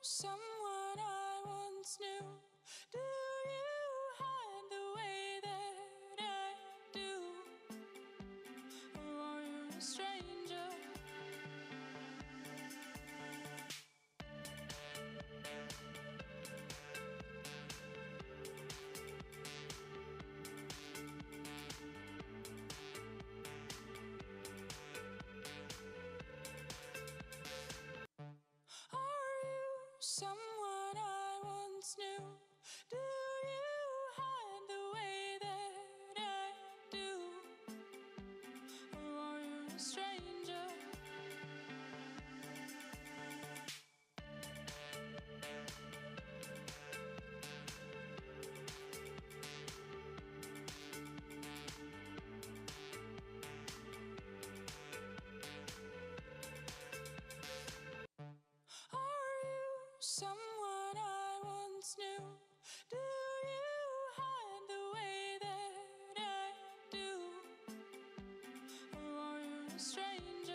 someone I once knew? Do you hide the way that I do? Or are you a stranger? Someone I once knew. Do you hide the way that I do? Or are you a stranger? Someone I once knew. Do you hide the way that I do? Or are you a stranger?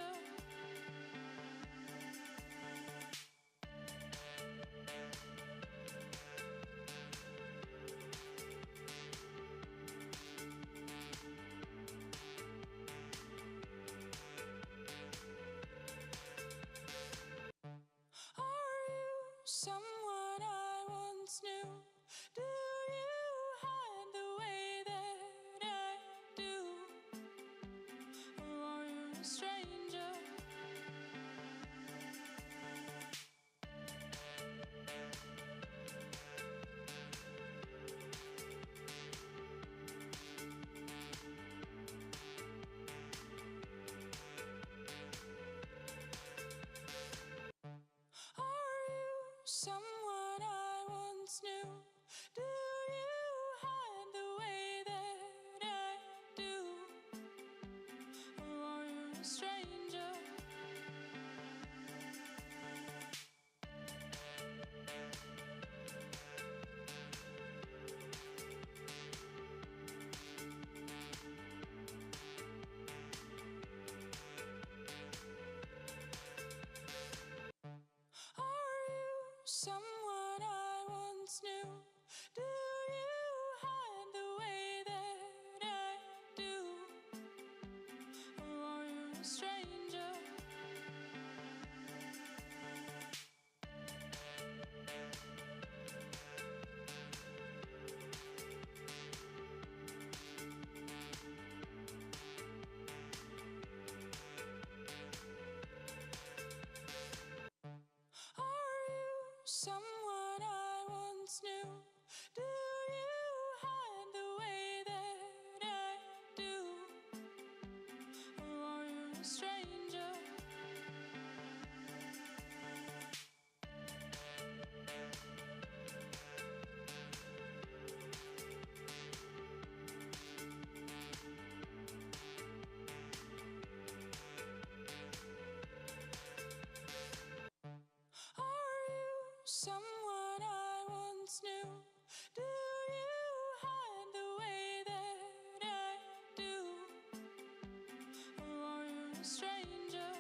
Someone I once knew. Do you hide the way that I do? Or are you a stranger? Someone I once knew. Do you hide the way that I do? Or are you a stranger? Someone I once knew. Do you hide the way that I do? Or are you a stranger? Someone I once knew. Do you hide the way that I do? Or are you a stranger? Someone I once knew. Do you hide the way that I do? Or are you a stranger?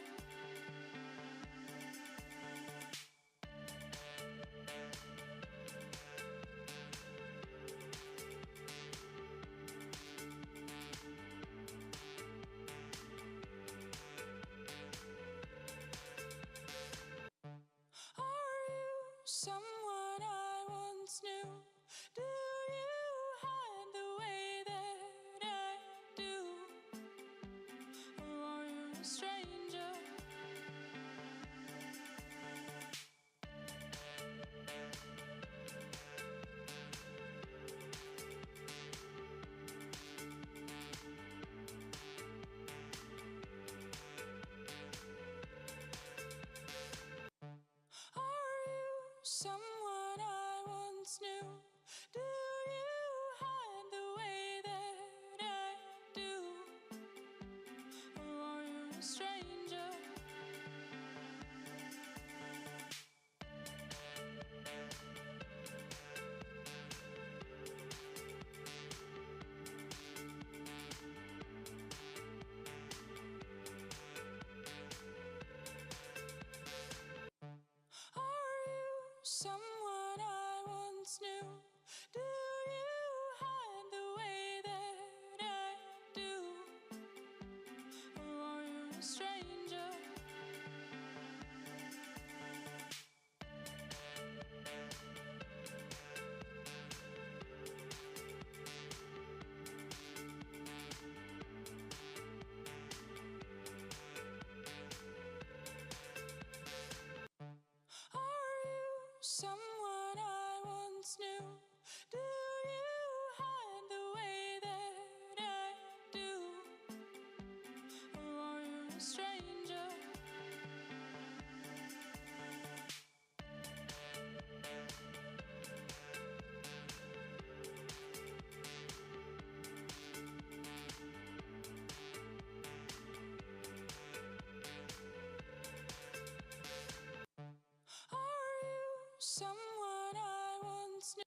Someone I once knew. Do you hide the way that I do? Or are you a stranger? Someone I once knew. Do you hide the way that I do? Or are you a stranger? someone I once knew? Do you hide the way that I do? Or are you a stranger? Are you someone I once knew?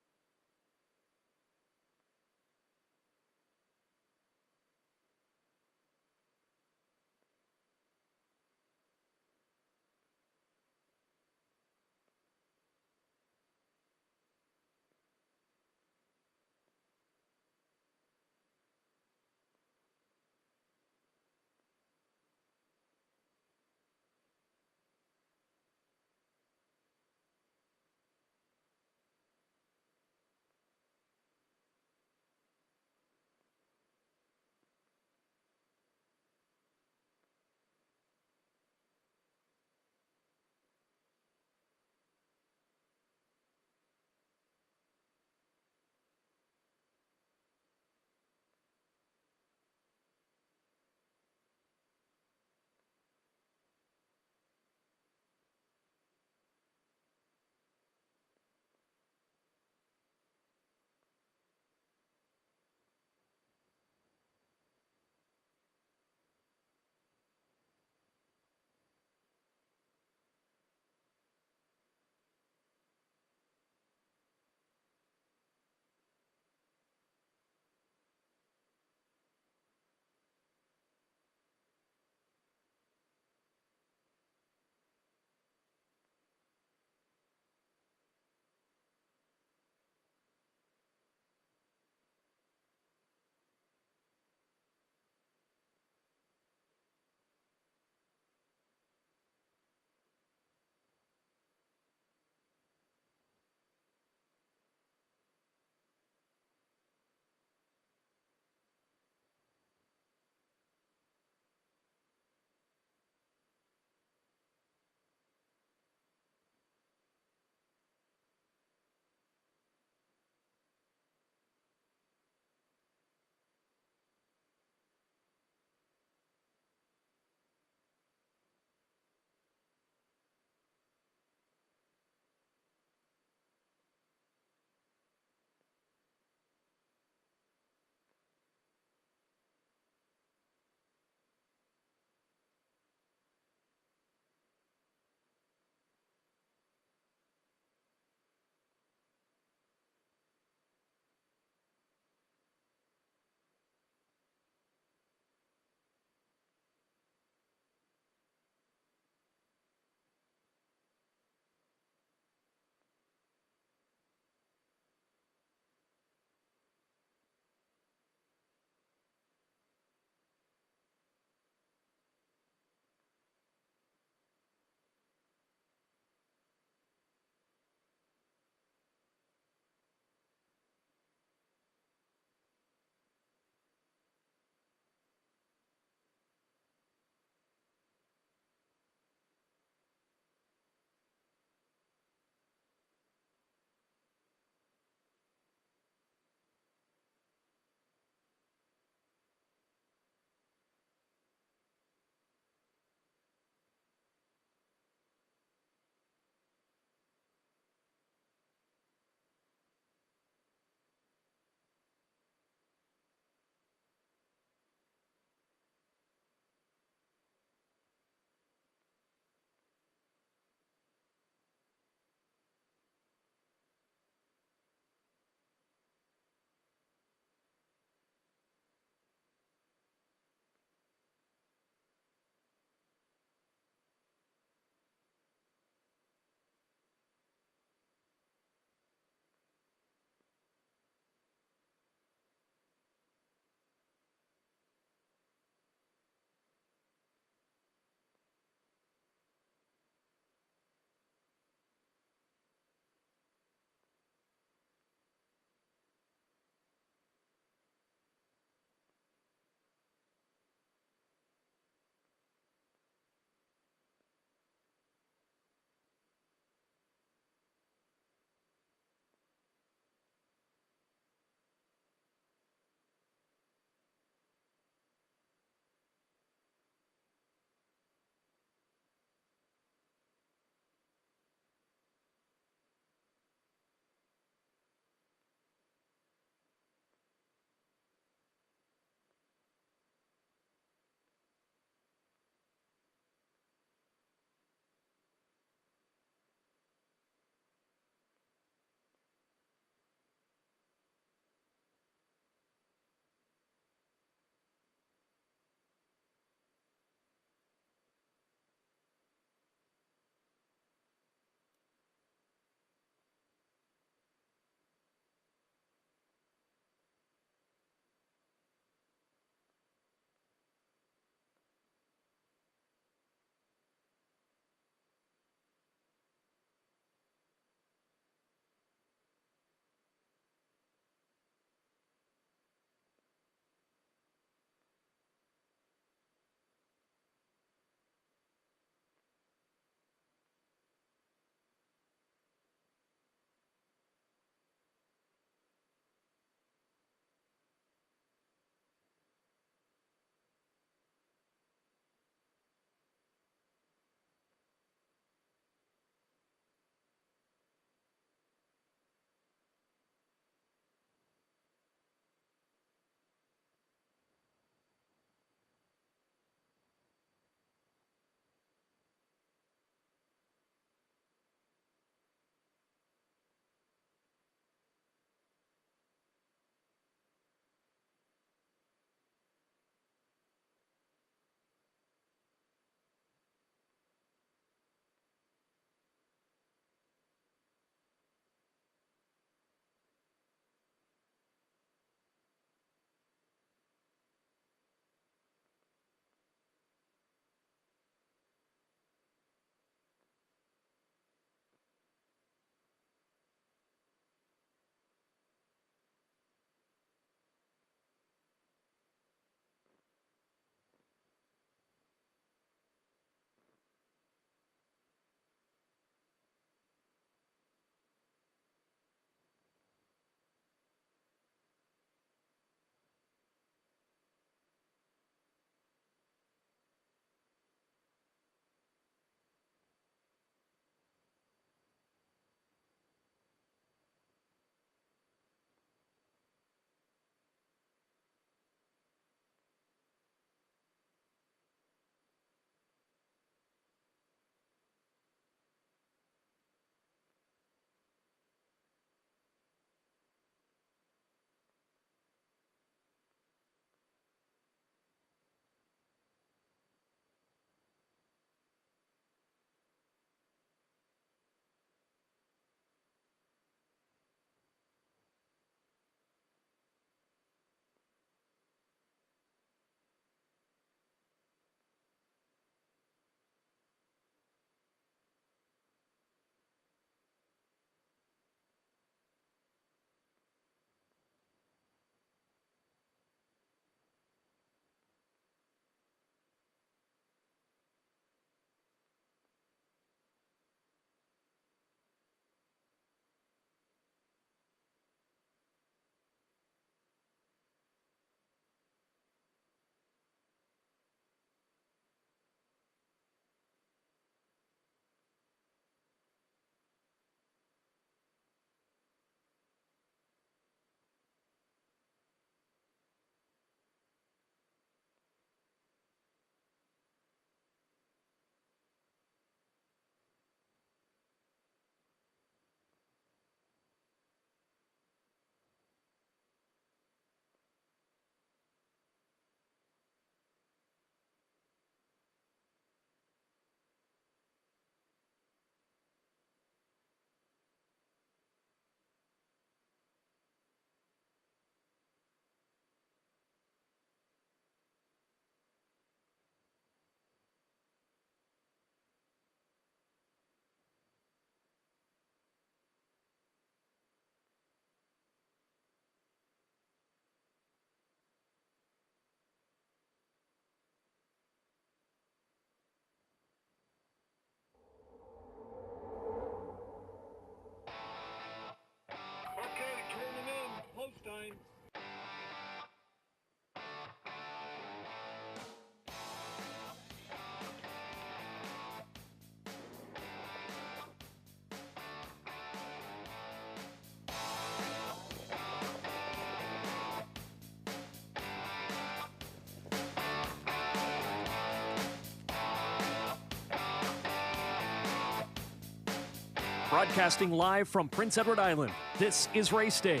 Broadcasting live from Prince Edward Island, this is Race Day.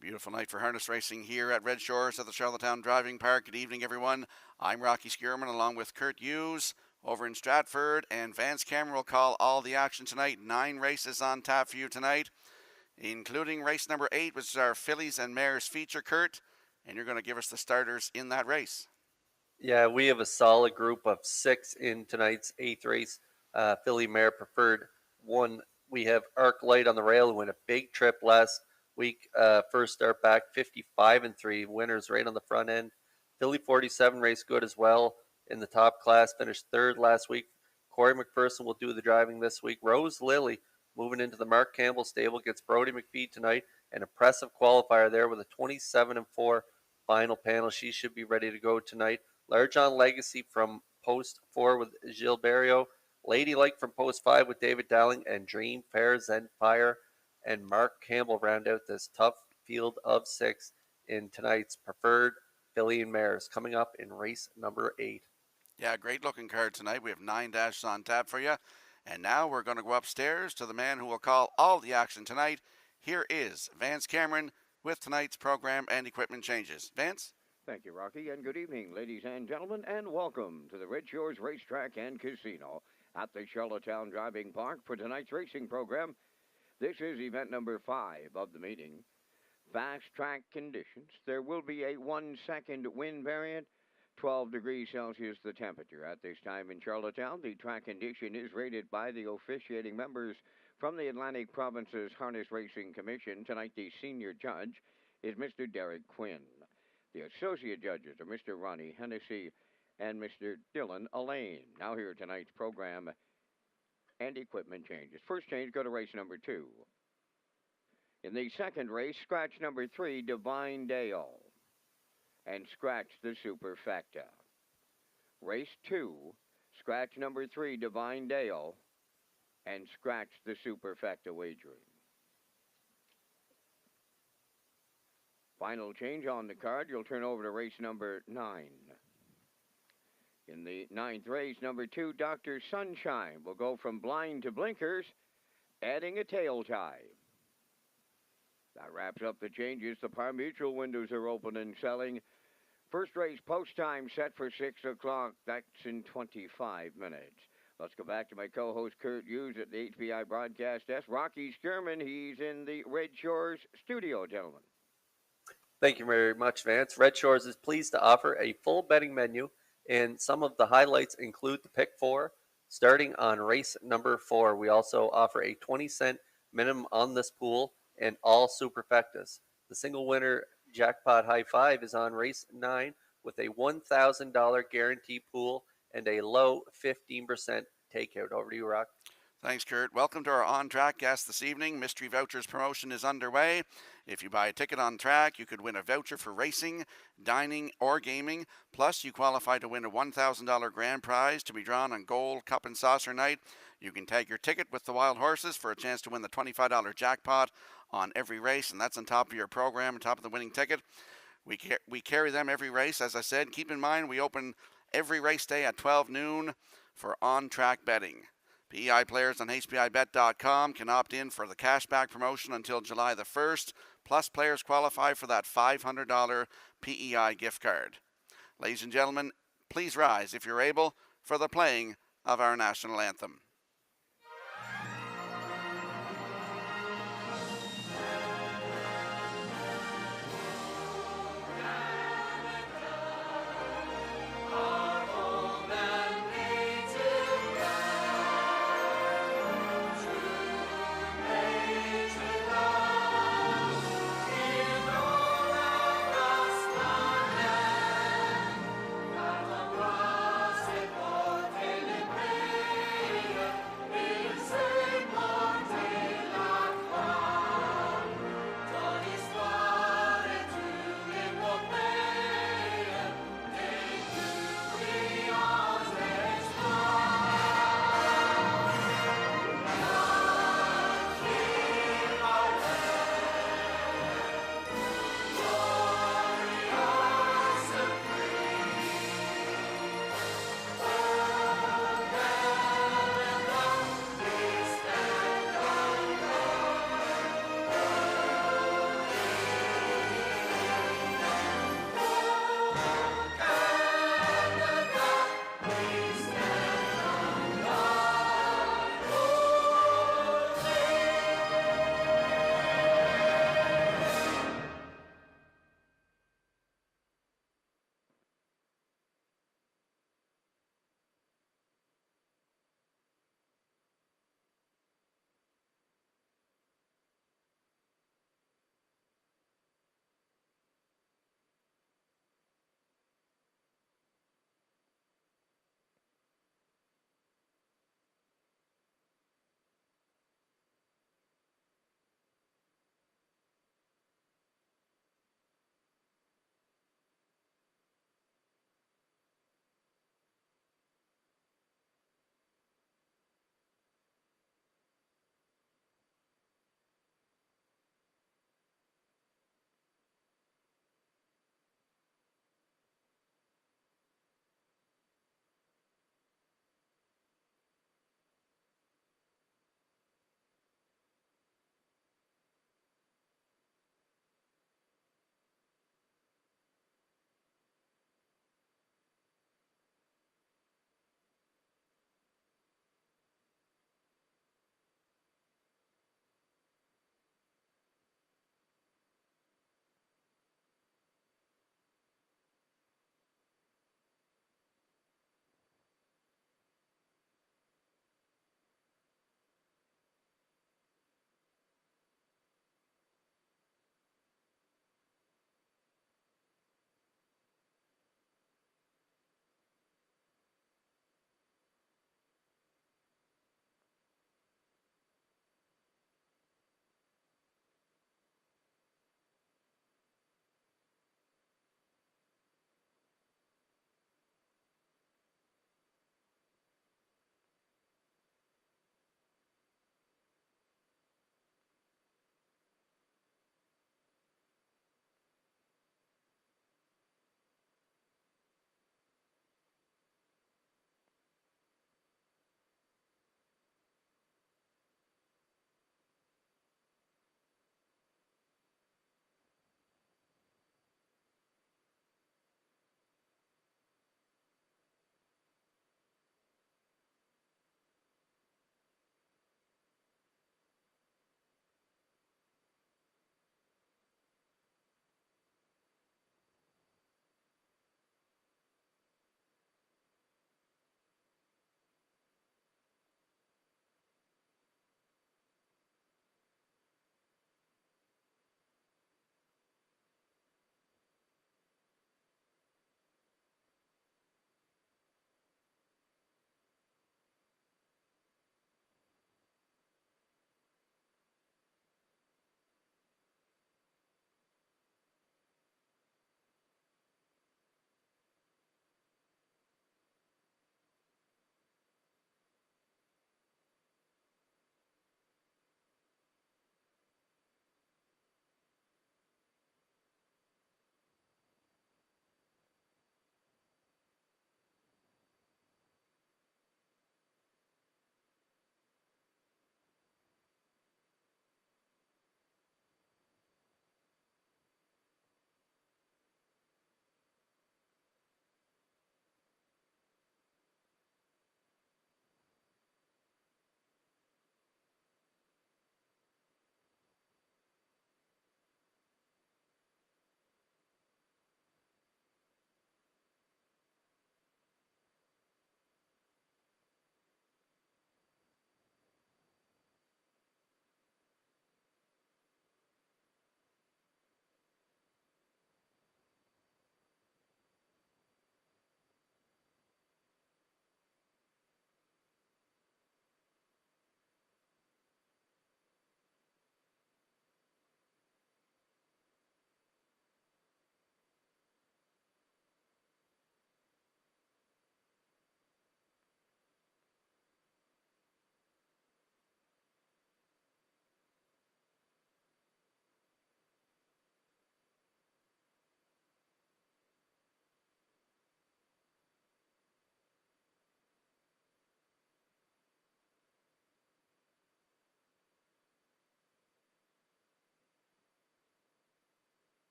Beautiful night for harness racing here at Redshores at the Charlottetown Driving Park. Good evening, everyone. I'm Rocky Skierman along with Kurt Hughes over in Stratford, and Vance Cameron will call all the action tonight. 9 races on tap for you tonight, including race number 8, which is our fillies and mares feature, Kurt, and you're going to give us the starters in that race. Yeah, we have a solid group of 6 in tonight's 8th race. Filly Mare Preferred 1. We have Arc Light on the rail, who won a big trip last week. First start back, 55-3. Winners right on the front end. Philly 47 race good as well in the top class. Finished 3rd last week. Corey McPherson will do the driving this week. Rose Lily moving into the Mark Campbell stable gets Brody McPhee tonight. An impressive qualifier there with a 27-4 final panel. She should be ready to go tonight. Large on Legacy from post 4 with Gilberto. Ladylike from post 5 with David Dowling. And Dream Fair, Zenfire, and Mark Campbell round out this tough field of 6 in tonight's Preferred Filly and Mares, coming up in race number 8. Yeah, great looking card tonight. We have 9 dashes on tap for you. And now we're going to go upstairs to the man who will call all the action tonight. Here is Vance Cameron with tonight's program and equipment changes. Vance? Thank you, Rocky, and good evening, ladies and gentlemen, and welcome to the Redshores Racetrack and Casino at the Charlottetown Driving Park for tonight's racing program. This is event number 5 of the meeting. Fast track conditions. There will be a 1-second wind variant, 12 degrees Celsius the temperature. At this time in Charlottetown, the track condition is rated by the officiating members from the Atlantic Province's Harness Racing Commission. Tonight, the senior judge is Mr. Derek Quinn. The associate judges are Mr. Ronnie Hennessy and Mr. Dylan Allain. Now here tonight's program and equipment changes. First change, go to race number 2. In the second race, scratch number 3, Divine Dale, and scratch the Superfecta. Race 2, scratch number 3, Divine Dale, and scratch the Superfecta wagering. Final change on the card, you'll turn over to race number 9. In the 9th race, number 2, Dr. Sunshine will go from blind to blinkers, adding a tail tie. That wraps up the changes. The Par Mutual windows are open and selling. First race post time set for 6 o'clock. That's in 25 minutes. Let's go back to my co-host Kurt Hughes at the HBI broadcast desk. Rocky Skierman, he's in the Red Shores studio, gentlemen. Thank you very much, Vance. Red Shores is pleased to offer a full betting menu, and some of the highlights include the Pick 4. Starting on race number 4, we also offer a 20-cent minimum on this pool and all superfectas. The single winner jackpot high 5 is on race 9 with a $1,000 guarantee pool and a low 15% takeout. Over to you, Rock. Thanks, Kurt. Welcome to our on-track guest this evening. Mystery Vouchers promotion is underway. If you buy a ticket on track, you could win a voucher for racing, dining, or gaming. Plus, you qualify to win a $1,000 grand prize to be drawn on Gold Cup and Saucer Night. You can tag your ticket with the Wild Horses for a chance to win the $25 jackpot on every race, and that's on top of your program, on top of the winning ticket. We carry them every race, as I said. Keep in mind, we open every race day at 12 noon for on-track betting. PEI players on HBIBet.com can opt in for the cashback promotion until July the 1st. Plus, players qualify for that $500 PEI gift card. Ladies and gentlemen, please rise, if you're able, for the playing of our national anthem.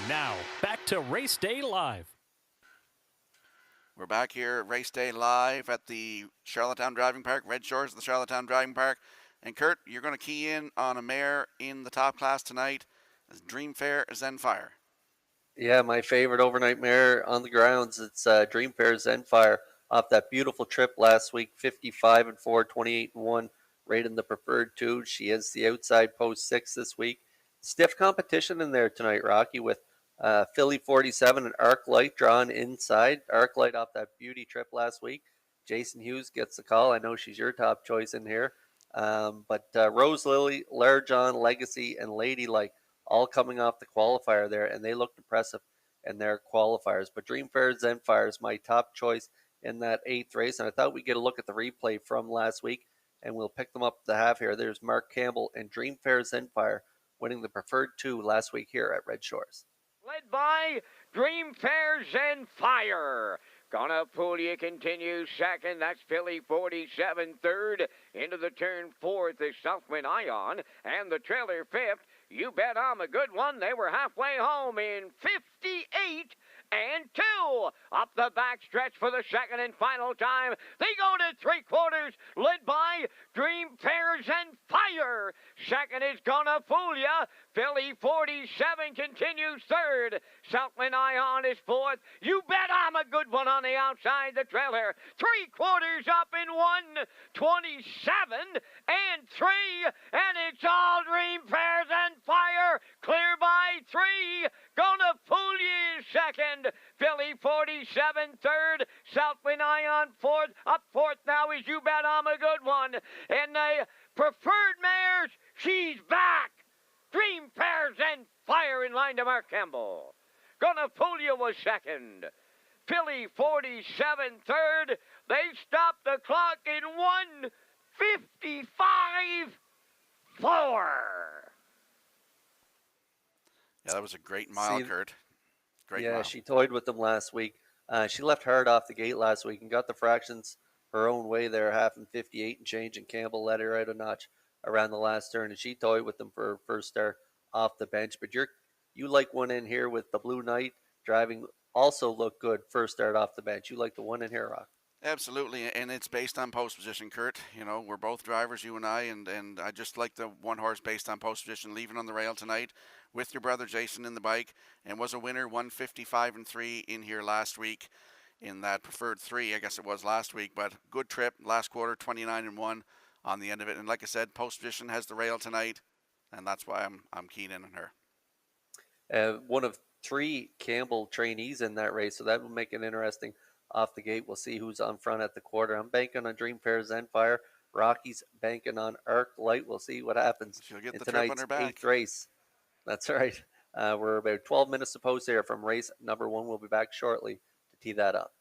Now, back to Race Day Live. We're back here at Race Day Live at the Charlottetown Driving Park, Red Shores of the Charlottetown Driving Park. And Kurt, you're going to key in on a mare in the top class tonight as Dream Fair Zenfire. Yeah, my favorite overnight mare on the grounds. It's Dream Fair Zenfire off that beautiful trip last week, 55-4, 28-1, right in the preferred two. She is the outside post 6 this week. Stiff competition in there tonight, Rocky, with Philly 47 and Arc Light drawn inside. Arc Light off that beauty trip last week. Jason Hughes gets the call. I know she's your top choice in here. But Rose Lily, Lair John, Legacy, and Ladylike all coming off the qualifier there, and they looked impressive in their qualifiers. But Dream Fair Zenfire is my top choice in that 8th race, and I thought we'd get a look at the replay from last week, and we'll pick them up at the half here. There's Mark Campbell and Dream Fair Zenfire winning the preferred 2 last week here at Red Shores. Led by Dream Fair Zenfire. Gonna Puglia continues second. That's Philly 47 third. Into the turn fourth is Southwind Ion. And the trailer fifth. You Bet I'm a Good One. They were halfway home in 58 and 2. Up the back stretch for the second and final time. They go to 3/4, led by Dream Fair Zenfire. Second is Gonna Fool Ya. Philly 47 continues third. Southland Ion is fourth. You Bet I'm a Good One on the outside the trailer. 3/4 up in 1:27 and 3. And it's all Dream Fair Zenfire. Clear by 3. Gonna Fool You is second. Philly 47 third. Southwind Ion fourth. Up fourth now is You Bet I'm a Good One. And the preferred mares, she's back. Dream Fair Zenfire in line to Mark Campbell. Gonna Fool You was second. Philly 47 third. They stopped the clock in 1:55.4. Yeah, that was a great mile, Kurt. Great mile. She toyed with them last week. She left hard off the gate last week and got the fractions her own way there, half in 58 and change, and Campbell let her out a notch around the last turn, and she toyed with them for her first start off the bench. But you like one in here with the Blue Knight driving, also look good first start off the bench. You like the one in here, Rock? Absolutely, and it's based on post position, Kurt. You know, we're both drivers, you and I, and I just like the one horse based on post position, leaving on the rail tonight with your brother Jason in the bike, and was a winner, 155-3 in here last week in that preferred 3, I guess it was last week, but good trip, last quarter, 29-1 on the end of it, and like I said, post position has the rail tonight, and that's why I'm keen in on her. One of 3 Campbell trainees in that race, so that will make it interesting off the gate. We'll see who's on front at the quarter. I'm banking on Dream Fair Zenfire. Rocky's banking on Arc Light. We'll see what happens. She'll get in the trip on her back. 8th race. That's right. We're about 12 minutes to post here from race number 1. We'll be back shortly to tee that up.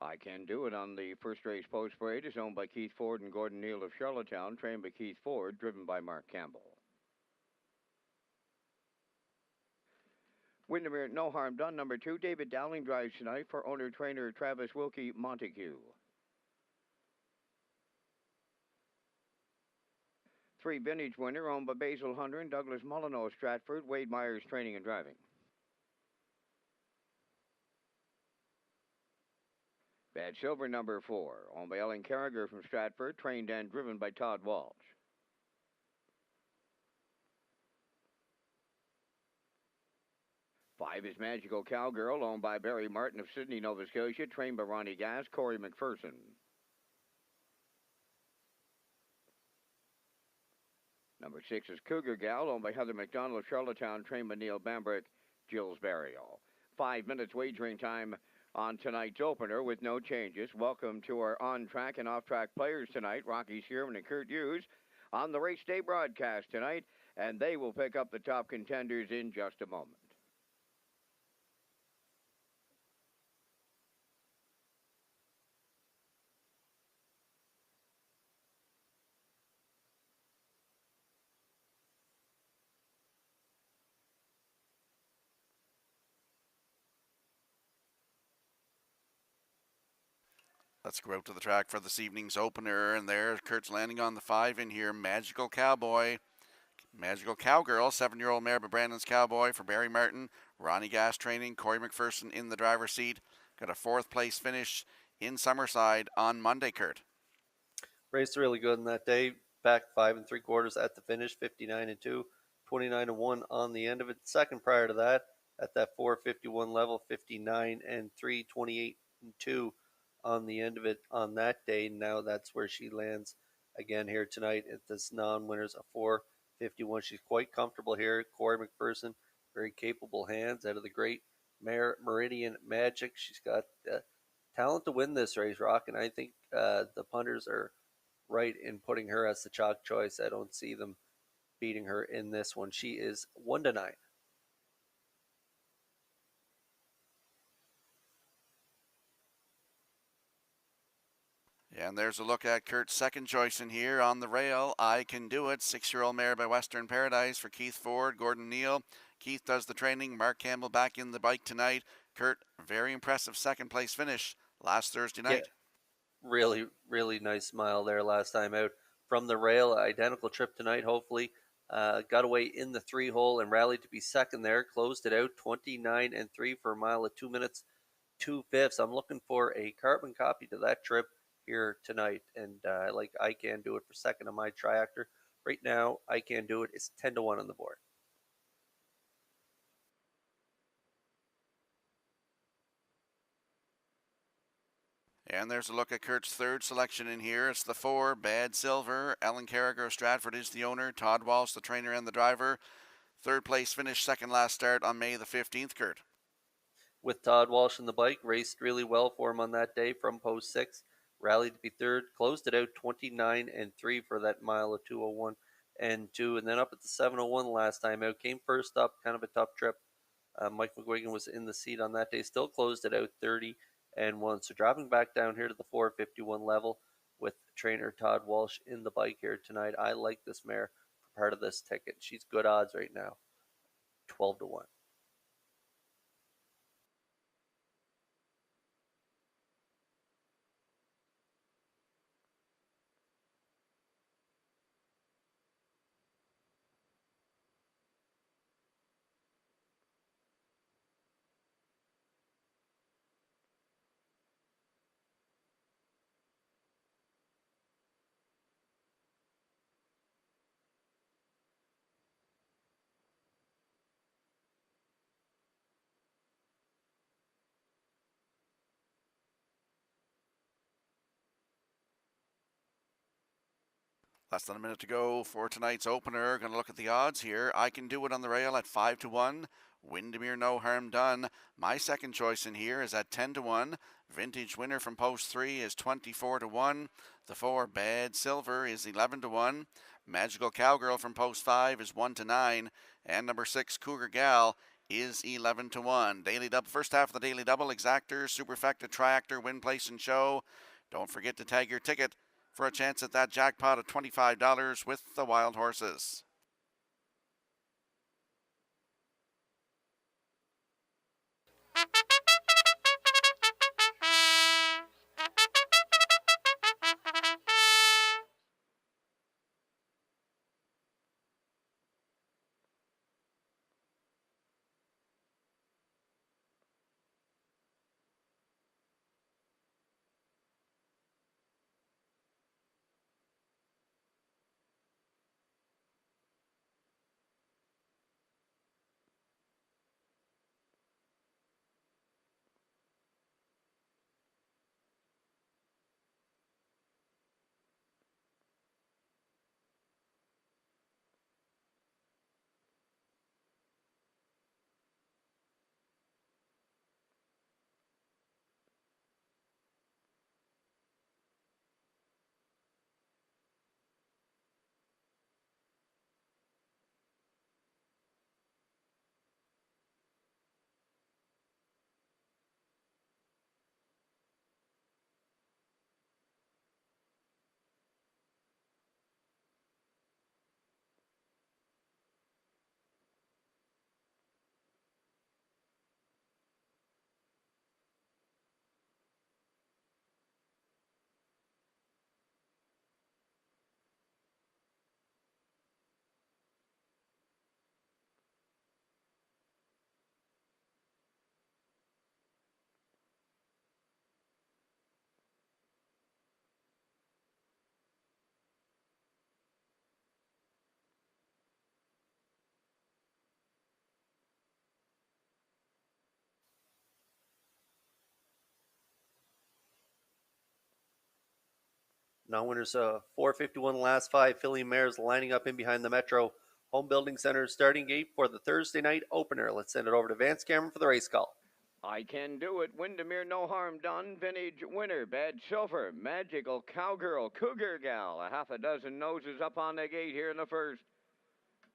I Can Do It on the first race post parade is owned by Keith Ford and Gordon Neal of Charlottetown, trained by Keith Ford, driven by Mark Campbell. Windermere No Harm Done, number 2, David Dowling drives tonight for owner-trainer Travis Wilkie Montague. 3 Vintage Winner, owned by Basil Hunter and Douglas Molyneux Stratford, Wade Myers Training and Driving. Bad Silver, number 4, owned by Ellen Carragher from Stratford, trained and driven by Todd Walsh. 5 is Magical Cowgirl, owned by Barry Martin of Sydney, Nova Scotia, trained by Ronnie Gass, Corey McPherson. Number 6 is Cougar Gal, owned by Heather McDonald of Charlottetown, trained by Neil Bambrick, Jill's Burial. 5 minutes wagering time on tonight's opener with no changes. Welcome to our on-track and off-track players tonight, Rocky Shearman and Kurt Hughes, on the race day broadcast tonight, and they will pick up the top contenders in just a moment. Let's go out to the track for this evening's opener, and there Kurt's landing on the 5 in here, Magical Cowboy. Magical Cowgirl, 7-year-old mare by Brandon's Cowboy for Barry Martin. Ronnie Gass training, Corey McPherson in the driver's seat. Got a 4th place finish in Summerside on Monday, Kurt. Raced really good on that day. Back 5 3/4 at the finish, 59-2, 29-1 on the end of it. Second prior to that, at that 451 level, 59-3, 28-2 on the end of it on that day. Now that's where she lands again here tonight at this non-winners of 451. She's quite comfortable here. Corey McPherson, very capable hands out of the great mare Meridian Magic. She's got talent to win this race, Rock, and I think the punters are right in putting her as the chalk choice. I don't see them beating her in this one. She is 1-9. And there's a look at Kurt's second choice in here on the rail. I Can Do It, 6-year-old mare by Western Paradise for Keith Ford, Gordon Neal. Keith does the training. Mark Campbell back in the bike tonight. Kurt, very impressive second place finish last Thursday night. Yeah, really, really nice smile there last time out. From the rail, identical trip tonight, hopefully. Got away in the 3-hole and rallied to be second there. Closed it out 29-3 for a mile at 2 minutes 2/5. I'm looking for a carbon copy to that trip here tonight, and I Can Do It for second on my triactor. Right now, I Can Do It is 10-1 on the board. And there's a look at Kurt's third selection in here. It's the 4, Bad Silver. Ellen Carragher of Stratford is the owner. Todd Walsh, the trainer and the driver. Third place finish, second last start on May the 15th, Kurt. With Todd Walsh in the bike, raced really well for him on that day from post 6. Rallied to be third, closed it out 29-3 for that mile of 2:01 and 2, and then up at the 7:01 last time out. Came first up, kind of a tough trip. Mike McGuigan was in the seat on that day, still closed it out 30-1. So dropping back down here to the 451 level with trainer Todd Walsh in the bike here tonight. I like this mare for part of this ticket. She's good odds right now, 12-1. Less than a minute to go for tonight's opener. Going to look at the odds here. I Can Do It on the rail at 5-1. Windermere No Harm Done. My second choice in here is at 10-1. Vintage Winner from post 3 is 24-1. The 4, Bad Silver, is 11-1. Magical Cowgirl from post 5 is 1-9. And number 6, Cougar Gal, is 11-1. Daily double, first half of the daily double, exactor, superfecta, triactor, win, place, and show. Don't forget to tag your ticket for a chance at that jackpot of $25 with the wild horses. Now winners 451 last 5 filly mares lining up in behind the Metro Home Building Center starting gate for the Thursday night opener. Let's send it over to Vance Cameron for the race call. I Can Do It, Windermere, No Harm Done, Vintage Winner, Bad Silver, Magical Cowgirl, Cougar Gal, a half a dozen noses up on the gate here in the first.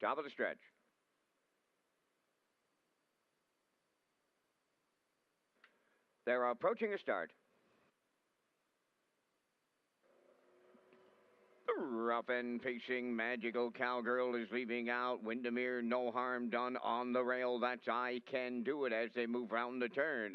Top of the stretch. They're approaching a start. Rough and pacing, Magical Cowgirl is leaving out. Windermere, No Harm Done on the rail. That's I Can Do It as they move round the turn.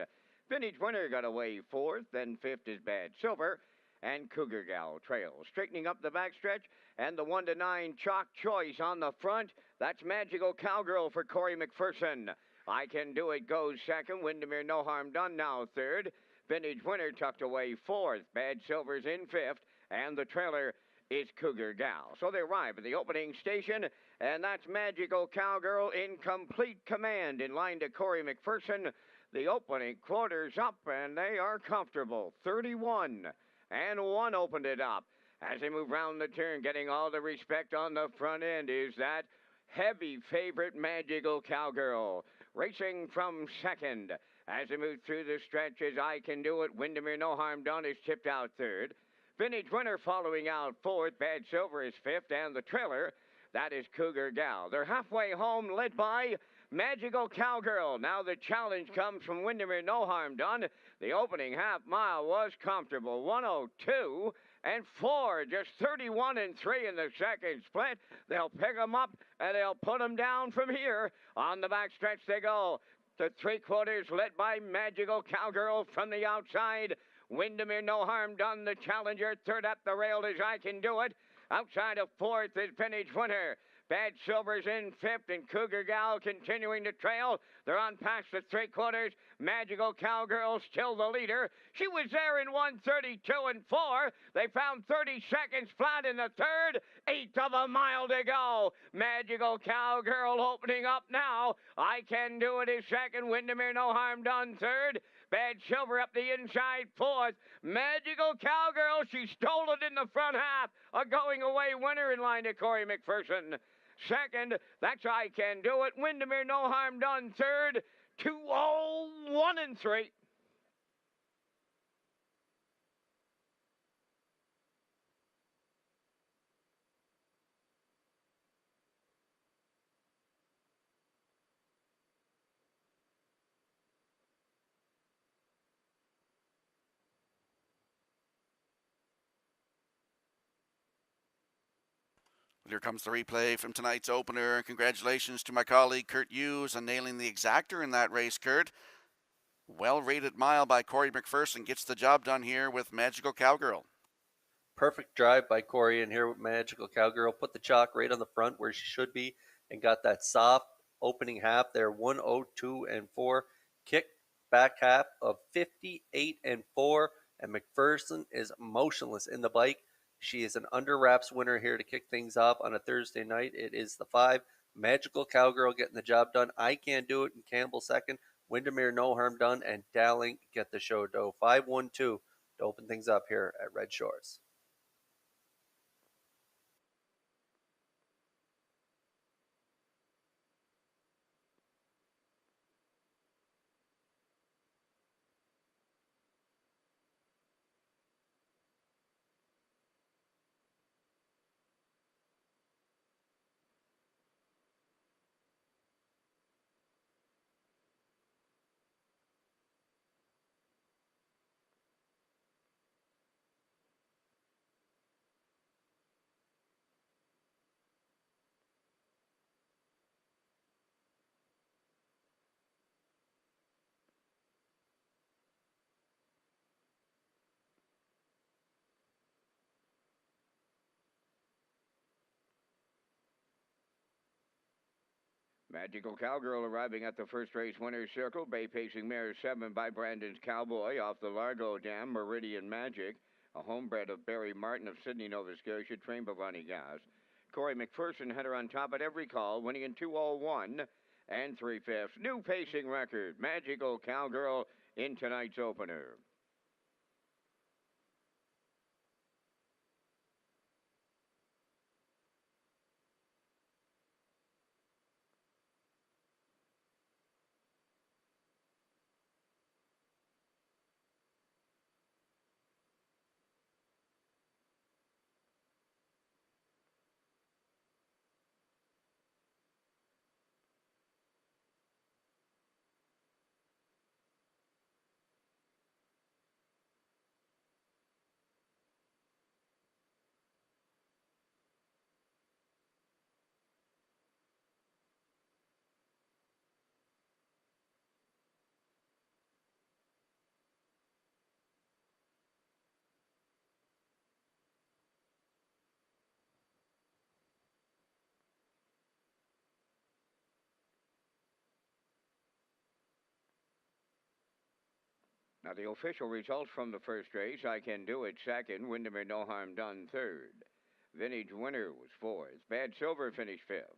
Vintage Winner got away fourth, then fifth is Bad Silver, and Cougar Gal trails. Straightening up the backstretch, and the 1-9 Chalk Choice on the front. That's Magical Cowgirl for Corey McPherson. I Can Do It goes second. Windermere, No Harm Done now third. Vintage Winner tucked away fourth. Bad Silver's in fifth, and the trailer is Cougar Gal. So they arrive at the opening station, and that's Magical Cowgirl in complete command in line to Corey McPherson. The opening quarters up, and they are comfortable. 31 and 1 opened it up. As they move round the turn, getting all the respect on the front end is that heavy favorite Magical Cowgirl. Racing from second. As they move through the stretches, I Can Do It. Windermere, No Harm Done is tipped out third. Vintage Winner following out fourth. Bad Silver is fifth. And the trailer, that is Cougar Gal. They're halfway home, led by Magical Cowgirl. Now the challenge comes from Windermere, No Harm Done. The opening half mile was comfortable. 102 and 4. Just 31 and 3 in the second split. They'll pick them up and they'll put them down from here. On the back stretch they go. The three-quarters led by Magical Cowgirl from the outside. Windermere, No Harm Done, the challenger. Third up the rail is I Can Do It. Outside of fourth is Vintage Winner. Bad Silver's in fifth, and Cougar Gal continuing to trail. They're on past the three-quarters. Magical Cowgirl still the leader. She was there in 1:32 and 4. They found 30 seconds flat in the third. 1/8 of a mile to go. Magical Cowgirl opening up now. I Can Do It is second. Windermere, No Harm Done third. Bad Silver up the inside fourth. Magical Cowgirl, she stole it in the front half. A going-away winner in line to Corey McPherson. Second, that's I Can Do It. Windermere, No Harm Done third. 2-0-1 and 3. Here comes the replay from tonight's opener. Congratulations to my colleague Kurt Hughes on nailing the exactor in that race, Kurt. Well-rated mile by Corey McPherson gets the job done here with Magical Cowgirl. Perfect drive by Corey in here with Magical Cowgirl. Put the chalk right on the front where she should be and got that soft opening half there, 102 and 4. Kick back half of 58 and 4. And McPherson is motionless in the bike. She is an under wraps winner here to kick things off on a Thursday night. It is the 5. Magical Cowgirl getting the job done. I Can't Do It in Campbell second. Windermere No Harm Done and Dowling get the show dough. 5-1-2 to open things up here at Red Shores. Magical Cowgirl arriving at the first race winner's circle. Bay Pacing Mare 7 by Brandon's Cowboy off the Largo Dam. Meridian Magic, a homebred of Barry Martin of Sydney, Nova Scotia, trained by Ronnie Gas. Corey McPherson had her on top at every call, winning in 2:01 and 3/5. New pacing record. Magical Cowgirl in tonight's opener. Now, the official results from the first race: I Can Do It second, Windermere No Harm Done third. Vintage Winner was fourth. Bad Silver finished fifth.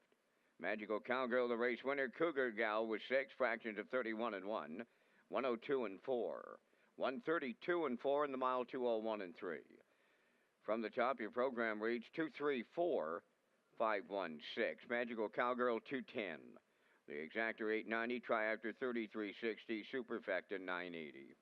Magical Cowgirl, the race winner. Cougar Gal was sixth, fractions of 31 and 1, 102 and 4, 132 and 4 in the mile, 2:01 and 3. From the top, your program reads 234,516. Magical Cowgirl 210. The Exactor 890, Triactor 3360, Superfecta 980.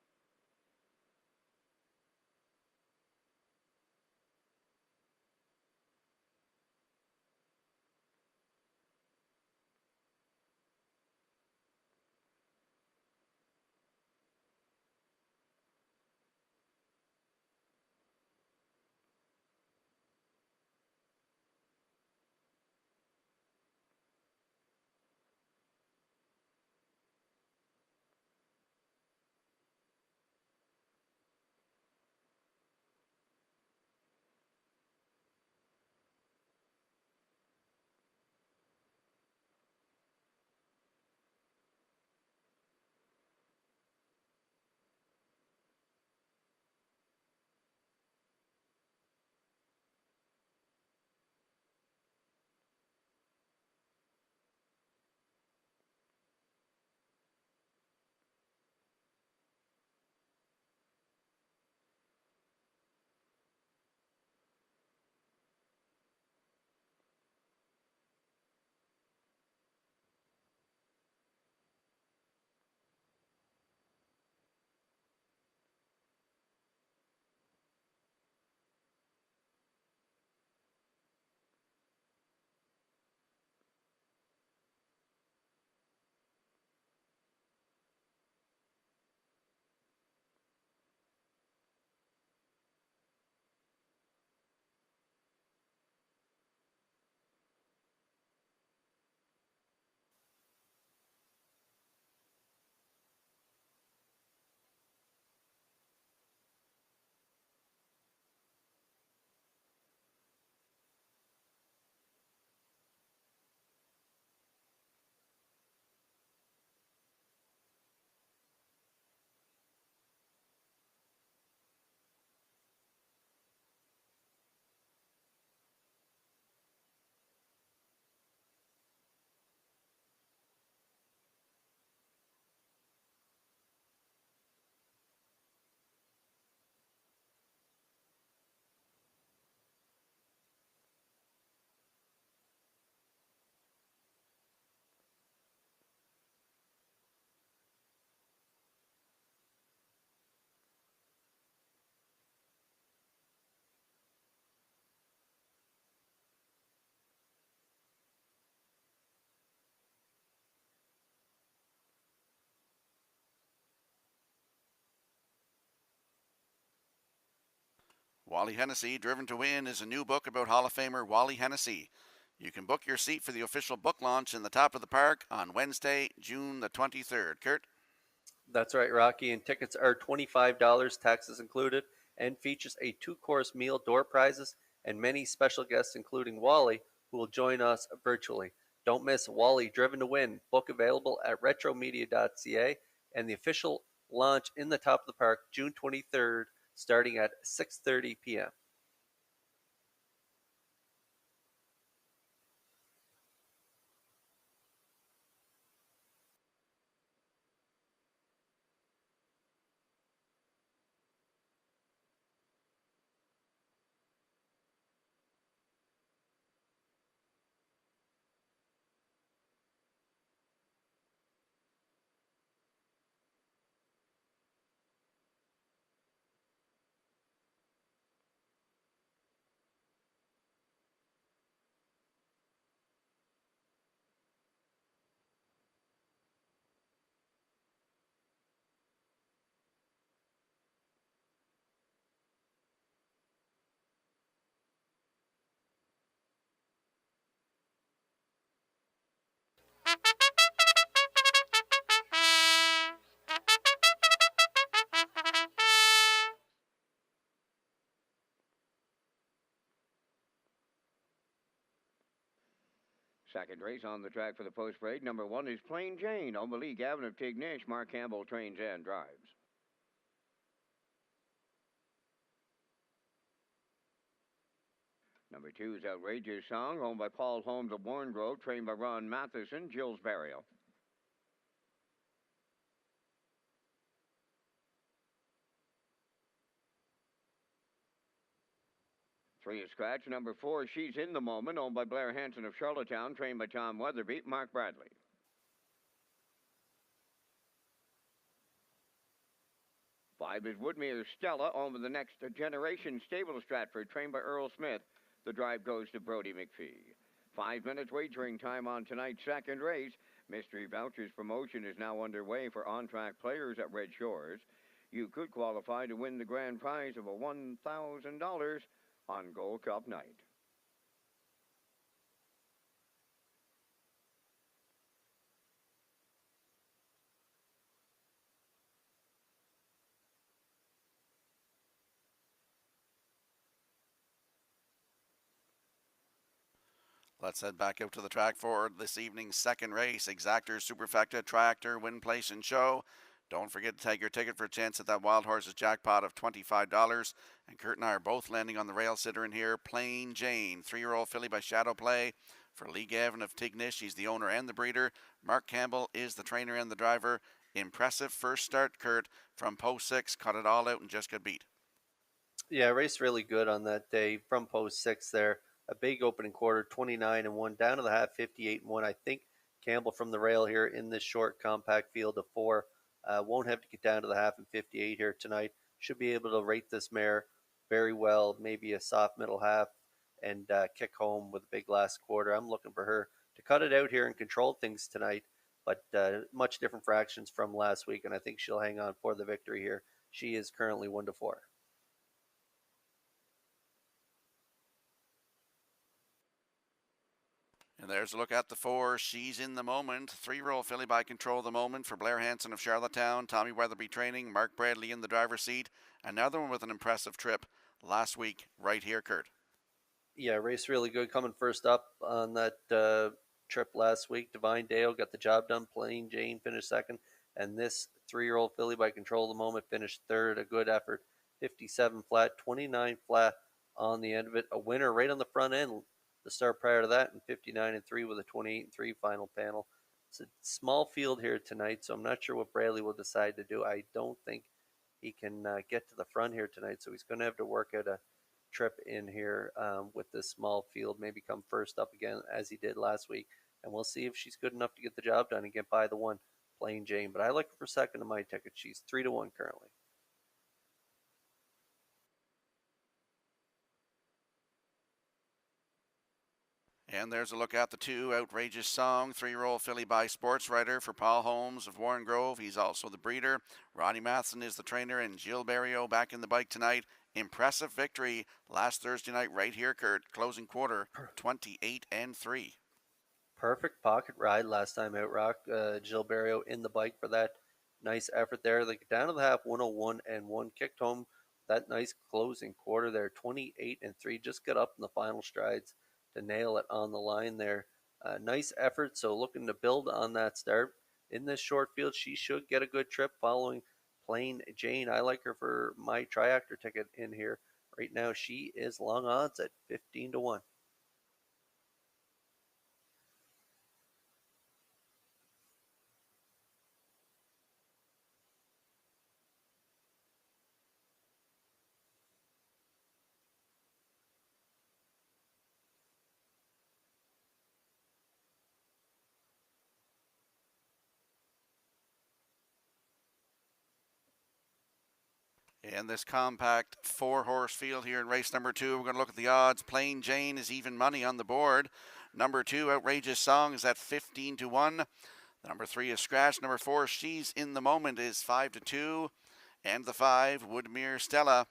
Wally Hennessy, Driven to Win is a new book about Hall of Famer Wally Hennessy. You can book your seat for the official book launch in the top of the park on Wednesday, June the 23rd. Kurt? That's right, Rocky. And tickets are $25, taxes included, and features a 2-course meal, door prizes, and many special guests, including Wally, who will join us virtually. Don't miss Wally Driven to Win. Book available at retromedia.ca, and the official launch in the top of the park June 23rd, starting at 6:30 p.m. Second race on the track for the post parade. Number 1 is Plain Jane. On Malik Avenue of Tignish. Mark Campbell trains and drives. Number 2 is Outrageous Song, owned by Paul Holmes of Warren Grove, trained by Ron Matheson, Jill's Burial. Three is Scratch. Number 4, She's in the Moment, owned by Blair Hanson of Charlottetown, trained by Tom Weatherby, Mark Bradley. 5 is Woodmere Stella, owned by the Next Generation Stable Stratford, trained by Earl Smith. The drive goes to Brody McPhee. 5 minutes wagering time on tonight's second race. Mystery Vouchers promotion is now underway for on-track players at Red Shores. You could qualify to win the grand prize of a $1,000 on Gold Cup night. Let's head back out to the track for this evening's second race. Exactor, Superfecta, Tractor, Win, Place, and Show. Don't forget to take your ticket for a chance at that Wild Horses jackpot of $25. And Kurt and I are both landing on the rail sitter in here. Plain Jane, 3-year-old filly by Shadow Play for Lee Gavin of Tignish. He's the owner and the breeder. Mark Campbell is the trainer and the driver. Impressive first start, Kurt, from post 6. Cut it all out and just got beat. Yeah, raced really good on that day from post 6 there. A big opening quarter, 29-1, down to the half, 58-1. I think Campbell from the rail here in this short compact field of 4 won't have to get down to the half and 58 here tonight. Should be able to rate this mare very well, maybe a soft middle half, and kick home with a big last quarter. I'm looking for her to cut it out here and control things tonight, but much different fractions from last week, and I think she'll hang on for the victory here. She is currently 1-4. And there's a look at the 4. She's in the Moment. 3-year-old filly by Control the Moment for Blair Hanson of Charlottetown. Tommy Weatherby training. Mark Bradley in the driver's seat. Another one with an impressive trip last week right here, Kurt. Yeah, race really good. Coming first up on that trip last week. Divine Dale got the job done. Plain Jane finished second. And this 3-year-old filly by Control the Moment finished third. A good effort. 57 flat, 29 flat on the end of it. A winner right on the front end. The start prior to that, and 59-3 with a 28-3 final panel. It's a small field here tonight, so I'm not sure what Bradley will decide to do. I don't think he can get to the front here tonight, so he's going to have to work out a trip in here with this small field, maybe come first up again as he did last week, and we'll see if she's good enough to get the job done and get by the 1, Plain Jane. But I like her for second in my ticket. She's 3-1 currently. And there's a look at the 2, Outrageous Song, 3-year-old filly by Sports Writer for Paul Holmes of Warren Grove. He's also the breeder. Ronnie Matheson is the trainer, and Jill Barrio back in the bike tonight. Impressive victory last Thursday night right here, Kurt. Closing quarter, 28-3. Perfect pocket ride last time out, Rock. Jill Barrio in the bike for that nice effort there. They get down to the half, 101-1, kicked home that nice closing quarter there, 28-3. Just got up in the final strides to nail it on the line there. Nice effort. So looking to build on that start in this short field, she should get a good trip following Plain Jane. I like her for my triactor ticket in here right now. She is long odds at 15-1. In this compact 4-horse field here in race number 2, we're going to look at the odds. Plain Jane is even money on the board. Number 2, Outrageous Song, is at 15-1. Number 3 is Scratch. Number 4, She's in the Moment, is 5-2. And the 5, Woodmere Stella,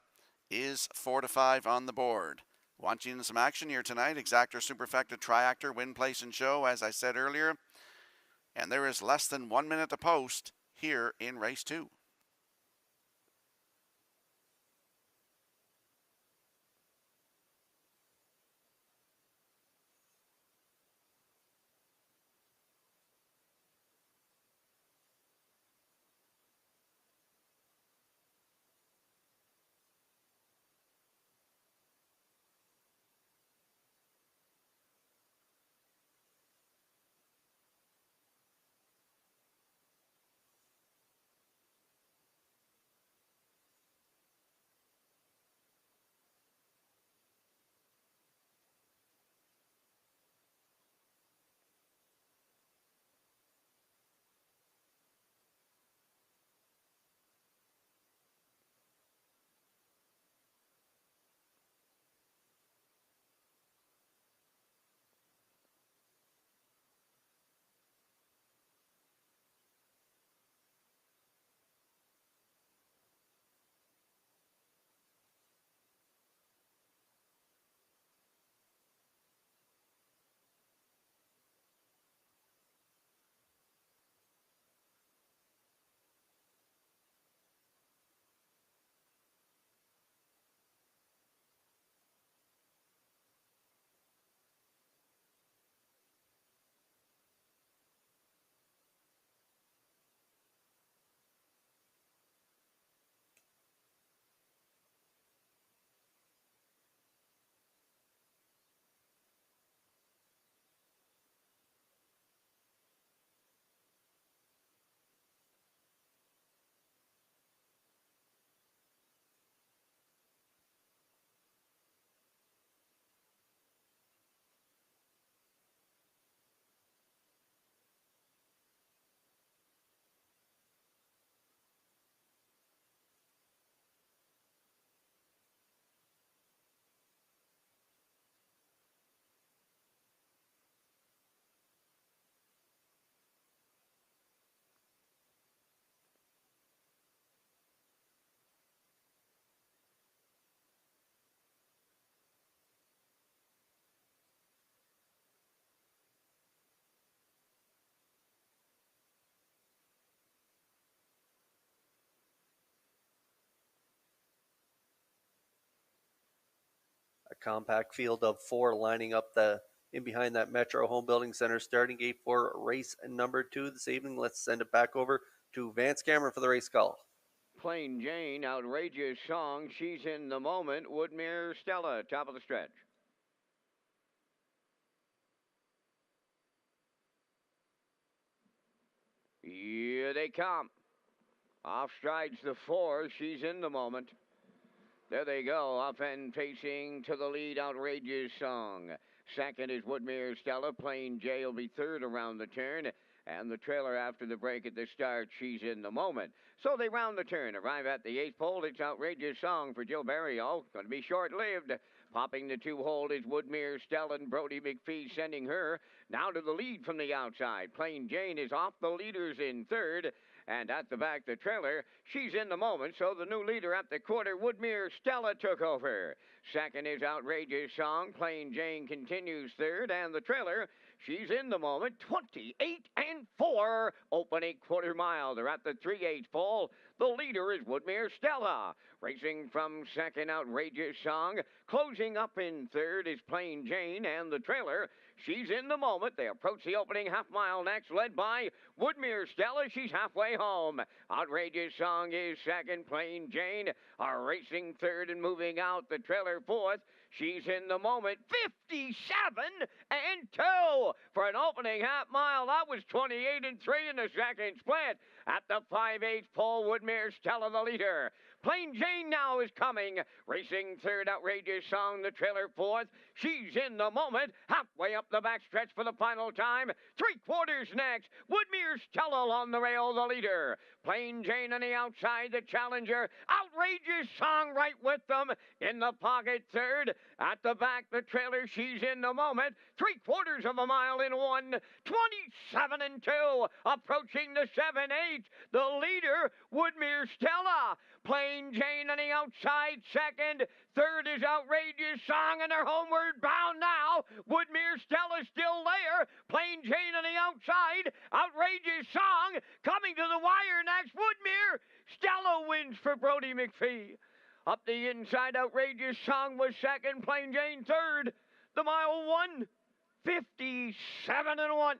is 4-5 on the board. Want you in some action here tonight. Exactor, Superfecta, Triactor, Win, Place, and Show, as I said earlier. And there is less than 1 minute to post here in race 2. A compact field of 4 lining up the in behind that Metro Home Building Center starting gate for race number 2 this evening. Let's send it back over to Vance Cameron for the race call. Plain Jane, Outrageous Song, She's in the Moment, Woodmere Stella, top of the stretch. Here they come. Off strides the 4, She's in the Moment. There they go, up and facing to the lead, Outrageous Song. Second is Woodmere Stella. Plain J will be third around the turn. And the trailer after the break at the start, She's in the Moment. So they round the turn, arrive at the 8th pole. It's Outrageous Song for Jill Barrio. Going to be short-lived. Popping the 2 hold is Woodmere Stella, and Brody McPhee sending her now to the lead from the outside. Plain Jane is off the leaders in third. And at the back, the trailer, she's in the moment, so the new leader at the quarter, Woodmere Stella, took over. Second is Outrageous Song. Plain Jane continues third, and the trailer, she's in the moment, 28-4, opening quarter mile. They're at the 3/8 pole. The leader is Woodmere Stella. Racing from second, Outrageous Song. Closing up in third is Plain Jane, and the trailer, she's in the moment. They approach the opening half mile next, led by Woodmere Stella. She's halfway home. Outrageous Song is second. Plain Jane are racing third and moving out. The trailer fourth. She's in the moment. 57-2 for an opening half mile. That was 28-3 in the second split. At the 5/8 pole, Woodmere Stella the leader. Plain Jane now is coming. Racing third, Outrageous Song, the trailer fourth. She's in the moment. Halfway up the backstretch for the final time. 3/4 next. Woodmere Stella on the rail, the leader. Plain Jane on the outside, the challenger. Outrageous Song right with them. In the pocket third. At the back, the trailer. She's in the moment. 3/4 of a mile in one. 27-2. Approaching the 7/8. The leader, Woodmere Stella. Plain Jane on the outside, second. Third is Outrageous Song, and they're homeward bound now. Woodmere Stella still there. Plain Jane on the outside. Outrageous Song coming to the wire next. Woodmere Stella wins for Brody McPhee. Up the inside, Outrageous Song was second. Plain Jane third. The mile won 57-1.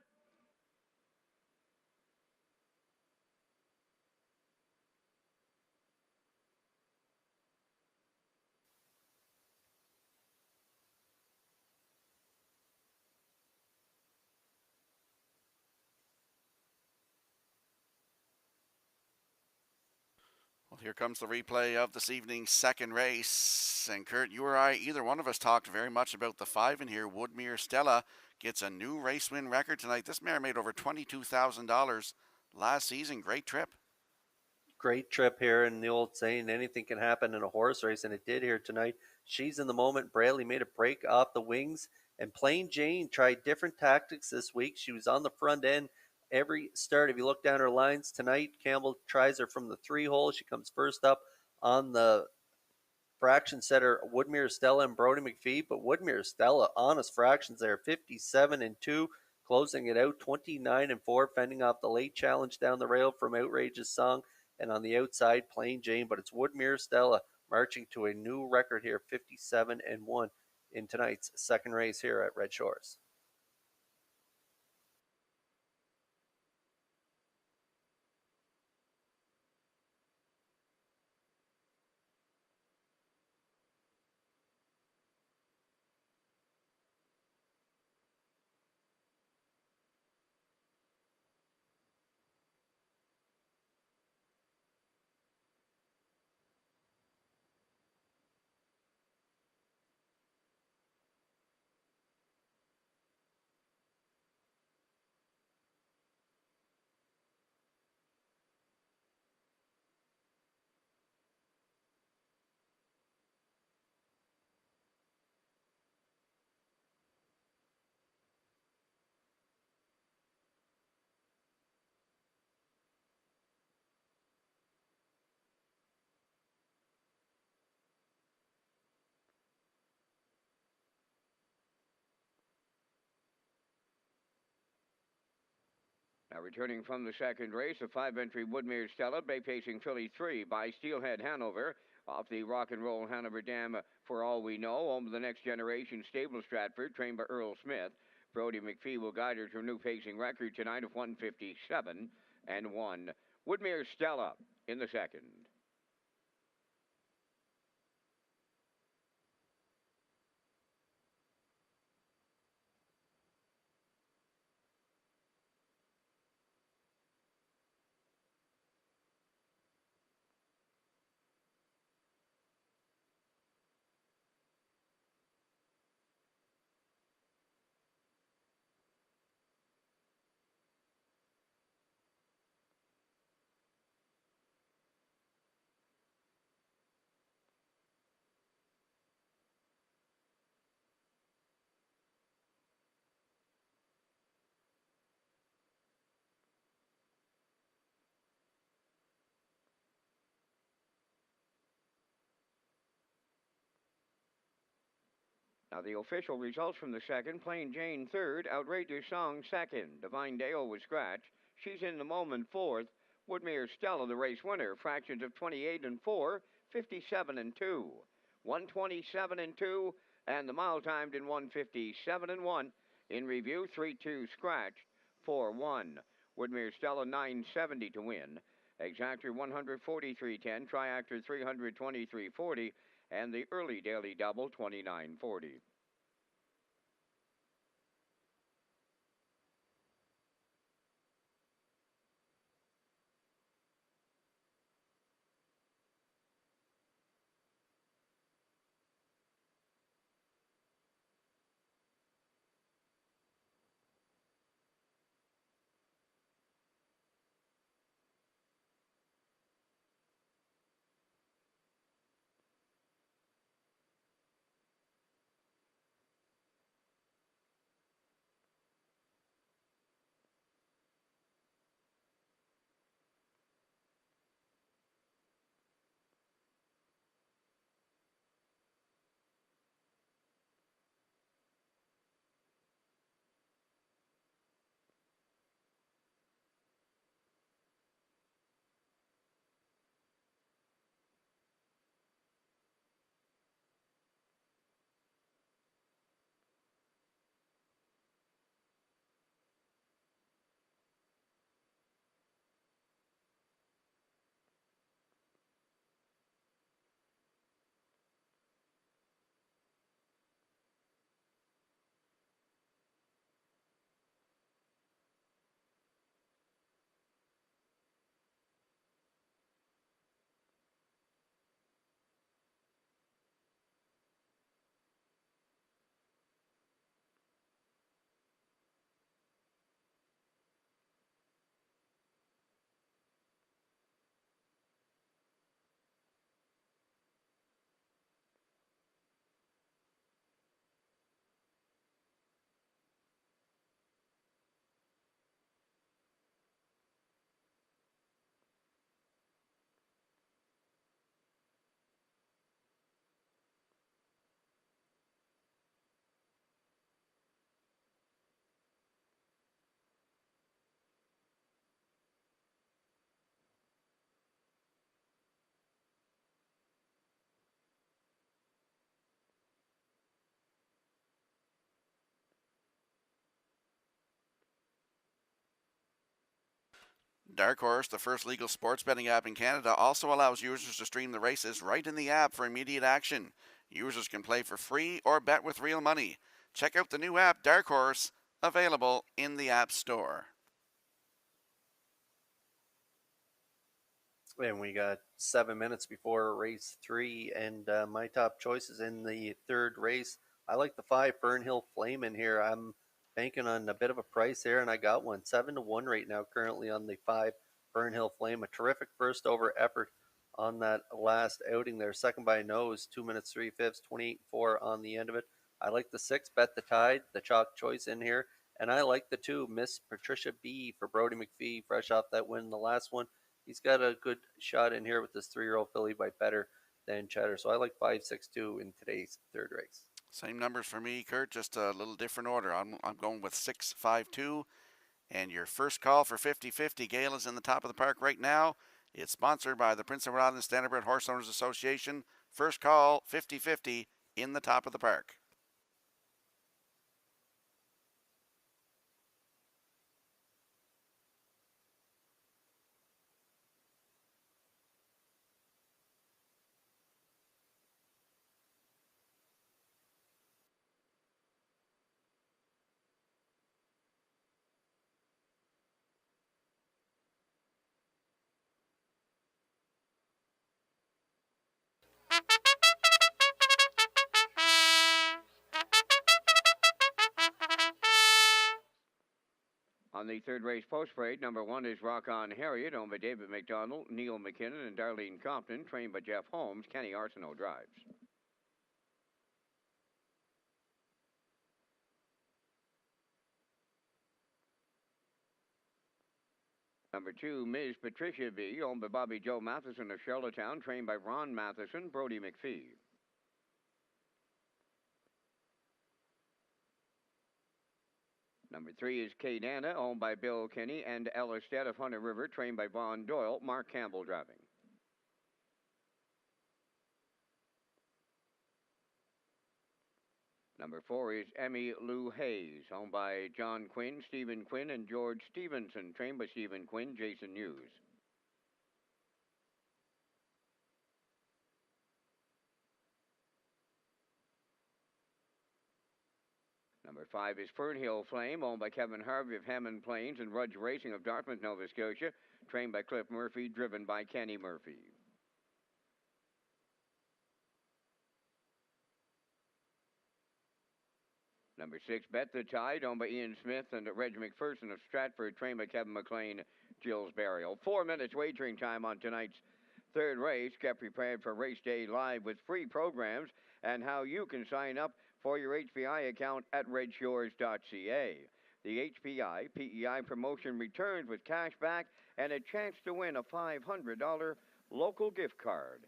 Well, here comes the replay of this evening's second race. And Kurt, you or I, either one of us talked very much about the 5 in here. Woodmere Stella gets a new race win record tonight. This mare made over $22,000 last season. Great trip. Great trip here, and the old saying, anything can happen in a horse race, and it did here tonight. She's in the moment. Braley made a break off the wings, and Plain Jane tried different tactics this week. She was on the front end every start. If you look down her lines tonight, Campbell tries her from the 3 hole. She comes first up on the fraction setter, Woodmere Stella and Brody McPhee, but Woodmere Stella, honest fractions there, 57-2, closing it out, 29-4, fending off the late challenge down the rail from Outrageous Song, and on the outside, Plain Jane, but it's Woodmere Stella marching to a new record here, 57-1 in tonight's second race here at Red Shores. Now returning from the second race, a 5-entry Woodmere Stella, bay-pacing filly 3 by Steelhead Hanover. Off the Rock and Roll Hanover Dam, for all we know, home of the Next Generation Stable Stratford, trained by Earl Smith. Brody McPhee will guide her to a new pacing record tonight of 157-1. Woodmere Stella in the second. Now, the official results from the second: Plain Jane third, Outrageous Song second, Divine Dale was scratched, She's in the Moment fourth, Woodmere Stella the race winner, fractions of 28 and 4, 57 and 2, 127 and 2, and the mile timed in 157 and 1. In review, 3-2 scratched, 4-1. Woodmere Stella 970 to win. Exactor 143.10, Triactor 323.40, and the early daily double 29.40. Dark Horse, the first legal sports betting app in Canada, also allows users to stream the races right in the app for immediate action. Users can play for free or bet with real money. Check out the new app, Dark Horse, available in the App Store. And we got 7 minutes before race 3, and my top choices in the third race. I like the 5 Fernhill Flame in here. I'm banking on a bit of a price here, and I got one 7-1 right now currently on the 5 Fernhill Flame. A terrific first over effort on that last outing there. Second by nose, 2 minutes 3/5, 28-4 on the end of it. I like the 6 Bet the Tide, the chalk choice in here, and I like the 2 Miss Patricia B for Brody McPhee, fresh off that win in the last one. He's got a good shot in here with this 3-year-old filly by better than Cheddar. So I like 5-6-2 in today's third race. Same numbers for me, Kurt, just a little different order. I'm going with 6-5-2. And your first call for 50-50, Gale, is in the top of the park right now. It's sponsored by the Prince Edward Island Standardbred Horse Owners Association. First call, 50-50, in the top of the park. On the third race post parade, number 1 is Rock On Harriet, owned by David McDonald, Neil McKinnon, and Darlene Compton, trained by Jeff Holmes. Kenny Arsenault drives. Number 2, Ms. Patricia B., owned by Bobby Joe Matheson of Charlottetown, trained by Ron Matheson, Brody McPhee. Number 3 is Kadana, owned by Bill Kinney, and Ella Stead of Hunter River, trained by Vaughn Doyle. Mark Campbell driving. Number 4 is Emmy Lou Hayes, owned by John Quinn, Stephen Quinn, and George Stevenson, trained by Stephen Quinn, Jason Hughes. Number 5 is Fernhill Flame, owned by Kevin Harvey of Hammond Plains and Rudge Racing of Dartmouth, Nova Scotia, trained by Cliff Murphy, driven by Kenny Murphy. Number 6, Bet the Tide, owned by Ian Smith and Reg McPherson of Stratford, trained by Kevin McLean, Gilles Burial. 4 minutes wagering time on tonight's third race. Get prepared for Race Day Live with free programs and how you can sign up for your HPI account at Redshores.ca. The HPI PEI promotion returns with cash back and a chance to win a $500 local gift card.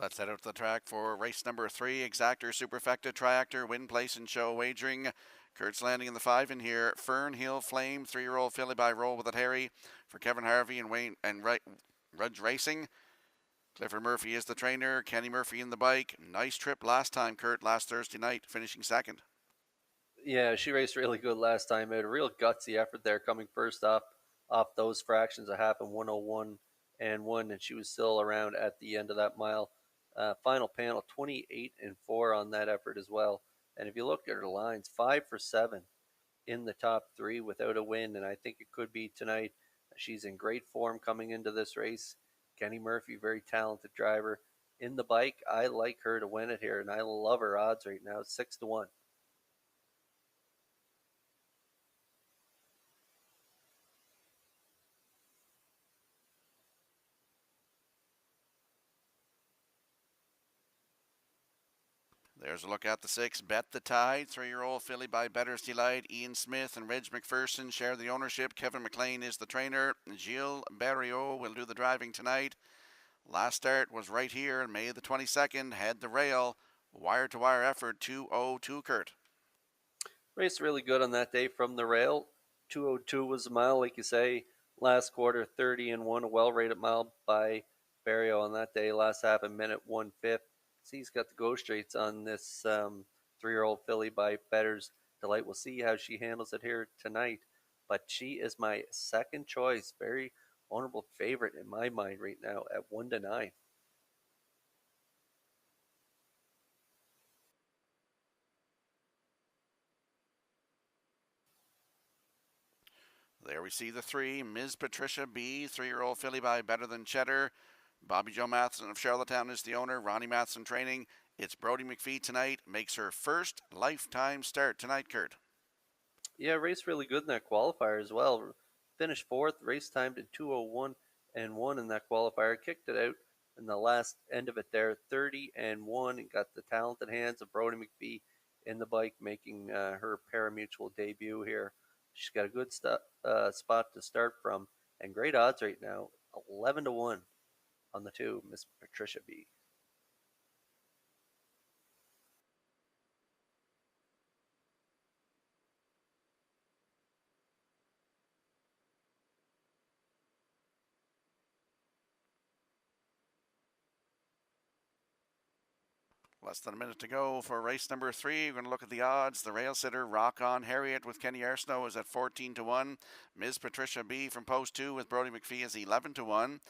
Let's head out to the track for race number 3. Exactor, Superfecta, Triactor, Win Place and Show Wagering. Kurt's Landing in the 5 in here. Fernhill Flame, 3-year-old filly by Roll with it Harry for Kevin Harvey and Wayne and Rudge Racing. Clifford Murphy is the trainer. Kenny Murphy in the bike. Nice trip last time, Kurt, last Thursday night, finishing second. Yeah, she raced really good last time. It had a real gutsy effort there, coming first off those fractions of half and 101 and 1, and she was still around at the end of that mile. Final panel 28 and 4 on that effort as well. And if you look at her lines, 5 for 7 in the top 3 without a win, and I think it could be tonight. She's in great form coming into this race. Kenny Murphy, very talented driver. In the bike, I like her to win it here, and I love her odds right now, 6-1. There's a look at the 6. Bet the Tide, 3-year-old filly by Better's Delight. Ian Smith and Reg McPherson share the ownership. Kevin McLean is the trainer. Gilles Barriot will do the driving tonight. Last start was right here, May the 22nd. Had the rail. Wire-to-wire effort, 2:02, Kurt. Raced really good on that day from the rail. 2:02 was a mile, like you say. Last quarter, 30 and 1, a well-rated mile by Barrio on that day. Last half a minute, 1/5. See, he's got the go straights on this 3-year-old filly by Better's Delight. We'll see how she handles it here tonight. But she is my second choice. Very honorable favorite in my mind right now at 1-9. There we see the 3. Ms. Patricia B., 3-year-old filly by Better Than Cheddar. Bobby Joe Matheson of Charlottetown is the owner. Ronnie Matheson training. It's Brody McPhee tonight. Makes her first lifetime start tonight, Kurt. Yeah, raced really good in that qualifier as well. Finished 4th, race timed in 2:01 and 1 in that qualifier. Kicked it out in the last end of it there, 30 and 1, and got the talented hands of Brody McPhee in the bike, making her parimutuel debut here. She's got a good spot to start from, and great odds right now, 11-1 on the 2, Miss Patricia B. Less than a minute to go for race number 3. We're going to look at the odds. The rail sitter, Rock On Harriet with Kenny Arsenault is at 14-1. Ms. Patricia B from post 2 with Brody McPhee is 11-1.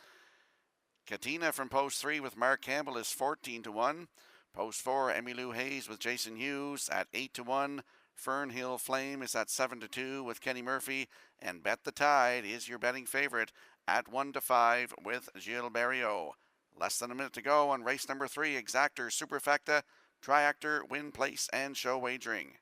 Katina from post 3 with Mark Campbell is 14-1. Post 4, Emmylou Hayes with Jason Hughes at 8-1. Fernhill Flame is at 7-2 with Kenny Murphy. And Bet the Tide is your betting favorite at 1-5 with Gilles Barriot. Less than a minute to go on race number 3. Exactor, Superfecta, Triactor, Win Place, and Show Wagering.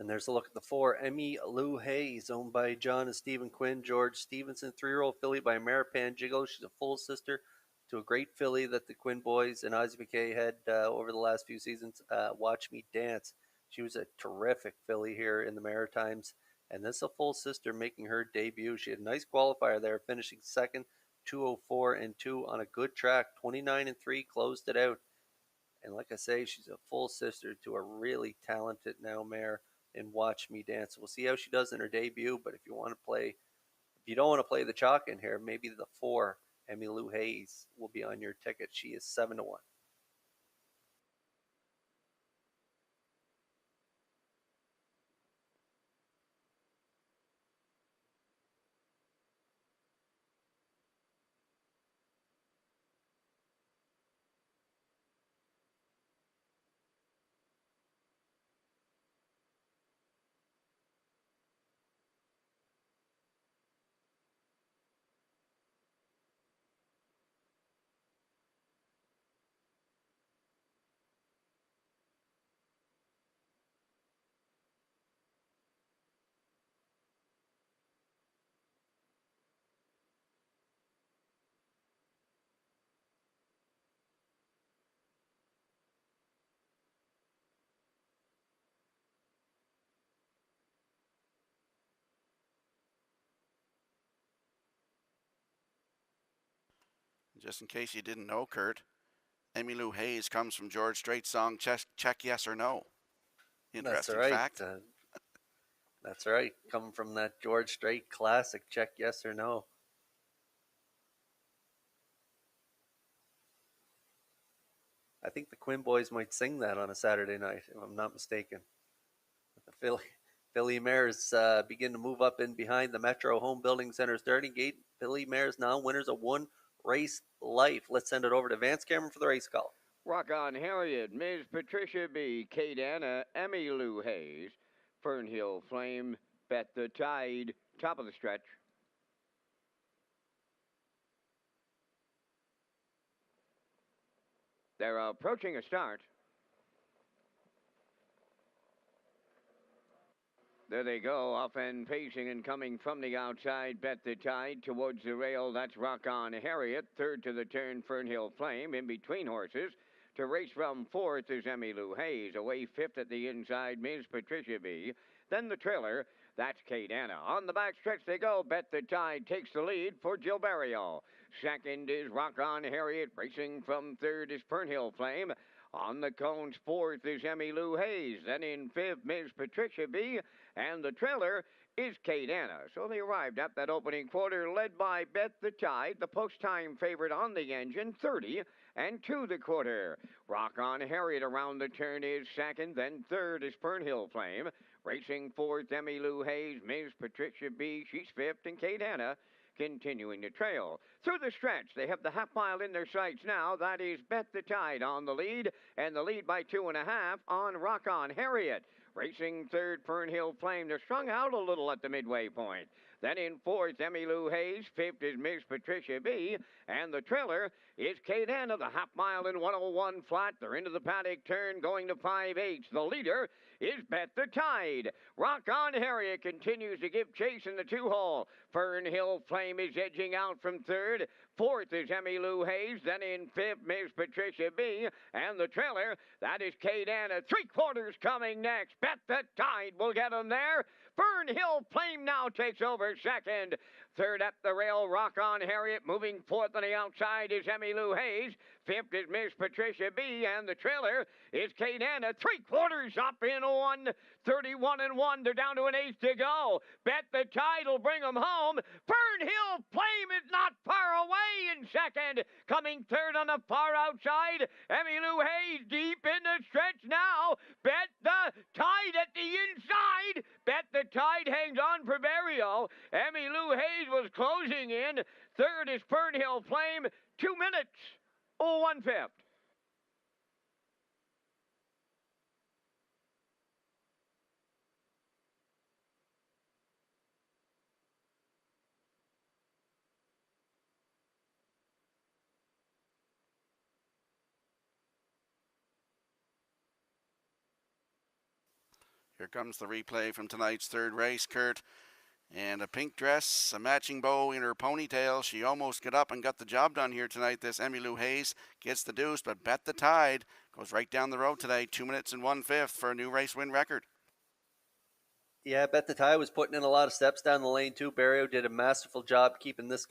And there's a look at the 4, Emmy Lou Hayes, owned by John and Stephen Quinn. George Stevenson, 3-year-old filly by Maripan Jiggle. She's a full sister to a great filly that the Quinn boys and Ozzie McKay had over the last few seasons, Watch Me Dance. She was a terrific filly here in the Maritimes, and this is a full sister making her debut. She had a nice qualifier there, finishing second, 2:04-2 on a good track, 29-3, closed it out. And like I say, she's a full sister to a really talented now mare in Watch Me Dance. We'll see how she does in her debut, but if you don't want to play the chalk in here, maybe the 4, Emmy Lou Hayes, will be on your ticket. She is 7-1. Just in case you didn't know, Kurt, Emmy Lou Hayes comes from George Strait's song Check Yes or No. Interesting fact. That's right. Coming from that George Strait classic, Check Yes or No. I think the Quinn boys might sing that on a Saturday night, if I'm not mistaken. The Philly mares begin to move up in behind the Metro Home Building Center starting gate. Philly mares now winners of 1 race life. Let's send it over to Vance Cameron for the race call. Rock On Harriet, Ms. Patricia B., Kate Anna, Emmy Lou Hayes, Fernhill Flame, Bet the Tide, top of the stretch. They're approaching a start. There they go, off and pacing and coming from the outside. Bet the Tide towards the rail. That's Rock On Harriet. Third to the turn, Fernhill Flame. In between horses. To race from fourth is Emmy Lou Hayes. Away fifth at the inside, Ms. Patricia B. Then the trailer. That's Kate Anna. On the back stretch they go. Bet the Tide takes the lead for Jill Barrio. Second is Rock On Harriet. Racing from third is Fernhill Flame. On the cones, fourth is Emmy Lou Hayes. Then in fifth, Ms. Patricia B. And the trailer is Kate Anna. So they arrived at that opening quarter, led by Bet the Tide, the post-time favorite on the engine, 30-2 the quarter. Rock On Harriet around the turn is second. Then third is Fernhill Flame. Racing fourth, Emmy Lou Hayes. Ms. Patricia B. She's fifth. And Kate Anna continuing to trail. Through the stretch, they have the half mile in their sights now. That is Bet the Tide on the lead, and the lead by 2.5 on Rock On Harriet. Racing third, Fernhill Flame. They're strung out a little at the midway point. Then in fourth, Emmy Lou Hayes. Fifth is Ms. Patricia B. And the trailer is Kate Anna, the half mile in 101 flat. They're into the paddock turn, going to 5/8. The leader is Bet the Tide. Rock On Harriet continues to give chase in the 2-hole. Fernhill Flame is edging out from third. Fourth is Emmy Lou Hayes. Then in fifth, Ms. Patricia B. And the trailer, that is Kate Anna. 3/4 coming next. Bet the Tide will get them there. Fernhill Flame now takes over second. Third at the rail, Rock On Harriet. Moving fourth on the outside is Emmy Lou Hayes. Fifth is Miss Patricia B. And the trailer is Kate Anna. 3/4 up in 1:31-1. They're down to an eighth to go. Bet the Tide will bring them home. Fernhill Flame is not far away in second. Coming third on the far outside, Emmy Lou Hayes deep in the stretch now. Bet the Tide at the inside. Bet the Tide hangs on for Barrio. Emmy Lou Hayes was closing in. Third is Fernhill Flame. 2 minutes. 1/5. Here comes the replay from tonight's third race, Kurt. And a pink dress, a matching bow in her ponytail. She almost got up and got the job done here tonight. This Emmylou Hayes gets the deuce, but Bet the Tide goes right down the road today. 2 minutes and 1/5 for a new race win record. Yeah, Bet the Tide was putting in a lot of steps down the lane too. Barrio did a masterful job keeping this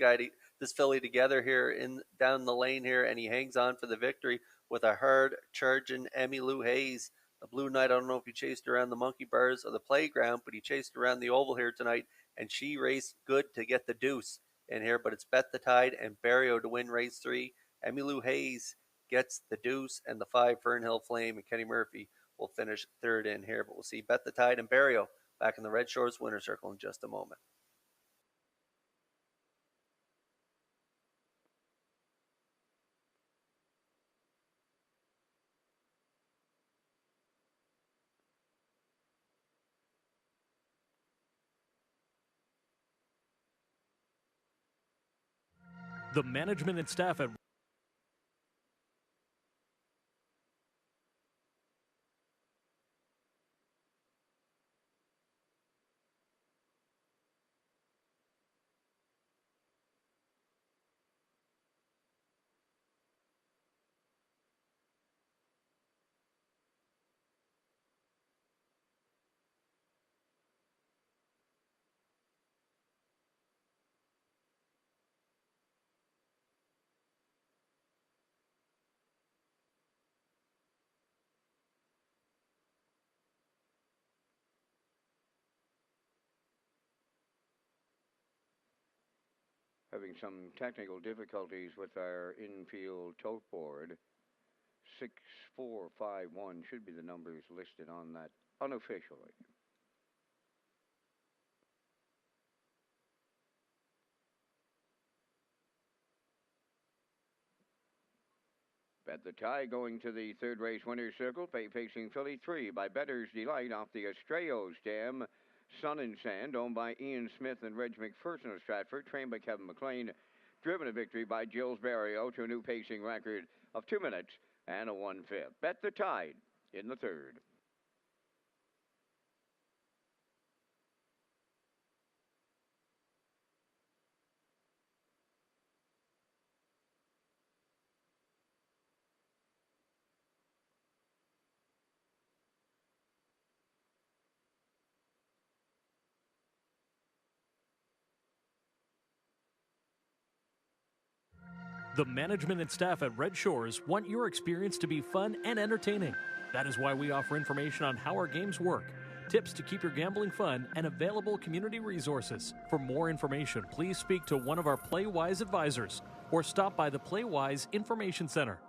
filly together here down the lane here, and he hangs on for the victory with a hard charging Emmylou Hayes. The Blue Knight, I don't know if he chased around the monkey bars or the playground, but he chased around the oval here tonight, and she raced good to get the deuce in here. But it's Bet the Tide and Barrio to win race 3. Emmylou Hayes gets the deuce, and the 5 Fernhill Flame and Kenny Murphy will finish third in here. But we'll see Bet the Tide and Barrio back in the Red Shores winner circle in just a moment. The management and staff at Having some technical difficulties with our infield tote board. 6451 should be the numbers listed on that unofficially. Bet the Tie going to the third race winner's circle, facing filly 3 by Better's Delight off the Estrellas dam. Sun and Sand, owned by Ian Smith and Reg McPherson of Stratford, trained by Kevin McLean, driven to victory by Jills Barrio to a new pacing record of 2 minutes and a 1/5. Bet the Tide in the third. The management and staff at Red Shores want your experience to be fun and entertaining. That is why we offer information on how our games work, tips to keep your gambling fun, and available community resources. For more information, please speak to one of our PlayWise advisors or stop by the PlayWise Information Center.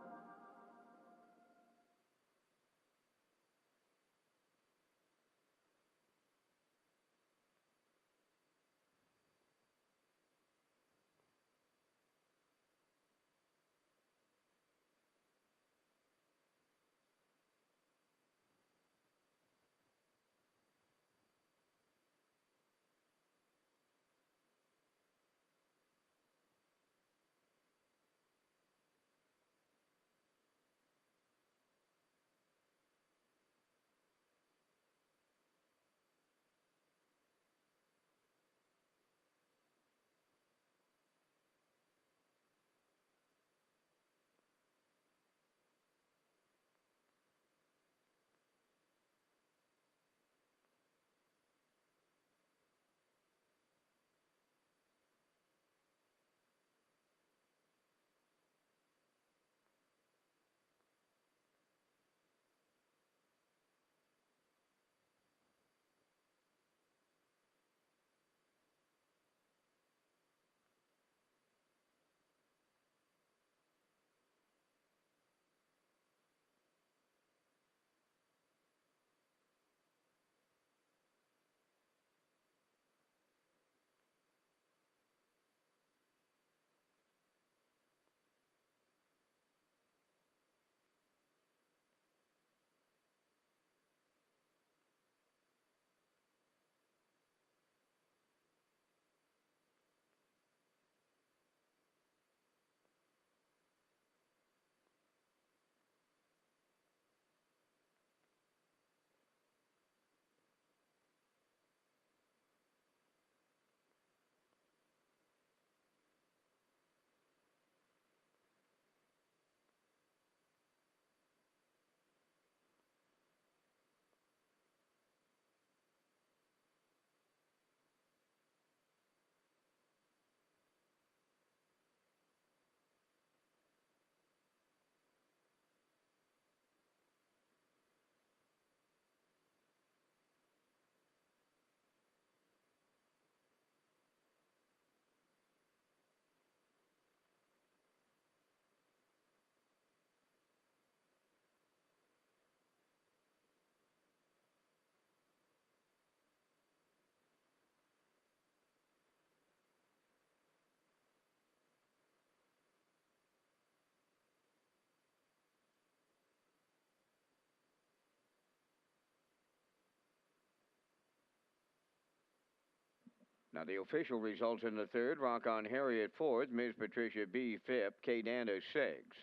Now, the official results in the third: Rock on Harriet fourth, Miss Patricia B fifth, K. Dana sixth,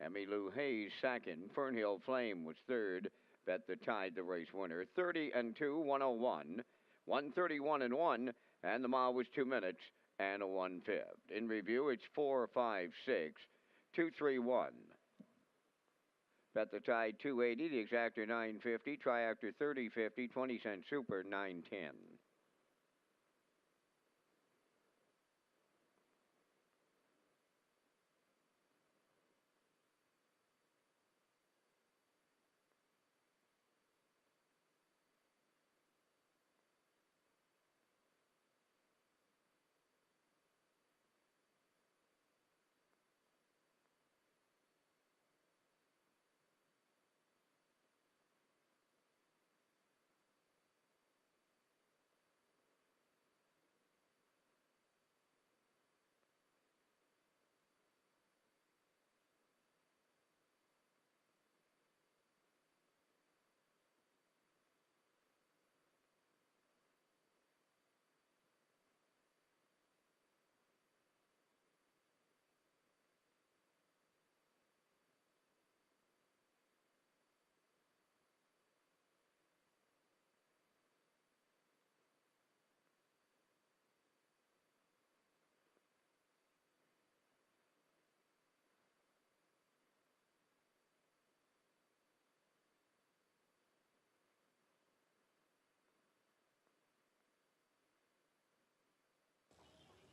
Emmy Lou Hayes second, Fernhill Flame was third. Bet the Tide, the race winner, 30-2, 101, 131-1, and the mile was 2 minutes and a 1/5. In review, it's 456, 231. Bet the Tide 280, the exactor 950, triactor 3050, 20-cent super 910.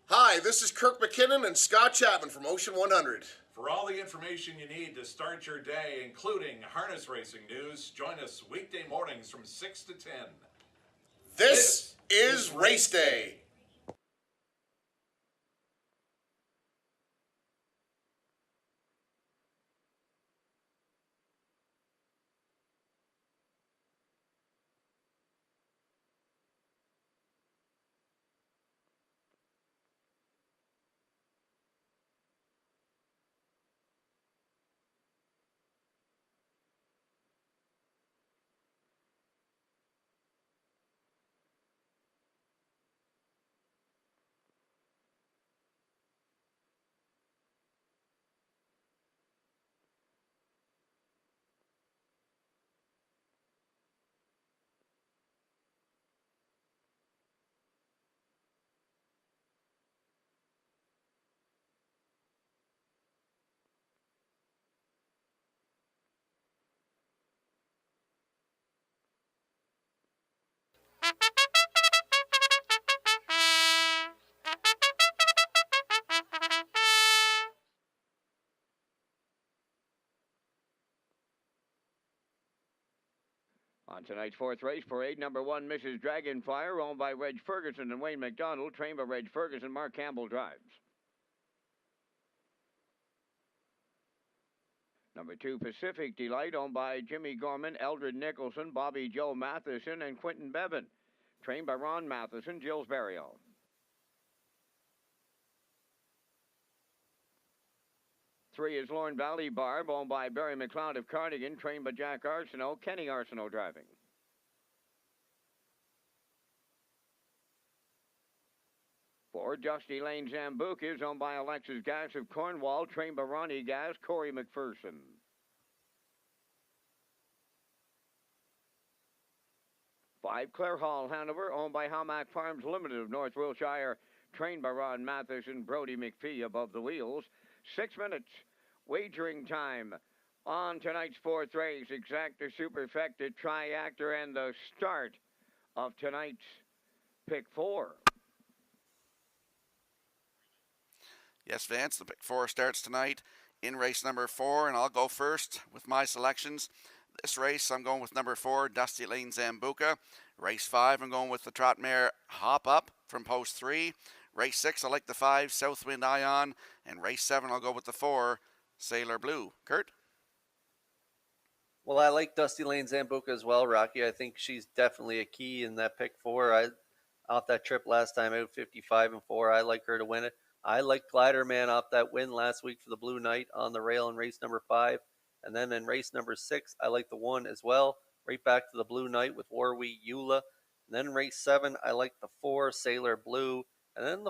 Hi, this is Kirk McKinnon and Scott Chapman from Ocean 100. For all the information you need to start your day, including harness racing news, join us weekday mornings from 6 to 10. This is Race Day. On tonight's fourth race parade, number 1, Mrs. Dragonfire, owned by Reg Ferguson and Wayne McDonald, trained by Reg Ferguson. Mark Campbell drives. Number 2, Pacific Delight, owned by Jimmy Gorman, Eldred Nicholson, Bobby Joe Matheson, and Quentin Bevan, trained by Ron Matheson, Gilles Barrio. Three is Lorne Valley Barb, owned by Barry McLeod of Cardigan, trained by Jack Arsenault, Kenny Arsenault driving. 4, Dusty Lane Zambuca is owned by Alexis Gass of Cornwall, trained by Ronnie Gass, Corey McPherson. 5, Clare Hall Hanover, owned by Hamac Farms Limited of North Wiltshire, trained by Ron Matheson, Brody McPhee above the wheels. 6 minutes wagering time on tonight's fourth race. Exactor, Superfecta, Triactor, and the start of tonight's pick 4. Yes, Vance, the pick 4 starts tonight in race number 4, and I'll go first with my selections. This race, I'm going with number 4, Dusty Lane Zambuca. Race 5, I'm going with the trot mare Hop Up from post 3. Race 6, I like the 5, Southwind Ion. And race 7, I'll go with the 4, Sailor Blue. Kurt? Well, I like Dusty Lane Zambuca as well, Rocky. I think she's definitely a key in that pick 4. Off that trip last time out 55-4. I like her to win it. I like Gliderman off that win last week for the Blue Knight on the rail in race number 5. And then in race number 6, I like the 1 as well. Right back to the Blue Knight with Warwee Eula. And then race 7, I like the 4 Sailor Blue. And then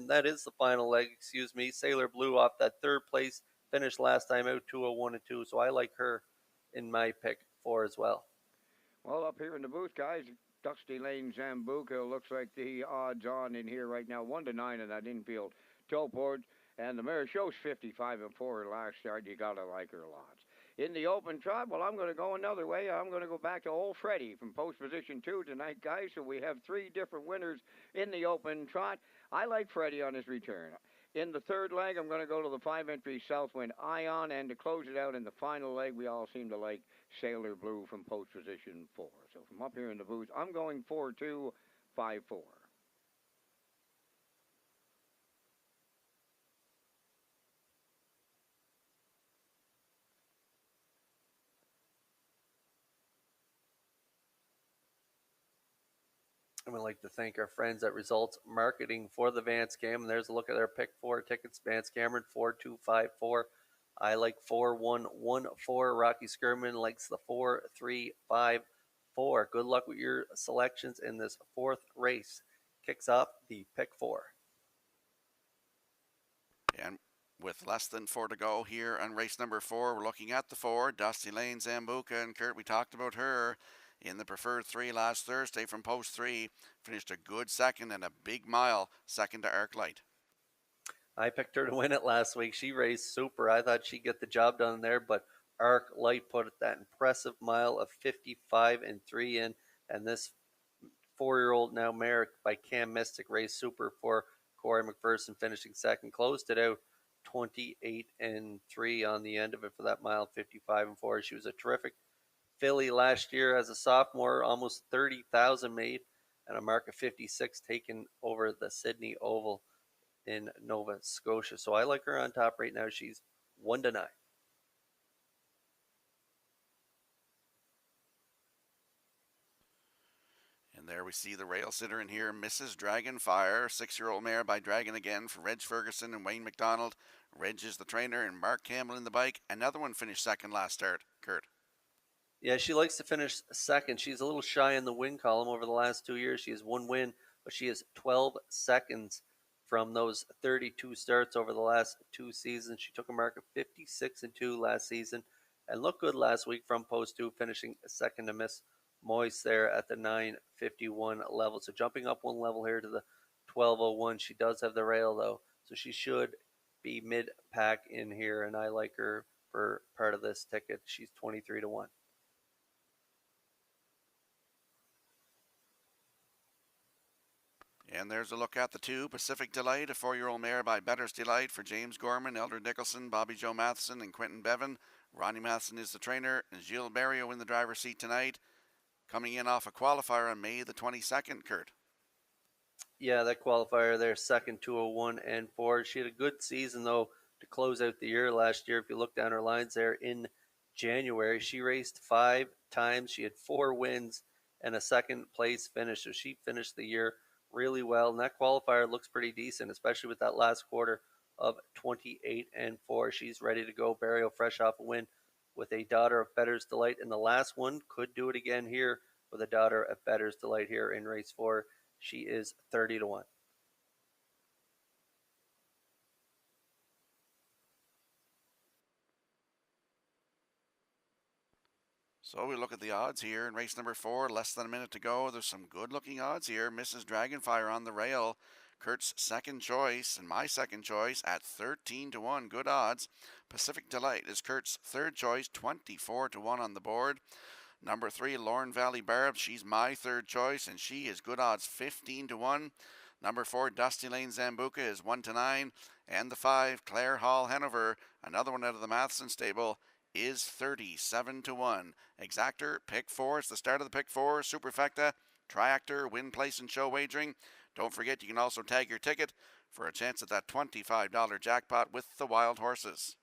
that is the final leg, Sailor Blue off that third place finish last time out, 201 and 2. So I like her in my pick 4 as well. Well, up here in the booth, guys, Dusty Lane Zambuca looks like the odds on in here right now, 1-9 in that infield toe board. And the mare shows 55 and 4 her last start. You gotta like her lots. In the open trot, well, I'm going to go another way. I'm going to go back to old Freddie from post position 2 tonight, guys. So we have 3 different winners in the open trot. I like Freddie on his return. In the third leg, I'm going to go to the 5-entry Southwind Ion. And to close it out in the final leg, we all seem to like Sailor Blue from post position 4. So from up here in the booth, I'm going 4-2, 5-4. And we'd like to thank our friends at Results Marketing for the Vance Cam. And there's a look at their pick 4 tickets. Vance Cameron, 4254. I like 4114. Rocky Skirman likes the 4354. Good luck with your selections in this 4th race. Kicks off the pick 4. And with less than 4 to go here on race number 4, we're looking at the 4, Dusty Lane Zambuca. And Kurt, we talked about her in the preferred 3 last Thursday from post 3. Finished a good second and a big mile second to Arclight. I picked her to win it last week. She raced super. I thought she'd get the job done there, but Arclight put that impressive mile of 55 and 3 in, and this 4-year-old now mare by Cam Mystic raced super for Corey McPherson, finishing second. Closed it out 28 and 3 on the end of it for that mile, 55 and 4. She was a terrific filly last year as a sophomore, almost 30,000 made, and a mark of 56 taken over the Sydney Oval in Nova Scotia. So I like her on top right now. She's 1-9. And there we see the rail sitter in here, Mrs. Dragonfire, 6-year-old mare by Dragon again for Reg Ferguson and Wayne McDonald. Reg is the trainer and Mark Campbell in the bike. Another one finished second last start, Kurt. Yeah, she likes to finish second. She's a little shy in the win column over the last 2 years. She has 1 win, but she has 12 seconds from those 32 starts over the last 2 seasons. She took a mark of 56 and 2 last season and looked good last week from post 2, finishing second to Miss Moist there at the 951 level. So jumping up 1 level here to the 1201. She does have the rail though, so she should be mid-pack in here, and I like her for part of this ticket. She's 23-1. And there's a look at the 2, Pacific Delight, a 4-year-old mare by Better's Delight for James Gorman, Elder Nicholson, Bobby Joe Matheson, and Quentin Bevan. Ronnie Matheson is the trainer, and Gilles Barrio in the driver's seat tonight, coming in off a qualifier on May the 22nd, Kurt. Yeah, that qualifier there, second, 201 and 4. She had a good season, though, to close out the year last year. If you look down her lines there in January, she raced 5 times. She had 4 wins and a second place finish, so she finished the year really well, and that qualifier looks pretty decent, especially with that last quarter of 28 and 4. She's ready to go. Barrio fresh off a win with a Daughter of Better's Delight, and the last one could do it again here with a Daughter of Better's Delight here in race 4. She is 30-1. So we look at the odds here in race number 4, less than a minute to go. There's some good-looking odds here. Mrs. Dragonfire on the rail, Kurt's second choice and my second choice at 13-1, good odds. Pacific Delight is Kurt's third choice, 24-1 on the board. Number 3, Lorne Valley Barb, she's my third choice, and she is good odds, 15-1. Number 4, Dusty Lane Zambuca is 1-9. And the 5, Clare Hall Hanover, another one out of the Matheson stable, is 37-1. Exactor, pick 4. It's the start of the pick 4. Superfecta, Triactor, win, place, and show wagering. Don't forget you can also tag your ticket for a chance at that $25 jackpot with the wild horses.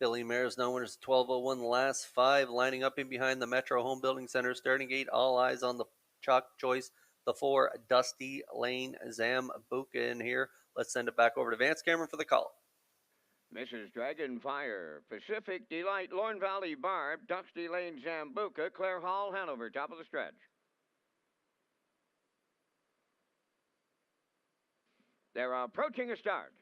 Philly Mares now winners 12:01. The last 5 lining up in behind the Metro Home Building Center starting gate. All eyes on the chalk choice. The 4 Dusty Lane Zambuca in here. Let's send it back over to Vance Cameron for the call. Mrs. Dragonfire, Pacific Delight, Lorne Valley Barb, Dusty Lane Zambuca, Clare Hall, Hanover, top of the stretch. They're approaching a start.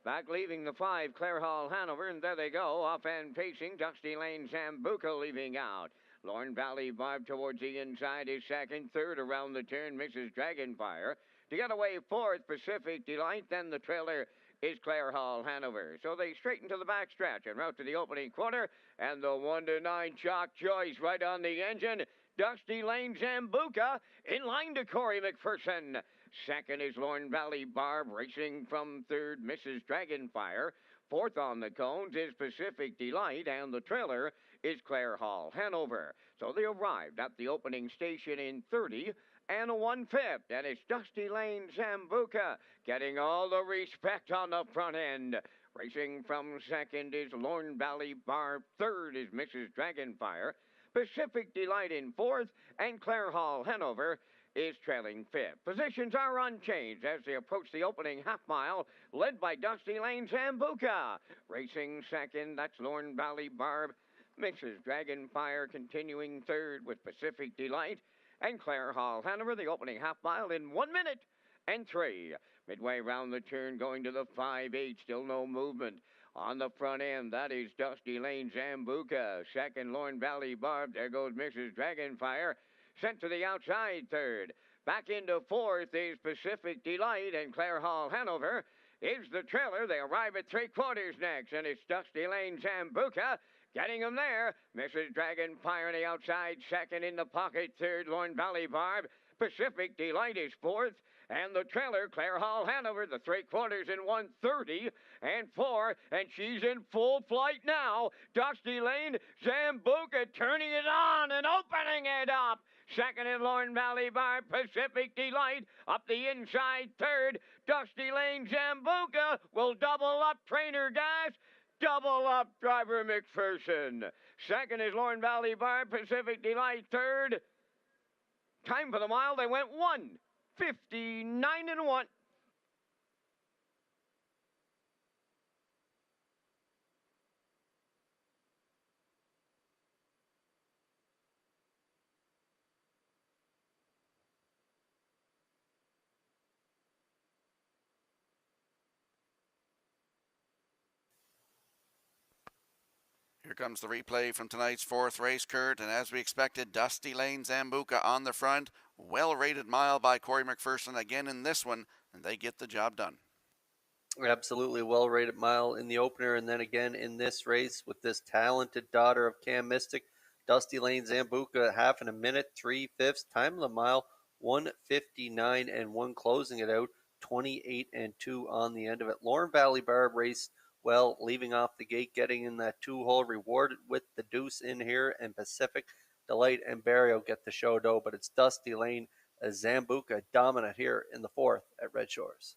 Back leaving the 5, Clare Hall, Hanover, and there they go, off and pacing, Dusty Lane Zambuca leaving out. Lorne Valley Barb towards the inside is second, third around the turn, Mrs. Dragonfire. To get away fourth, Pacific Delight, then the trailer is Clare Hall, Hanover. So they straighten to the back stretch en route to the opening quarter, and the 1-9 Chalk Choice right on the engine. Dusty Lane Zambuca in line to Corey McPherson. Second is Lorne Valley Barb, racing from third, Mrs. Dragonfire. Fourth on the cones is Pacific Delight, and the trailer is Clare Hall, Hanover. So they arrived at the opening station in 30 and 1/5, and it's Dusty Lane Zambuca getting all the respect on the front end. Racing from second is Lorne Valley Barb. Third is Mrs. Dragonfire. Pacific Delight in fourth, and Clare Hall, Hanover is trailing fifth. Positions are unchanged as they approach the opening half mile, led by Dusty Lane Zambuca. Racing second, that's Lorne Valley Barb. Mrs. Dragonfire continuing third with Pacific Delight. And Clare Hall, Hanover, the opening half mile in 1 minute and 3. Midway round the turn, going to the 5-8, still no movement. On the front end, that is Dusty Lane Zambuca. Second, Lorne Valley Barb. There goes Mrs. Dragonfire. Sent to the outside third. Back into fourth is Pacific Delight, and Clare Hall, Hanover is the trailer. They arrive at 3/4 next, and it's Dusty Lane Zambuca getting them there. Mrs. Dragonfire on the outside, second in the pocket, third, Lorne Valley Barb. Pacific Delight is fourth, and the trailer, Clare Hall, Hanover, the 3/4 in 1:30 and 4, and she's in full flight now. Dusty Lane Zambuca turning it on and opening it up. Second in Lorne Valley Barb, Pacific Delight up the inside third. Dusty Lane Zambuca will double up trainer gas. Double up driver McPherson. Second is Lorne Valley Barb, Pacific Delight third. Time for the mile, they went 1:59 and 1. Here comes the replay from tonight's 4th race, Kurt, and as we expected, Dusty Lane Zambuca on the front. Well-rated mile by Corey McPherson again in this one, and they get the job done. Absolutely well-rated mile in the opener, and then again in this race with this talented daughter of Cam Mystic, Dusty Lane Zambuca, half in a minute, 3/5. Time of the mile, 1:59 and 1, closing it out, 28 and 2 on the end of it. Lorne Valley Barb raced well, leaving off the gate, getting in that 2-hole, rewarded with the deuce in here, and Pacific Delight and Barrio get the show though, but it's Dusty Lane Zambuca dominant here in the 4th at Red Shores.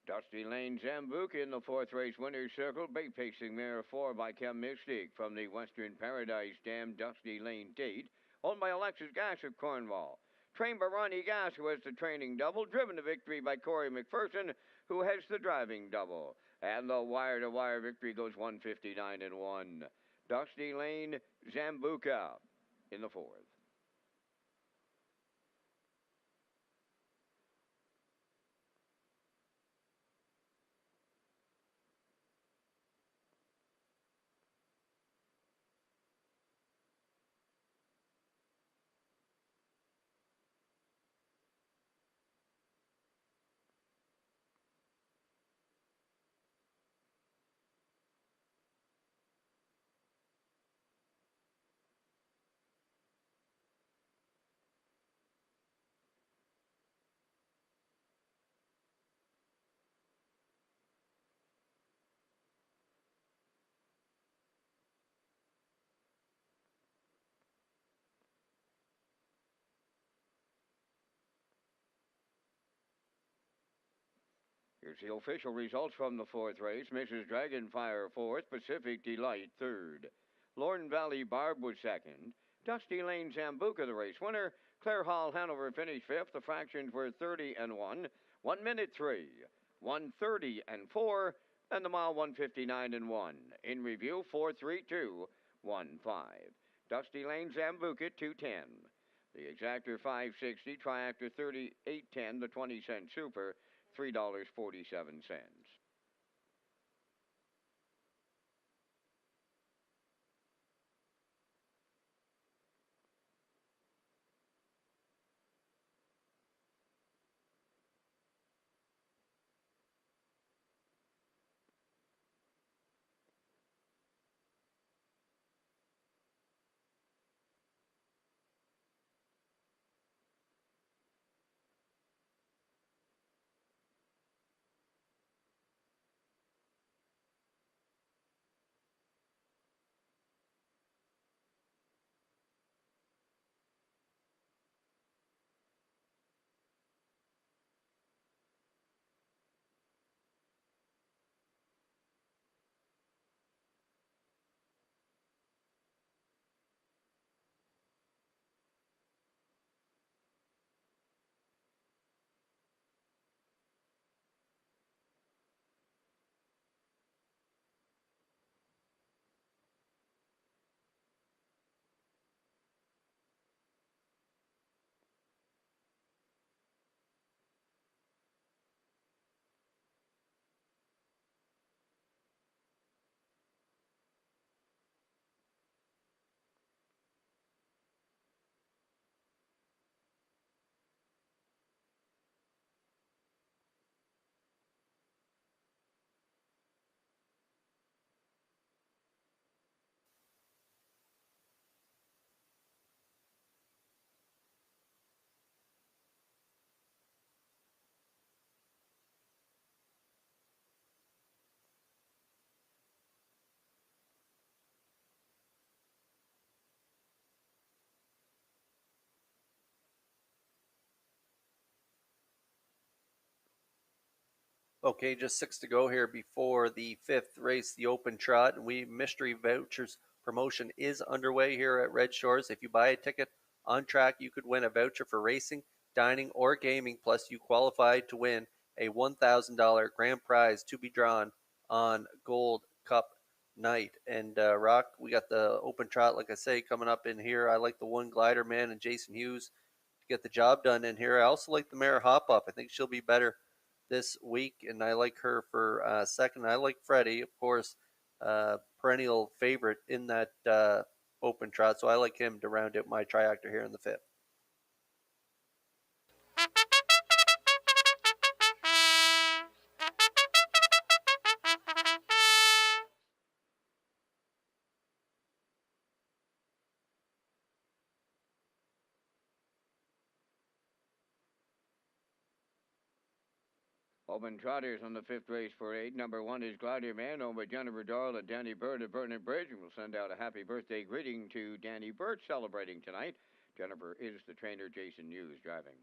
Dusty Lane Zambuca in the 4th race winner's circle. Bay pacing mare 4 by Cam Mystic from the Western Paradise Dam Dusty Lane Date, owned by Alexis Gass of Cornwall. trained by Ronnie Gass, who has the training double, driven to victory by Corey McPherson, who has the driving double. And the wire-to-wire victory goes 159 and 1. Dusty Lane Zambuca in the fourth. Here's the official results from the fourth race. Mrs. Dragonfire fourth, Pacific Delight third. Lorne Valley Barb was second. Dusty Lane Zambuca, the race winner. Claire Hall Hanover finished fifth. The fractions were 30 and 1, 1 minute 3, 1:30 and 4, and the mile 159 and 1. In review, 4:32.15. Dusty Lane Zambuca 2:10. The exactor 560, triactor 38.10, the 20-cent super $3.47. Okay, just 6 to go here before the fifth race, the Open Trot. And mystery vouchers promotion is underway here at Red Shores. If you buy a ticket on track, you could win a voucher for racing, dining, or gaming. Plus, you qualify to win a $1,000 grand prize to be drawn on Gold Cup night. And Rock, we got the Open Trot, like I say, coming up in here. I like the one glider man and Jason Hughes to get the job done in here. I also like the mare Hop Up. I think she'll be better this week, and I like her for second. I like Freddie, of course, perennial favorite in that Open Trot, so I like him to round out my triactor here in the fifth. Open Trotters on the fifth race parade. Number 1 is Glider Man, owned by Jennifer Doyle and Danny Bird at Burnett Bridge. And we'll send out a happy birthday greeting to Danny Bird celebrating tonight. Jennifer is the trainer. Jason Hughes driving.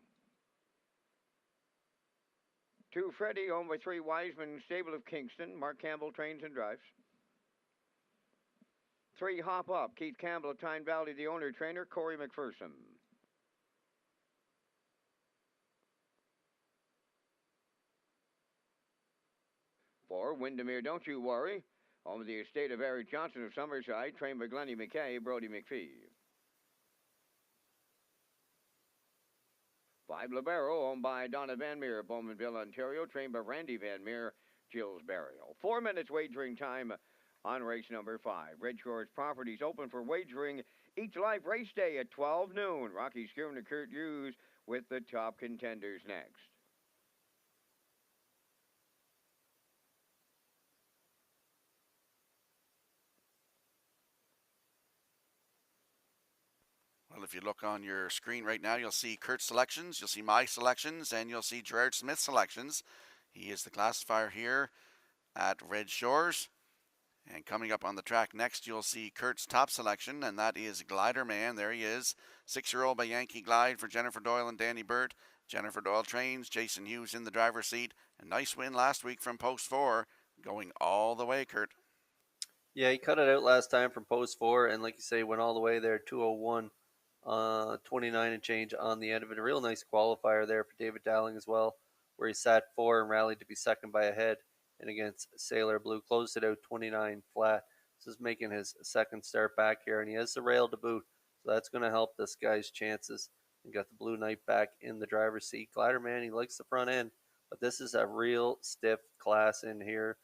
2 Freddie, owned by 3 Wiseman, stable of Kingston. Mark Campbell trains and drives. 3 Hop Up, Keith Campbell of Tyne Valley, the owner trainer. Corey McPherson. 4, Windermere Don't You Worry. Home of the estate of Eric Johnson of Summerside, trained by Glennie McKay, Brody McPhee. 5, Libero, owned by Donna Van Meer of Bowmanville, Ontario, trained by Randy Van Meer, Jill's Burial. 4 minutes wagering time on race number 5. Red Shores Properties open for wagering each live race day at 12 noon. Rocky Skirn and Kurt Hughes with the top contenders next. Well, if you look on your screen right now, you'll see Kurt's selections, you'll see my selections, and you'll see Gerard Smith's selections. He is the classifier here at Red Shores. And coming up on the track next, you'll see Kurt's top selection, and that is Glider Man. There he is. 6-year-old by Yankee Glide for Jennifer Doyle and Danny Burt. Jennifer Doyle trains. Jason Hughes in the driver's seat. A nice win last week from Post 4, going all the way, Kurt. Yeah, he cut it out last time from Post 4, and like you say, went all the way there, 201. 29 and change on the end of it. A real nice qualifier there for David Dowling as well, where he sat 4 and rallied to be second by a head. And against Sailor Blue, closed it out 29 flat. This is making his second start back here, and he has the rail to boot, so that's going to help this guy's chances. And got the Blue Knight back in the driver's seat. Glider Man, he likes the front end, but this is a real stiff class in here.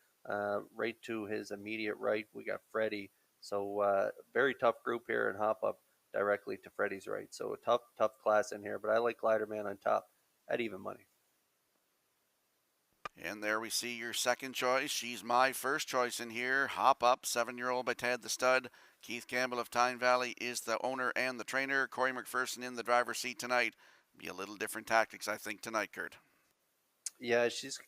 Right to his immediate right, we got Freddie. So very tough group here, and hop up directly to Freddie's right. So a tough class in here, but I like Glider Man on top at even money. And there we see your second choice. She's my first choice in here. Hop Up, 7-year-old by Ted the Stud. Keith Campbell of Tyne Valley is the owner and the trainer. Corey McPherson in the driver's seat tonight. Be a little different tactics, I think, tonight, Kurt. Yeah, she's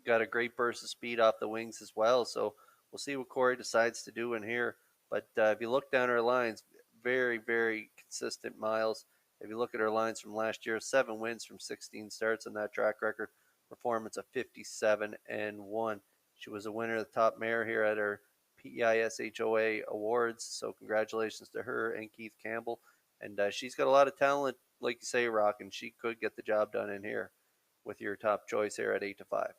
got a great burst of speed off the wings as well. So we'll see what Corey decides to do in here. But if you look down her lines, very, very consistent miles. If you look at her lines from last year, 7 wins from 16 starts on that track record. Performance of 57-1. She was a winner of the top mare here at her PISHOA Awards. So congratulations to her and Keith Campbell. And she's got a lot of talent, like you say, Rock, and she could get the job done in here with your top choice here at 8-5.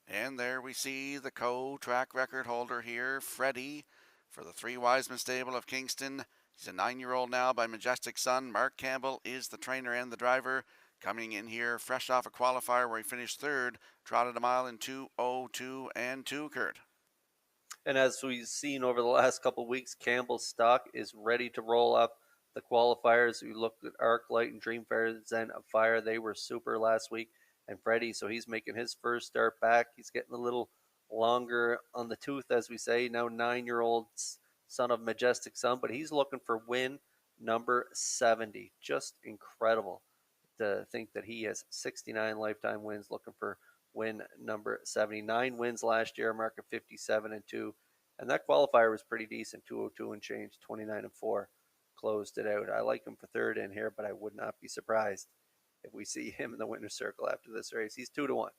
And there we see the co-track record holder here, Freddie, for the Three Wiseman stable of Kingston. He's a 9-year-old now by Majestic Sun. Mark Campbell is the trainer and the driver. Coming in here fresh off a qualifier where he finished 3rd, trotted a mile in 2:02 and 2, Kurt. And as we've seen over the last couple of weeks, Campbell's stock is ready to roll up the qualifiers. We looked at Arclight and Dreamfire Zen of Fire. They were super last week. And Freddie, so he's making his first start back. He's getting a little longer on the tooth, as we say. Now 9-year-old son of Majestic Sun, but he's looking for win number 70. Just incredible to think that he has 69 lifetime wins, looking for win number 79. Wins last year, mark of 57-2. And that qualifier was pretty decent, 202 and change, 29-4. Closed it out. I like him for 3rd in here, but I would not be surprised if we see him in the winner's circle after this race. He's 2-1.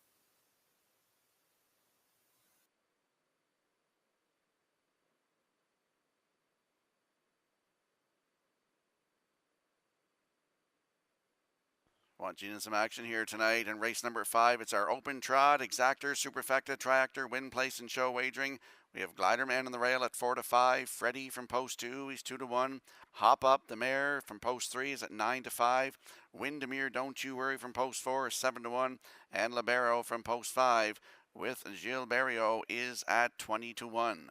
Watching some action here tonight in race number 5. It's our open trot, exactor, superfecta, triactor, win, place, and show wagering. We have Glider Man on the rail at 4-5. Freddie from post 2, he's 2-1. Hop Up, the mare from post 3 is at 9-5. Windermere Don't You Worry from post 4 is 7-1. And Libero from post 5 with Gilles Barrio is at 20-1.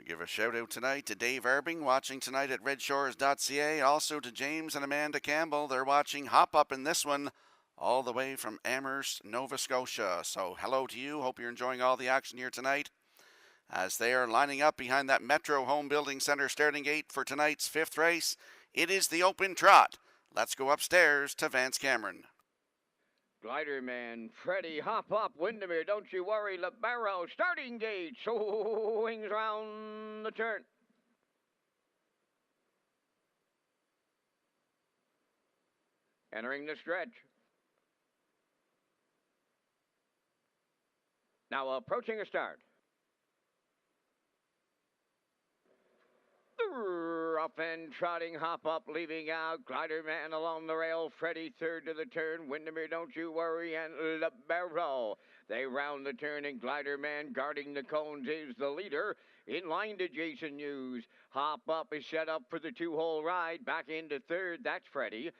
We give a shout out tonight to Dave Irving, watching tonight at Redshores.ca. Also to James and Amanda Campbell. They're watching Hop Up in this one, all the way from Amherst, Nova Scotia. So hello to you. Hope you're enjoying all the action here tonight, as they are lining up behind that Metro Home Building Center starting gate for tonight's 5th race. It is the Open Trot. Let's go upstairs to Vance Cameron. Glider Man, Freddie, Hop Up, Windermere, Don't You Worry, Libero, starting gate, swings round the turn. Entering the stretch. Now approaching a start. Rough and trotting, Hop Up, leaving out. Glider Man along the rail. Freddie third to the turn. Windermere, Don't You Worry, and Libero. They round the turn, and Glider Man guarding the cones is the leader. In line to Jason Hughes. Hop Up is set up for the 2-hole ride. Back into third. That's Freddie.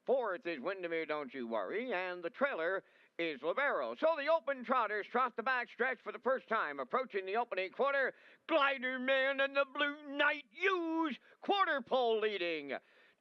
Fourth is Windermere, Don't You Worry, and the trailer is Libero. So the Open Trotters trot the back stretch for the first time, approaching the opening quarter. Glider Man and the Blue Knight Hughes, quarter pole leading.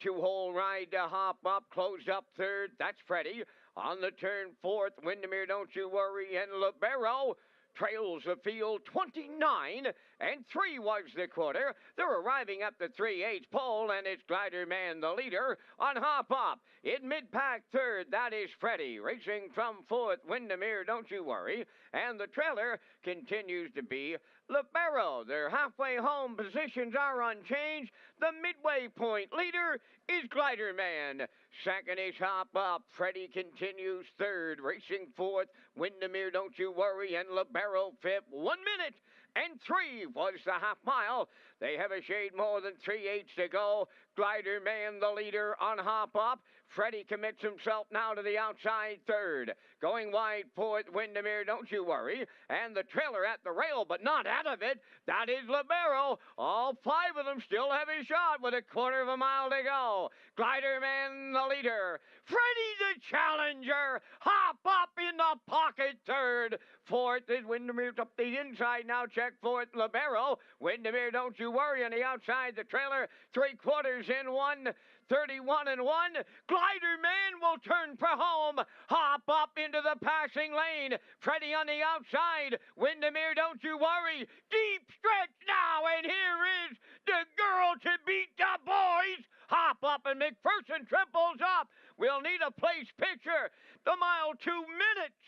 2-hole ride to Hop Up, closed up third. That's Freddie. On the turn fourth, Windermere, Don't You Worry, and Libero trails the field 29 and 3 was the quarter. They're arriving up the 3/8 pole, and it's Glider Man the leader on Hop Up. In mid-pack third, that is Freddie. Racing from fourth, Windermere, Don't You Worry. And the trailer continues to be Libero. Their halfway home positions are unchanged. The midway point leader is Glider Man. Second is Hop Up. Freddie continues third. Racing fourth, Windermere, Don't You Worry, and Libero fifth. 1 minute and 3 was the half mile. They have a shade more than 3/8 to go. Glider Man the leader on Hop Up. Freddie commits himself now to the outside third. Going wide fourth, Windermere, Don't You Worry. And the trailer at the rail, but not out of it. That is Libero. All 5 of them still have a shot with a quarter of a mile to go. Glider Man the leader. Freddie the challenger. Hop Up in the pocket third. Fourth is Windermere up the inside. Now check fourth, Libero. Windermere, Don't You Worry on the outside. The trailer 3/4 in 1. 31 and 1. Glider Man will turn for home. Hop Up into the passing lane. Freddie on the outside. Windermere, Don't You Worry. Deep stretch now, and here is the girl to beat the boys. Hop Up and McPherson triples up. We'll need a place picture. The mile 2 minutes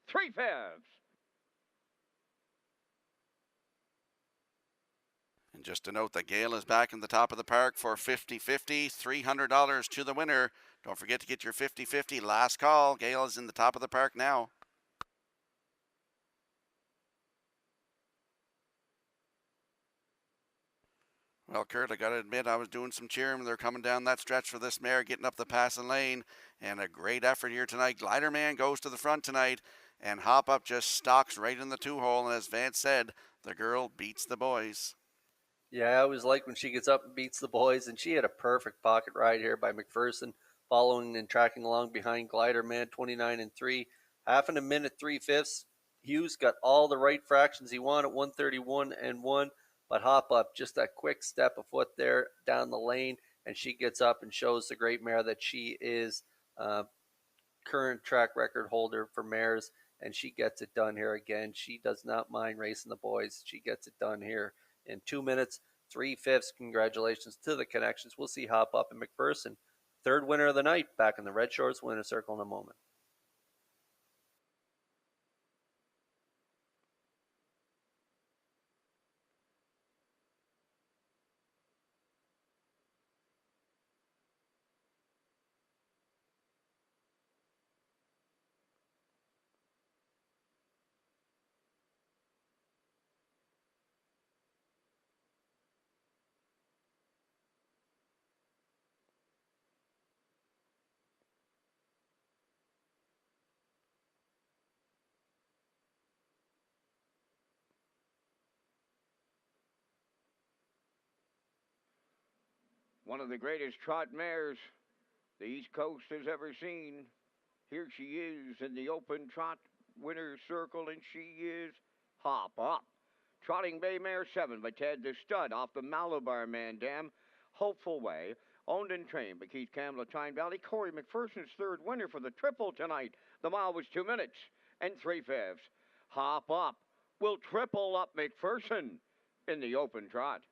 3/5. And just to note that Gail is back in the top of the park for 50-50, $300 to the winner. Don't forget to get your 50-50 last call. Gail is in the top of the park now. Well, Kurt, I got to admit, I was doing some cheering. They're coming down that stretch for this mare, getting up the passing lane. And a great effort here tonight. Glider Man goes to the front tonight, and Hop Up just stalks right in the 2-hole. And as Vance said, the girl beats the boys. Yeah, I always like when she gets up and beats the boys, and she had a perfect pocket ride here by McPherson, following and tracking along behind Glider Man, 29 and 3. Half in a minute, 3/5. Hughes got all the right fractions he wanted, 131 and 1, but Hop Up, just that quick step of foot there down the lane, and she gets up and shows the great mare that she is. Current track record holder for mares, and she gets it done here again. She does not mind racing the boys. She gets it done here in 2 minutes, 3/5. Congratulations to the connections. We'll see Hop Up and McPherson, third winner of the night, back in the Red Shores winner circle in a moment. One of the greatest trot mares the East Coast has ever seen. Here she is in the Open Trot winner's circle, and she is Hop Up. Trotting Bay Mare 7 by Ted the Stud off the Malabar Man Dam. Hopeful Way. Owned and trained by Keith Campbell of Tyne Valley. Corey McPherson's third winner for the triple tonight. The mile was 2 minutes and 3/5. Hop Up will triple up McPherson in the open trot.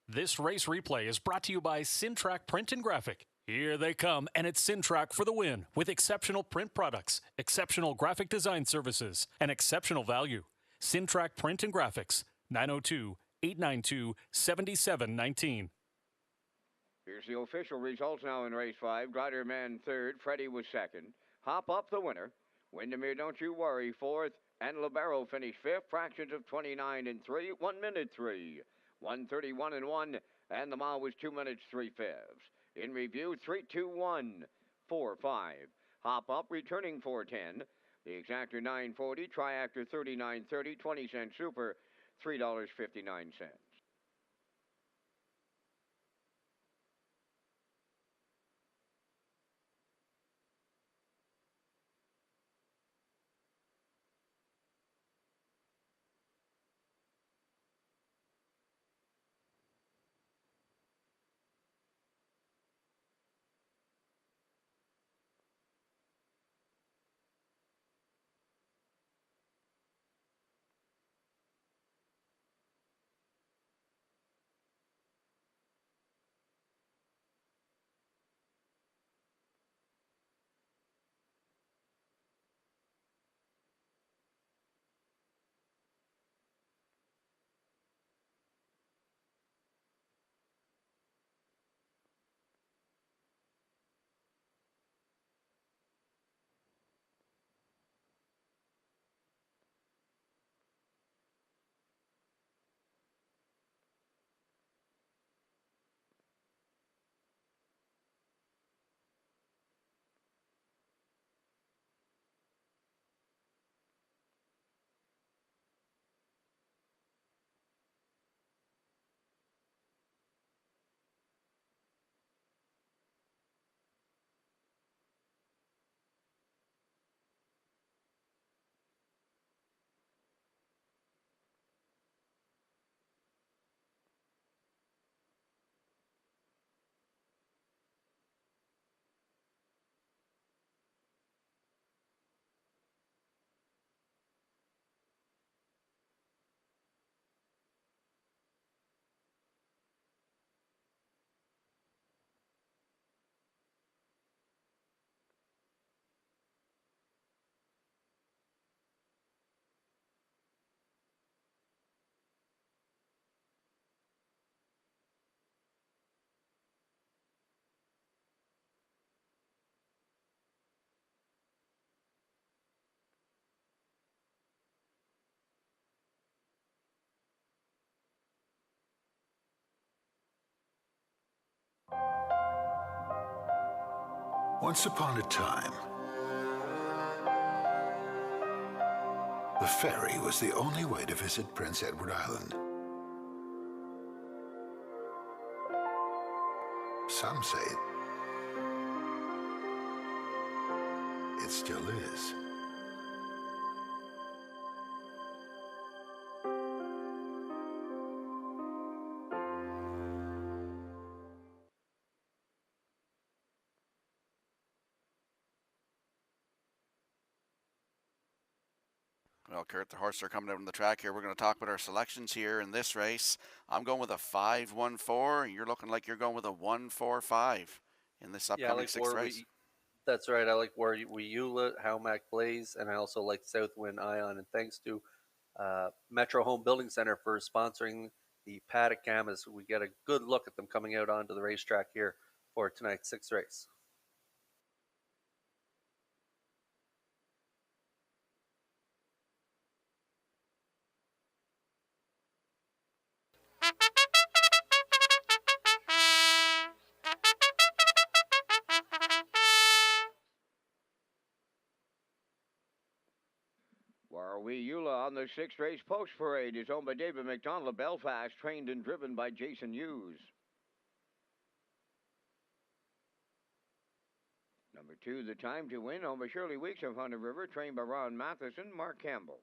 This race replay is brought to you by Syntrack Print and Graphic. Here they come, and it's Syntrack for the win with exceptional print products, exceptional graphic design services, and exceptional value. Syntrack Print and Graphics, 902-892-7719. Here's the official results now in race 5. Grider Man third. Freddie was second. Hop Up the winner. Windermere Don't You Worry fourth. And Libero finished fifth. Fractions of 29 and 3. 1 minute 3. 1:31 and 1. And the mile was 2 minutes 3/5. In review, 3:21.45. Hop Up returning 4:10. The exactor 9:40. Triactor 39.30. 20-cent super $3.59. Once upon a time, the ferry was the only way to visit Prince Edward Island. Some say it still is. Well, Kurt, the horses are coming out on the track here. We're going to talk about our selections here in this race. I'm going with a 5-1-4. You're looking like you're going with a 1-4-5 in this upcoming sixth race. That's right. I like Weyula, How Mac Blaze, and I also like Southwind Ion. And thanks to Metro Home Building Center for sponsoring the paddock cameras. We get a good look at them coming out onto the racetrack here for tonight's sixth race. We Eula on the 6th race post parade is owned by David McDonald of Belfast, trained and driven by Jason Hughes. Number 2, The Time to Win, owned by Shirley Weeks of Hunter River, trained by Ron Matheson, Mark Campbell.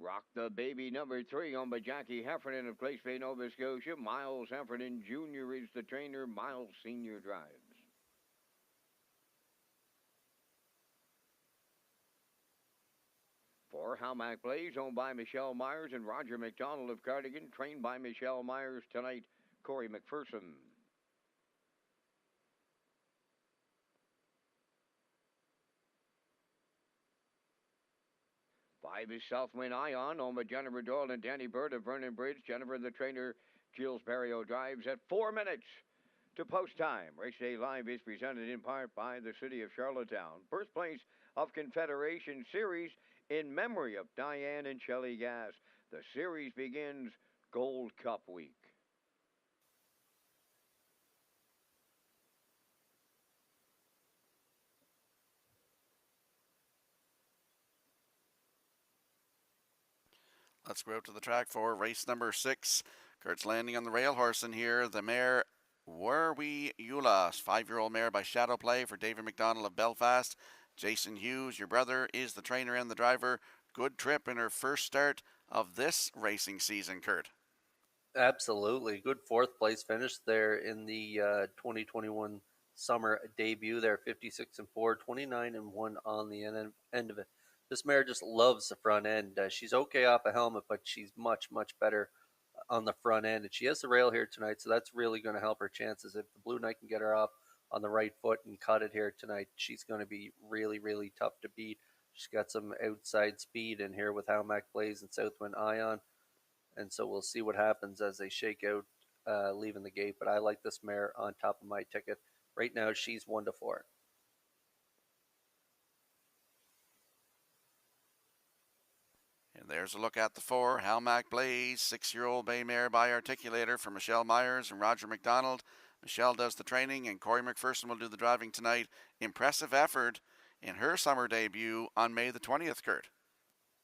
Rock the Baby, number 3, owned by Jackie Heffernan of Glace Bay, Nova Scotia. Miles Heffernan Jr. is the trainer. Miles Sr. drives. For Howmack Blaze, owned by Michelle Myers and Roger McDonald of Cardigan, trained by Michelle Myers tonight, Corey McPherson. 5 is Southwind Ion, owned by Jennifer Doyle and Danny Bird of Vernon Bridge. Jennifer, the trainer, Jules Barrio drives at 4 minutes to post time. Race Day Live is presented in part by the City of Charlottetown, birthplace of Confederation Series, in memory of Diane and Shelley Gass. The series begins Gold Cup week. Let's go out to the track for race number 6. Kurt's landing on the rail horse in here. The mare Were We Eula, 5-year-old mare by Shadow Play for David McDonald of Belfast. Jason Hughes, your brother, is the trainer and the driver. Good trip in her first start of this racing season, Kurt. Absolutely. Good 4th place finish there in the 2021 summer debut there. 56-4, 29-1 on the end of it. This mare just loves the front end. She's okay off a helmet, but she's much, much better on the front end. And she has the rail here tonight, so that's really going to help her chances. If the Blue Knight can get her off on the right foot and cut it here tonight, she's going to be really, really tough to beat. She's got some outside speed in here with Howmack Blaze and Southwind Ion. And so we'll see what happens as they shake out leaving the gate. But I like this mare on top of my ticket. Right now, she's 1-4. And there's a look at the 4, Howmack Blaze, 6-year-old bay mare by Articulator for Michelle Myers and Roger McDonald. Michelle does the training, and Corey McPherson will do the driving tonight. Impressive effort in her summer debut on May the 20th, Kurt.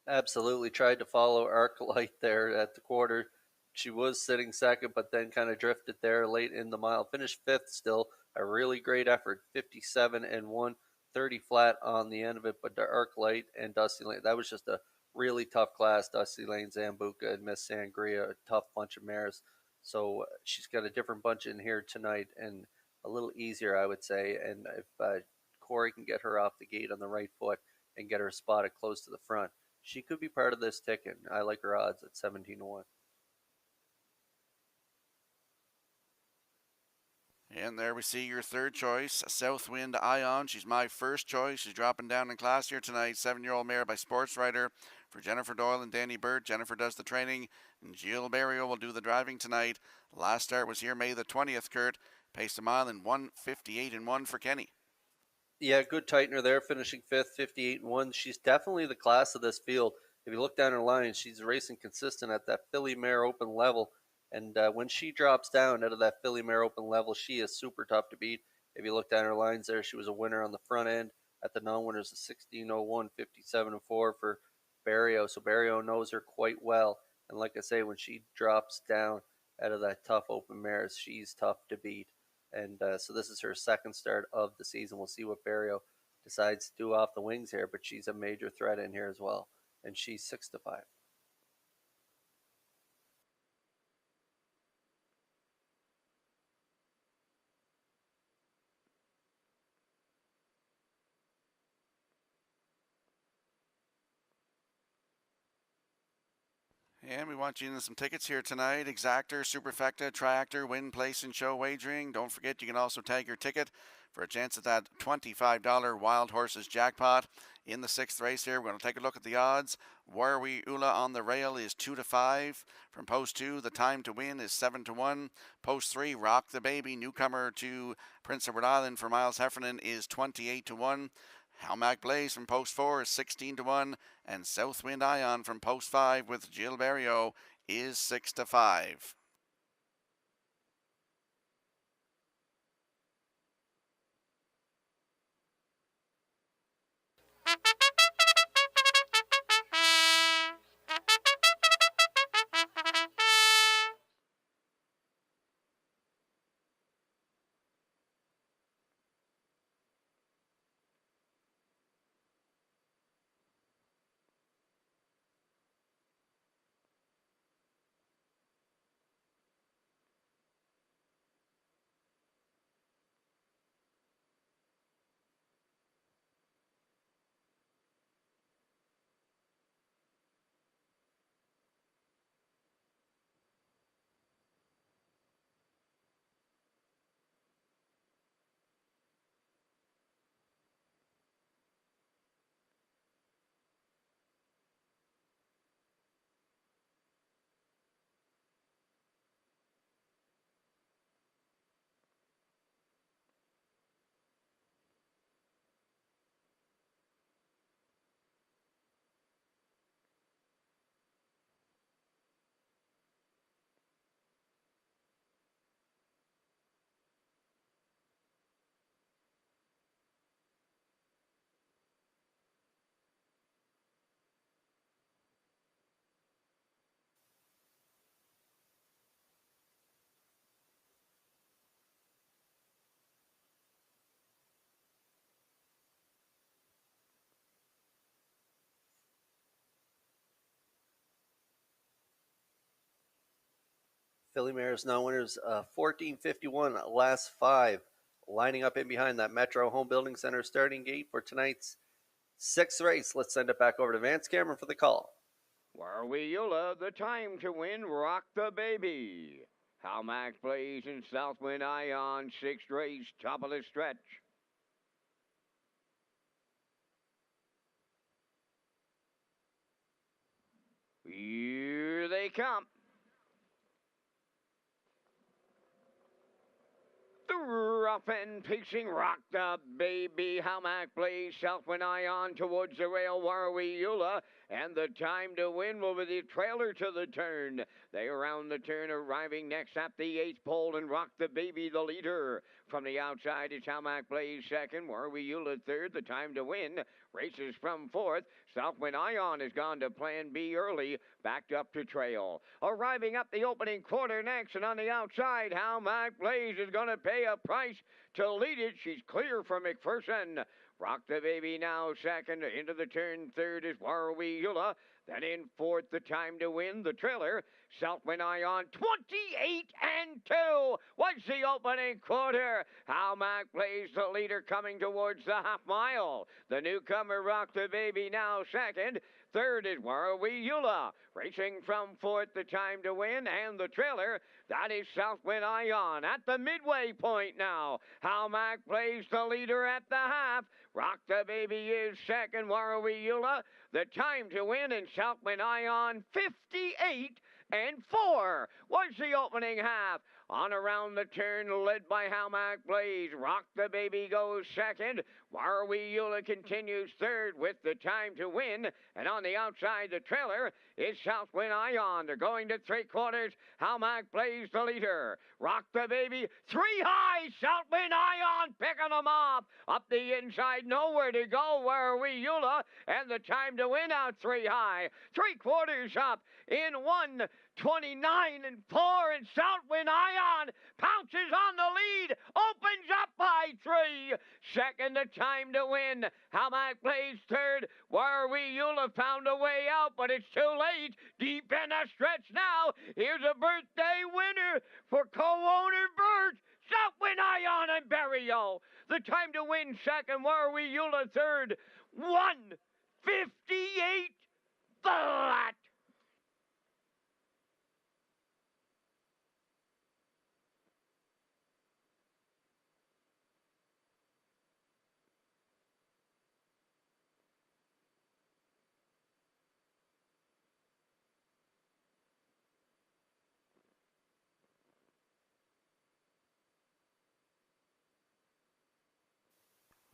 Absolutely. Tried to follow Arclight there at the quarter. She was sitting second, but then kind of drifted there late in the mile. Finished 5th still. A really great effort. 57-1, 30 flat on the end of it. But the Arclight and Dusty Lane, that was just a really tough class. Dusty Lane, Zambuca, and Miss Sangria, a tough bunch of mares. So she's got a different bunch in here tonight and a little easier, I would say. And if Corey can get her off the gate on the right foot and get her spotted close to the front, she could be part of this ticket. I like her odds at 17-1. And there we see your third choice, Southwind Ion. She's my first choice. She's dropping down in class here tonight. 7-year-old mare by Sports Writer for Jennifer Doyle and Danny Bird. Jennifer does the training, and Jill Barrio will do the driving tonight. Last start was here May the 20th, Kurt. Paced a mile in 1:58-1 for Kenny. Yeah, good tightener there, finishing 5th, 58-1. She's definitely the class of this field. If you look down her line, she's racing consistent at that filly mare open level. And when she drops down out of that filly mare open level, she is super tough to beat. If you look down her lines there, she was a winner on the front end. At the non-winners, a 16-01, 57-4 for Barrio. So Barrio knows her quite well. And like I say, when she drops down out of that tough open mare, she's tough to beat. And so this is her second start of the season. We'll see what Barrio decides to do off the wings here, but she's a major threat in here as well. And she's 6-5. And we want you in some tickets here tonight. Exactor, Superfecta, Triactor, Win, Place, and Show Wagering. Don't forget, you can also tag your ticket for a chance at that $25 Wild Horses jackpot in the 6th race here. We're going to take a look at the odds. Were We Eula on the rail is 2-5. From post 2, The Time to Win is 7-1. Post 3, Rock the Baby, newcomer to Prince Edward Island for Miles Heffernan, is 28-1. Howmack Blaze from post 4 is 16-1, and Southwind Ion from post 5 with Jill Barrio is 6-5. Philly Mares now winners 14:51, last 5. Lining up in behind that Metro Home Building Center starting gate for tonight's 6th race. Let's send it back over to Vance Cameron for the call. Warwiula, the time to win, Rock the Baby. How Max Blaze and Southwind Ion, 6th race, top of the stretch. Here they come. The rough and pacing Rock the Baby, How Mac Blaze, Southwind Ion towards the rail, Warwiula, and the time to win will be the trailer to the turn. They around the turn, arriving next at the 8th pole, and Rock the Baby the leader. From the outside, it's How Mac Blaze second, Warwiula third, the time to win. Races from 4th. Southwind Ion has gone to plan B early, backed up to trail. Arriving up the opening quarter next, and on the outside, How Mac Blaze is going to pay a price to lead it. She's clear for McPherson. Rock the Baby now second. Into the turn third is Warwiula. Then in 4th, the time to win, the trailer. Southwind Ion, 28-2 was the opening quarter. How Mac Blaze, the leader, coming towards the half mile. The newcomer, Rock the Baby, now second. Third is Warwiula. Racing from 4th, the time to win, and the trailer. That is Southwind Ion at the midway point now. How Mac Blaze, the leader at the half. Rock the Baby is second. Warwiula, the time to win, and Southwind Ion, 58-4 was the opening half. On around the turn, led by How Mac Blaze. Rock the Baby goes second. Warwiula continues third with the time to win. And on the outside, the trailer is Southwind Ion. They're going to 3/4. How Mac Blaze the leader. Rock the Baby, 3 high. Southwind Ion picking them off. Up the inside, nowhere to go. Warwiula, and the time to win out 3 high. 3/4 up in 1:29-4, and Southwind Ion pounces on the lead, opens up by 3. Second, the time to win. How Mac Blaze third. Warwiula found a way out, but it's too late. Deep in the stretch now. Here's a birthday winner for co-owner Bert. Southwind Ion and Barrio. The time to win second. Warwiula third. 1:58 flat.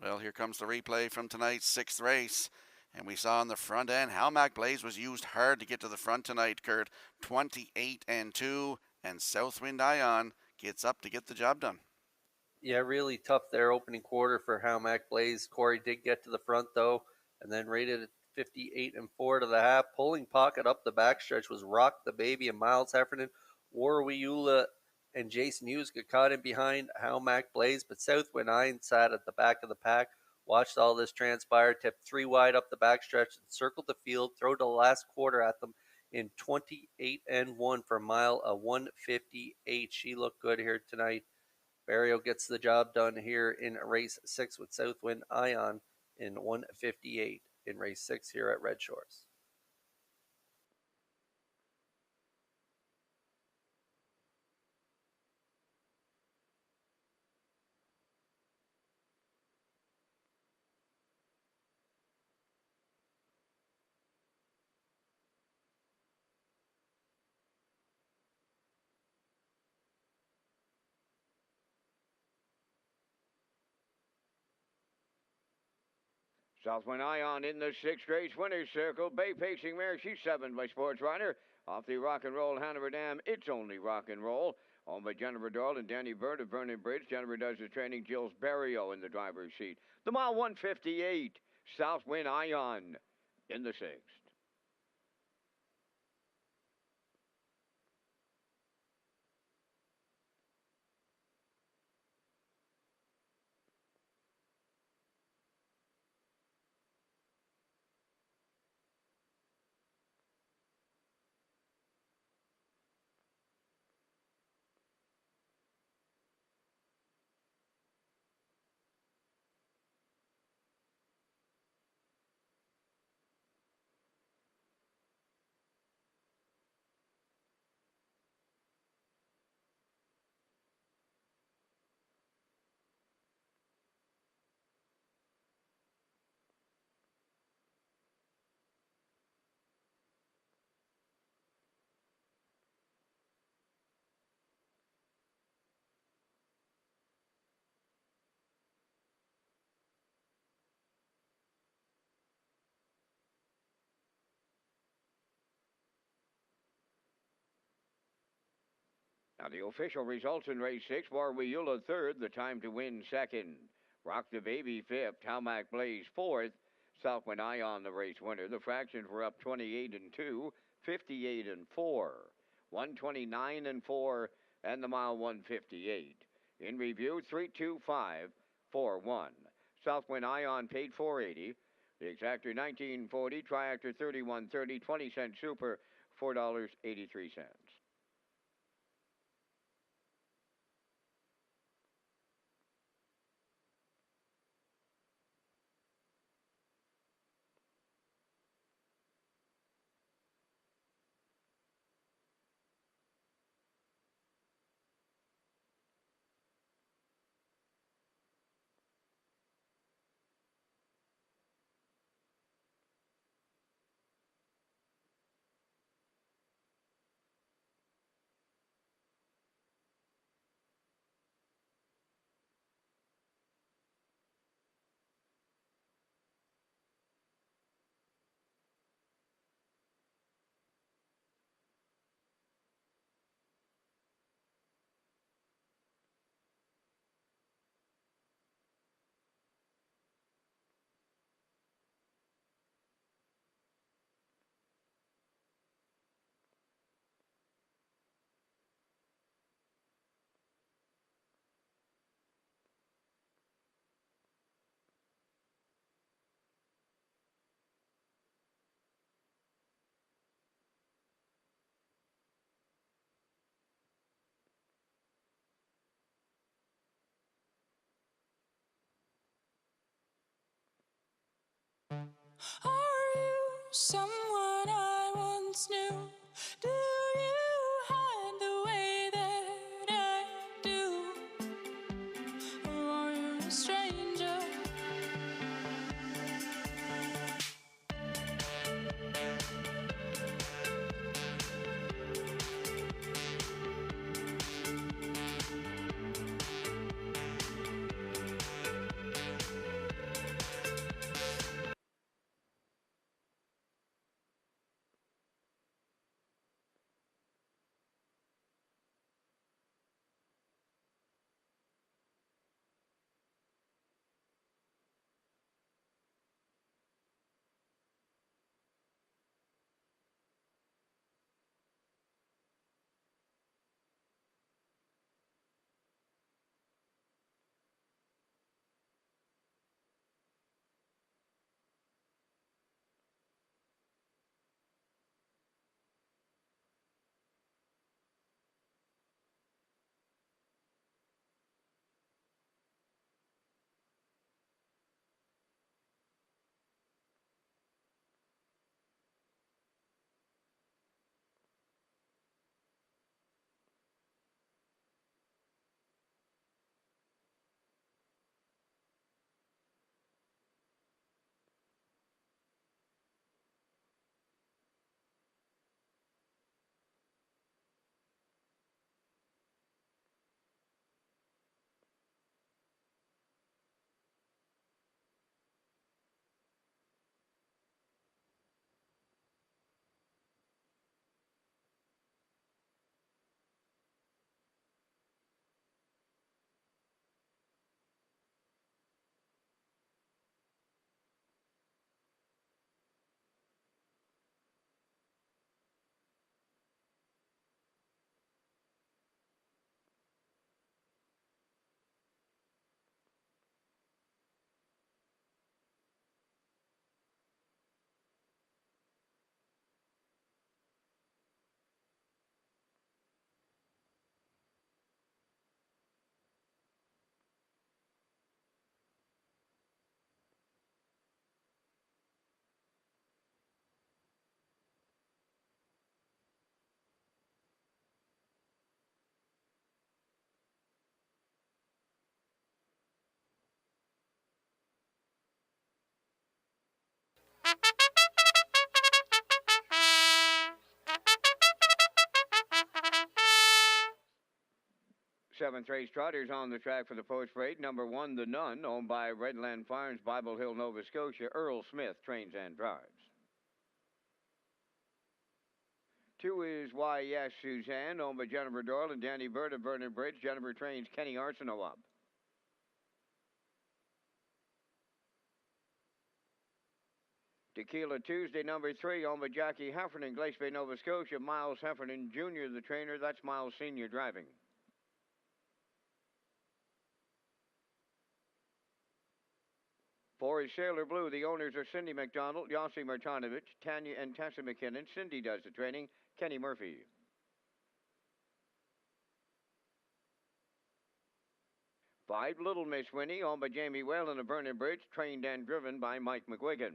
Well, here comes the replay from tonight's 6th race. And we saw on the front end, How Mac Blaze was used hard to get to the front tonight, Kurt. 28-2, and Southwind Ion gets up to get the job done. Yeah, really tough there opening quarter for How Mac Blaze. Corey did get to the front, though, and then rated at 58-4 to the half. Pulling pocket up the backstretch was Rock the Baby and Miles Heffernan. Warwiula and Jason Hughes got caught in behind How Mac Blaze, but Southwind Ion sat at the back of the pack, watched all this transpire, tipped 3 wide up the backstretch, and circled the field, threw the last quarter at them in 28-1 for a mile, a 1:58. She looked good here tonight. Barrio gets the job done here in race 6 with Southwind Ion in 1:58 in race 6 here at Red Shores. Southwind Ion in the 6th race winner's circle. Bay Pacing Mare, she's 7 by Sports Rider. Off the Rock and Roll Hanover Dam, it's only rock and roll. Owned by Jennifer Doyle and Danny Bird of Vernon Bridge. Jennifer does the training. Jill's Barrio in the driver's seat. The mile 1:58. Southwind Ion in the 6th. the official results in race 6, Warwiula third, the time to win second. Rock the Baby fifth, Talmac Blaze fourth, Southwind Ion the race winner. The fractions were up 28 and 2, 58 and 4, 129 and 4, and the mile 158. In review, 32541. Southwind Ion paid 480. The exactor 1940, Triactor 3130, 20-cent super $4.83. Are you someone I once knew? Do you hide the way that I do? Or are you a stranger? Seventh race trotters on the track for the post parade. Number 1, The Nun, owned by Redland Farms, Bible Hill, Nova Scotia. Earl Smith trains and drives. 2 is Why Yes Suzanne, owned by Jennifer Doyle and Danny Bird of Vernon Bridge. Jennifer trains Kenny Arsenault up. Tequila Tuesday, number 3, owned by Jackie Heffernan, Glace Bay, Nova Scotia. Miles Heffernan Jr., the trainer. That's Miles Sr. driving. For is Sailor Blue, the owners are Cindy McDonald, Yossi Martinovich, Tanya and Tessa McKinnon. Cindy does the training, Kenny Murphy. 5, Little Miss Winnie, owned by Jamie Whalen of Vernon Bridge, trained and driven by Mike McGuigan.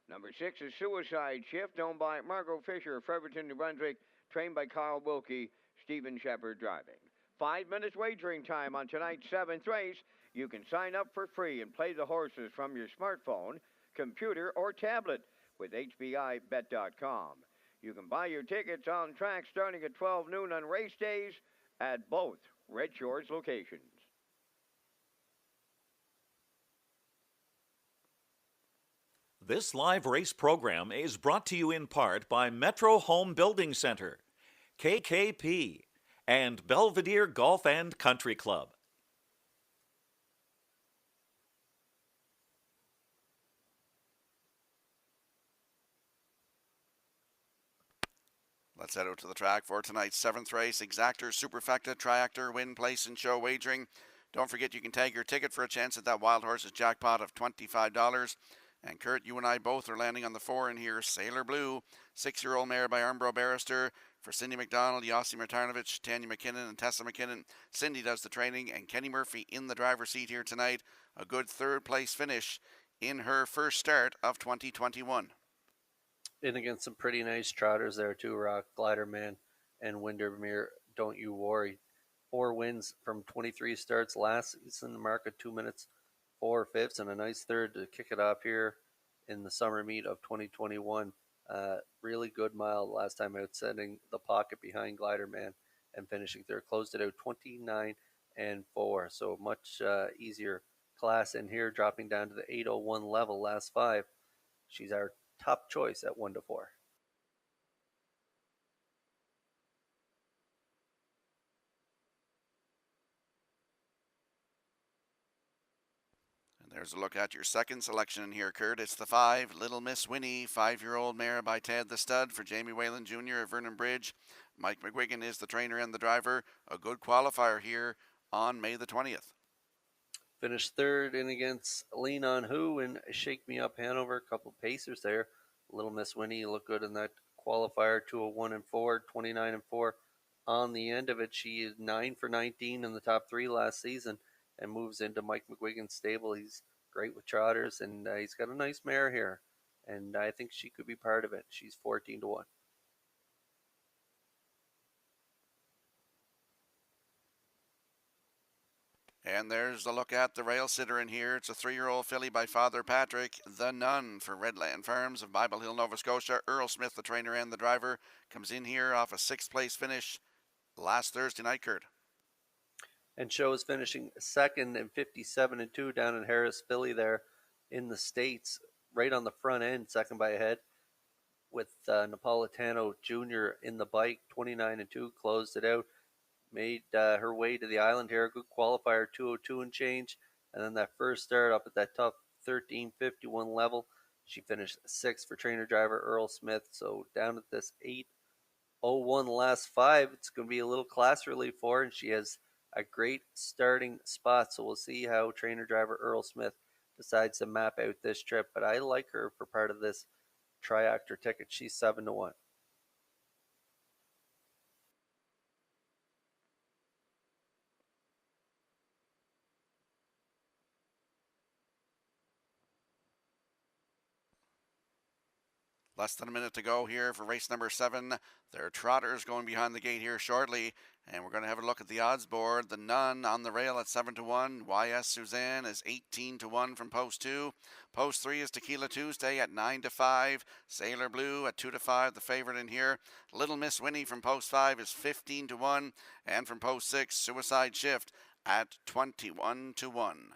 Number 6 is Suicide Shift, owned by Margot Fisher of Fredericton, New Brunswick, trained by Carl Wilkie, Stephen Shepard driving. 5 minutes wagering time on tonight's 7th race. You can sign up for free and play the horses from your smartphone, computer, or tablet with HBIBet.com. You can buy your tickets on track starting at 12 noon on race days at both Red Shores locations. This live race program is brought to you in part by Metro Home Building Center, KKP, and Belvedere Golf and Country Club. Let's head out to the track for tonight's 7th race. Exactor, Superfecta, Triactor, Win, Place, and Show Wagering. Don't forget you can tag your ticket for a chance at that Wild Horses jackpot of $25. And Kurt, you and I both are landing on the 4 in here. Sailor Blue, 6-year-old mare by Armbro Barrister. For Cindy McDonald, Yossi Martinovich, Tanya McKinnon, and Tessa McKinnon. Cindy does the training, and Kenny Murphy in the driver's seat here tonight. A good 3rd place finish in her first start of 2021. In against some pretty nice trotters there too, Rock, Gliderman, and Windermere. Don't you worry. 4 wins from 23 starts last season, the mark of 2 minutes 4 fifths, and a nice 3rd to kick it off here in the summer meet of 2021. Really good mile last time out, setting the pocket behind Gliderman and finishing 3rd. Closed it out 29 and 4, so much easier class in here, dropping down to the 801 level last 5. She's our top choice at 1 to 4. There's a look at your second selection in here, Kurt. It's the 5, Little Miss Winnie, 5-year-old mare by Ted the Stud for Jamie Whalen Jr. of Vernon Bridge. Mike McGuigan is the trainer and the driver. A good qualifier here on May the 20th. Finished 3rd in against Lean On Who and Shake Me Up Hanover. A couple pacers there. Little Miss Winnie looked good in that qualifier, 201 and 4, 29 and 4. On the end of it, she is 9 for 19 in the top 3 last season and moves into Mike McGuigan's stable. He's great with trotters, and he's got a nice mare here, and I think she could be part of it. She's 14 to 1. And there's a look at the rail sitter in here. It's a 3-year-old filly by Father Patrick, the Nun for Redland Farms of Bible Hill, Nova Scotia. Earl Smith, the trainer and the driver, comes in here off a 6th place finish last Thursday night, Kurt. And Show is finishing 2nd and 57 and 2 down in Harris, Philly there in the States, right on the front end, 2nd by a head, with Napolitano Jr. in the bike, 29 and 2, closed it out. Made her way to the island here, good qualifier, 202 and change, and then that first start up at that tough 1351 level, she finished 6th for trainer driver Earl Smith. So down at this 801 last 5, it's going to be a little class relief for her, and she has a great starting spot. So we'll see how trainer driver Earl Smith decides to map out this trip, but I like her for part of this Triactor ticket. She's 7 to 1. Less than a minute to go here for race number 7. There are trotters going behind the gate here shortly, and we're going to have a look at the odds board. The Nun on the rail at 7 to 1. YS Suzanne is 18 to 1 from post 2. Post 3 is Tequila Tuesday at 9 to 5. Sailor Blue at 2 to 5, the favorite in here. Little Miss Winnie from post 5 is 15 to 1, and from post 6, Suicide Shift at 21 to 1.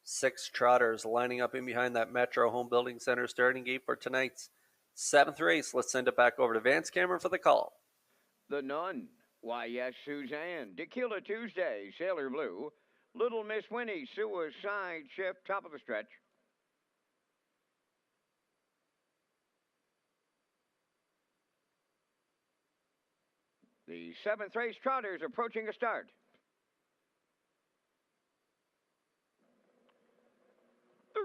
Six trotters lining up in behind that Metro Home Building Center starting gate for tonight's 7th race. Let's send it back over to Vance Cameron for the call. The Nun. Why, yes, Suzanne. Tequila Tuesday, Sailor Blue. Little Miss Winnie, Suicide Shift, top of the stretch. The 7th race trotters approaching a start.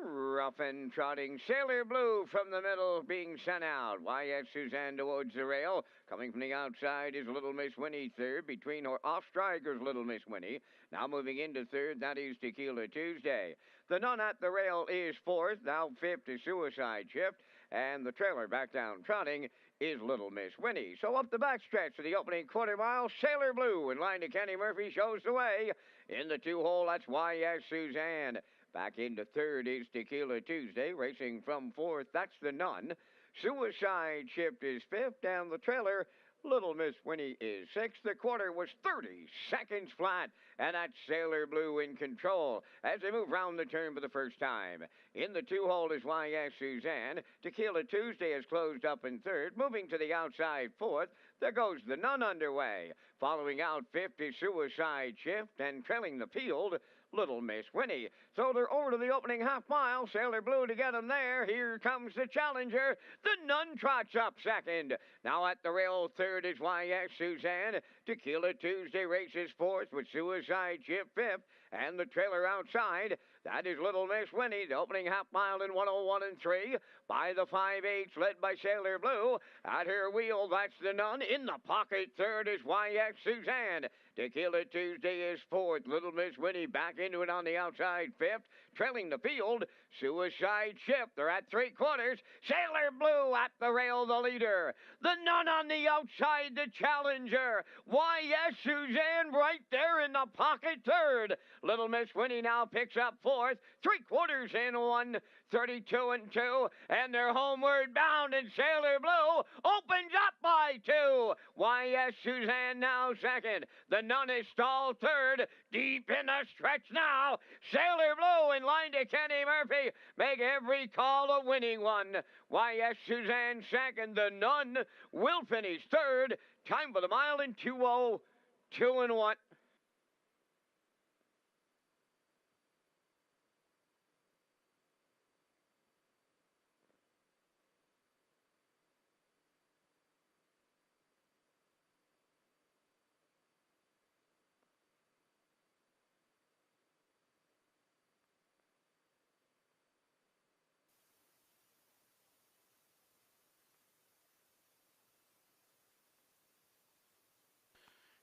Rough and trotting Sailor Blue from the middle being sent out. YS Suzanne towards the rail. Coming from the outside is Little Miss Winnie third. Between her off strikers, Little Miss Winnie. Now moving into third, that is Tequila Tuesday. The Nun at the rail is fourth. Now fifth is Suicide Shift. And the trailer back down trotting is Little Miss Winnie. So up the backstretch of the opening quarter mile, Sailor Blue in line to Kenny Murphy shows the way. In the 2-hole, that's YS Suzanne. Back into third is Tequila Tuesday. Racing from fourth, that's the Nun. Suicide Shift is fifth, and the trailer, Little Miss Winnie, is sixth. The quarter was 30 seconds flat, and that's Sailor Blue in control as they move round the turn for the first time. In the 2-hole is YS Suzanne. Tequila Tuesday is closed up in third. Moving to the outside fourth, there goes the Nun underway. Following out fifth is Suicide Shift, and trailing the field, Little Miss Winnie. So they're over to the opening half mile. Sailor Blue to get them there. Here comes the challenger. The Nun trots up second. Now at the rail, third is YS Suzanne. Tequila Tuesday races fourth with Suicide Shift fifth. And the trailer outside, that is Little Miss Winnie. The opening half mile in 101 and 3. By the 5/8, led by Sailor Blue. At her wheel, that's the Nun. In the pocket, third is YS Suzanne. Tequila Tuesday is fourth. Little Miss Winnie back into it on the outside fifth. Trailing the field, Suicide Ship. They're at 3/4. Sailor Blue at the rail, the leader. The Nun on the outside, the challenger. Why, yes, Suzanne right there in the pocket third. Little Miss Winnie now picks up fourth. 3/4 in 1, 32 and 2. And they're homeward bound, and Sailor Blue opens up by 2. Why, yes, Suzanne now second. The Nun is stalled third. Deep in the stretch now. Sailor Blue in line to Kenny Murphy. Make every call a winning one. Why, yes, Suzanne second. The Nun will finish third. Time for the mile in 2:02 and 1.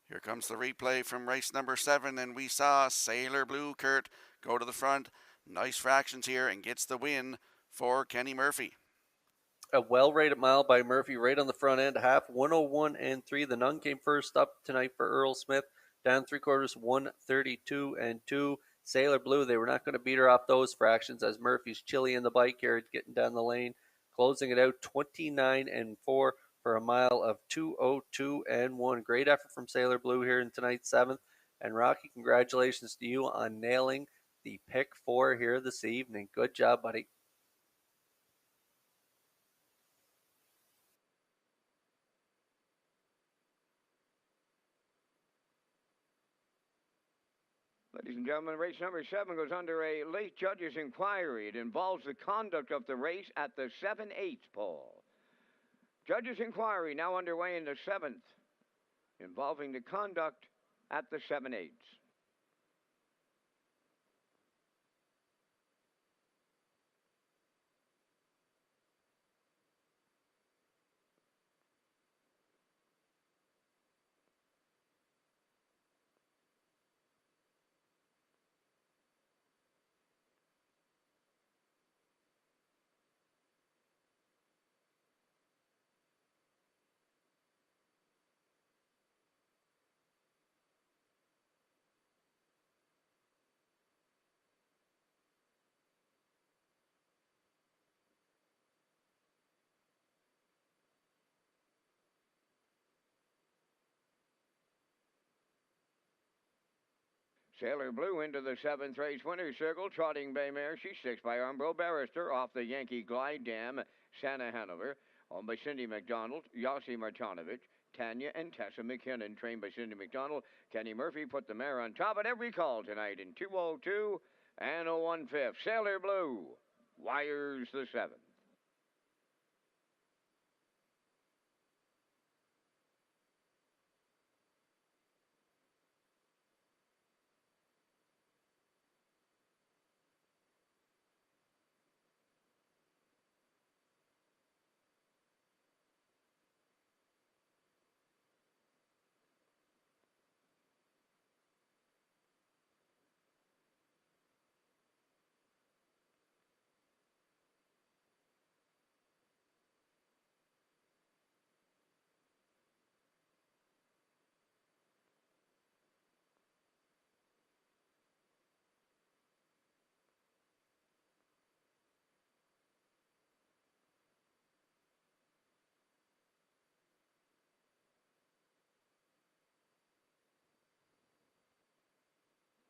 Here comes the replay from race number 7, and we saw Sailor Blue, Kurt, go to the front. Nice fractions here and gets the win for Kenny Murphy. A well-rated mile by Murphy right on the front end, half 101 and 3. The Nun came first up tonight for Earl Smith, down 3/4, 132 and 2. Sailor Blue, they were not going to beat her off those fractions as Murphy's chilly in the bike carriage getting down the lane, closing it out 29 and 4 for a mile of 2:02 and 1. Great effort from Sailor Blue here in tonight's 7th. And Rocky, congratulations to you on nailing the pick 4 here this evening. Good job, buddy. Ladies and gentlemen, race number 7 goes under a late judge's inquiry. It involves the conduct of the race at the 7/8 pole. Judge's inquiry now underway in the 7th, involving the conduct at the 7/8. Sailor Blue into the 7th race winner's circle, trotting bay mare. She sticks by Umbro Barrister off the Yankee Glide Dam, Santa Hanover. Owned by Cindy McDonald, Yossi Martinovic, Tanya and Tessa McKinnon, trained by Cindy McDonald. Kenny Murphy put the mare on top at every call tonight in 2:02 and a 1/5. Sailor Blue wires the 7th.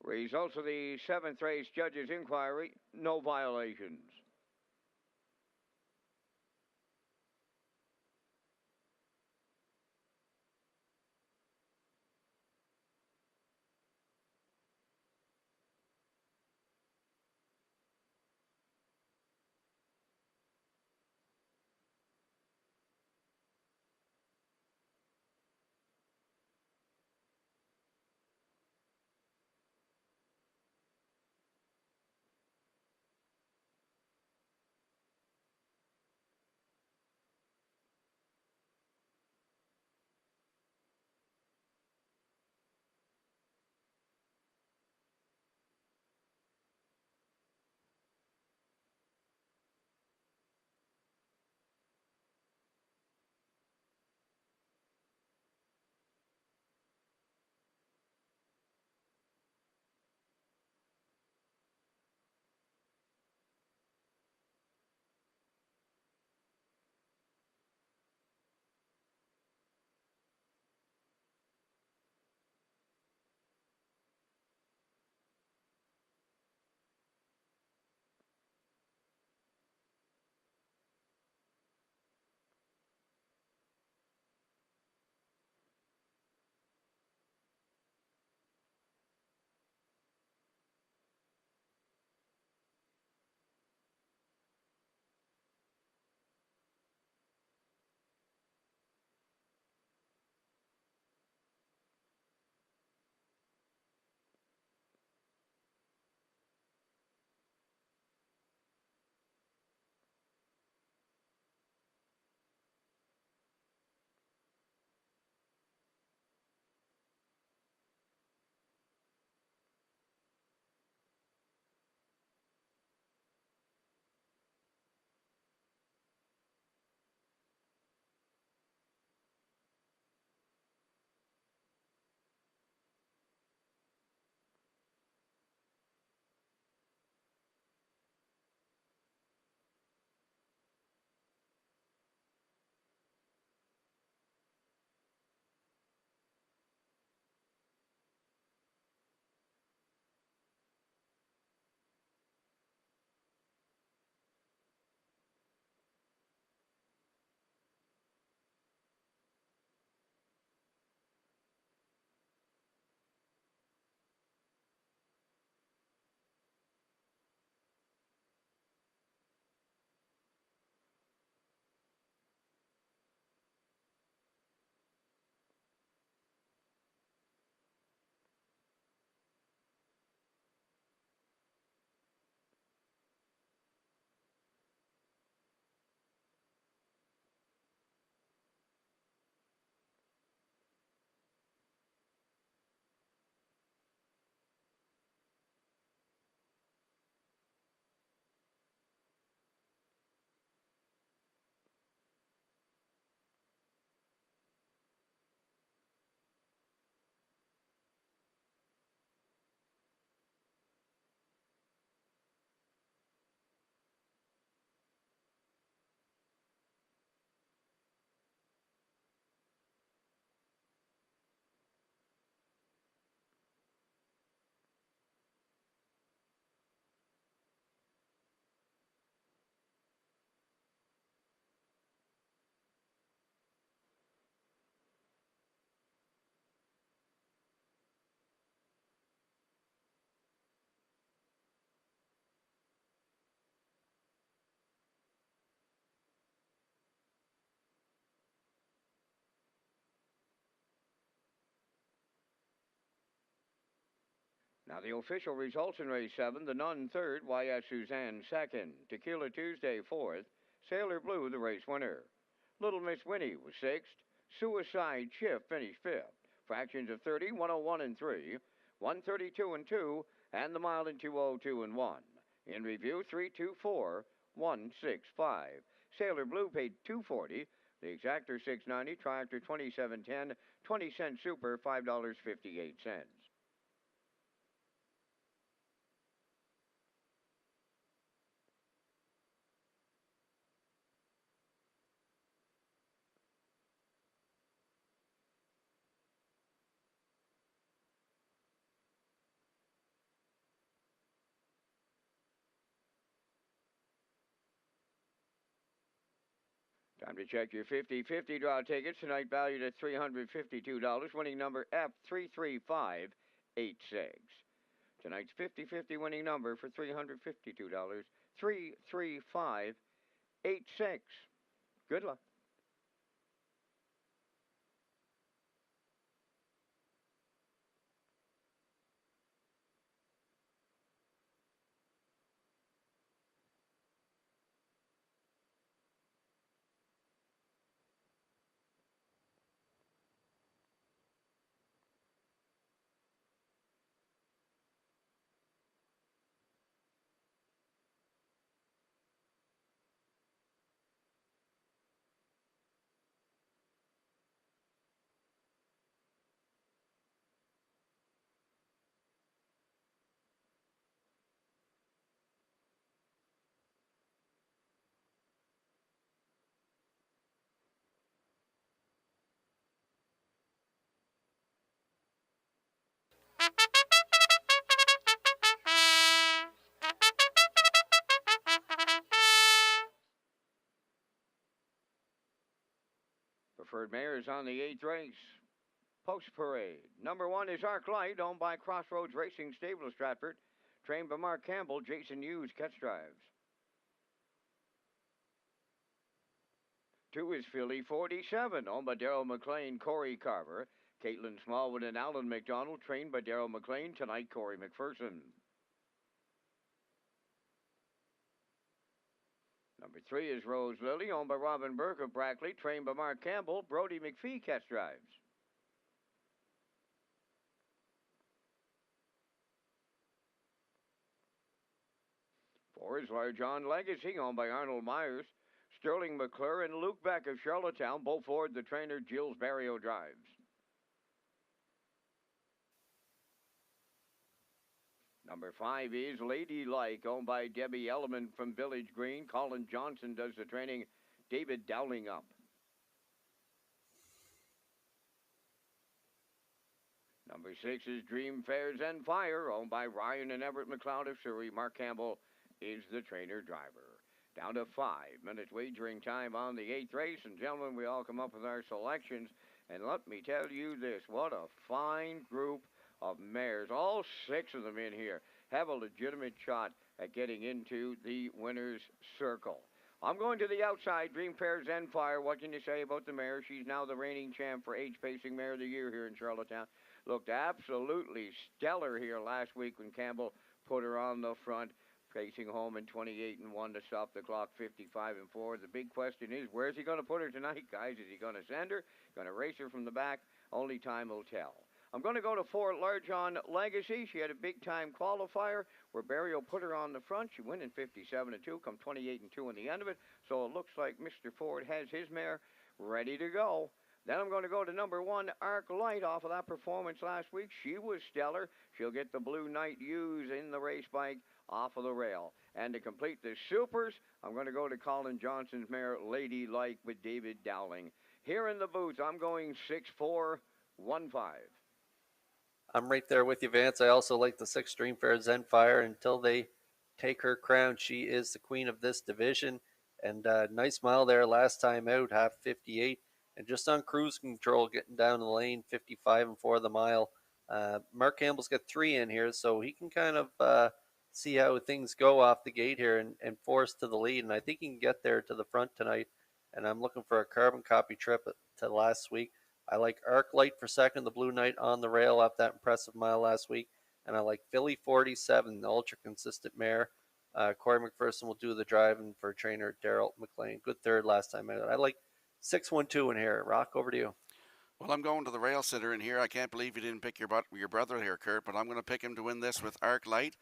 Results of the 7th race judge's inquiry, no violations. Now the official results in race 7, the Nun third, YS Suzanne second, Tequila Tuesday fourth, Sailor Blue the race winner. Little Miss Winnie was sixth, Suicide Chiff finished fifth, fractions of 30, 101 and 3, 132 and 2, and the mile in 202 and 1. In review, 324, 165. Sailor Blue paid $240, the exactor $6.90, triactor $27.10, 20-cent super $5.58. Time to check your 50-50 draw tickets. Tonight valued at $352. Winning number F33586. Tonight's 50-50 winning number for $352. 33586. Good luck. Preferred mares on the 8th race. Post Parade. Number 1 is Arc Light, owned by Crossroads Racing Stable, Stratford. Trained by Mark Campbell, Jason Hughes, catch drives. 2 is Philly 47, owned by Darrell McLean, Corey Carver. Caitlin Smallwood and Alan McDonald, trained by Darrell McLean. Tonight, Corey McPherson. Number 3 is Rose Lily, owned by Robin Burke of Brackley, trained by Mark Campbell. Brody McPhee, catch drives. 4 is Large On Legacy, owned by Arnold Myers. Sterling McClure and Luke Beck of Charlottetown, both forward the trainer Gilles Barrio drives. Number 5 is Lady Like, owned by Debbie Elliman from Village Green. Colin Johnson does the training. David Dowling up. Number 6 is Dream Fares and Fire, owned by Ryan and Everett McLeod of Surrey. Mark Campbell is the trainer driver. Down to 5 minutes wagering time on the 8th race. And gentlemen, we all come up with our selections. And let me tell you this, what a fine group of mares. All 6 of them in here have a legitimate shot at getting into the winner's circle. I'm going to the outside. Dream Fares and Fire. What can you say about the mare? She's now the reigning champ for Age Pacing Mare of the Year here in Charlottetown. Looked absolutely stellar here last week when Campbell put her on the front, pacing home in 28 and 1 to stop the clock, 55 and 4. The big question is, where's he going to put her tonight, guys? Is he going to send her? Going to race her from the back? Only time will tell. I'm going to go to 4 Large On Legacy. She had a big-time qualifier where Barrio put her on the front. She went in 57 and 2, come 28 and 2 in the end of it. So it looks like Mr. Ford has his mare ready to go. Then I'm going to go to number 1, Arc Light, off of that performance last week. She was stellar. She'll get the Blue Knight U's in the race bike off of the rail. And to complete the supers, I'm going to go to Colin Johnson's mare, Lady Like, with David Dowling. Here in the booth, I'm going 6-4-1-5. I'm right there with you, Vance. I also like the 6 Dream Fair Zenfire. Until they take her crown, she is the queen of this division. And nice mile there last time out, half 58. And just on cruise control, getting down the lane, 55 and 4 the mile. Mark Campbell's got 3 in here, so he can kind of see how things go off the gate here and force to the lead. And I think he can get there to the front tonight. And I'm looking for a carbon copy trip to last week. I like Arc Light for second, the Blue Knight on the rail off that impressive mile last week. And I like Philly 47, the ultra consistent mare. Corey McPherson will do the driving for trainer Daryl McLean. Good third last time. I like 6-1-2 in here. Rock, over to you. Well, I'm going to the rail sitter in here. I can't believe you didn't pick your brother here, Kurt, but I'm going to pick him to win this with Arc Light.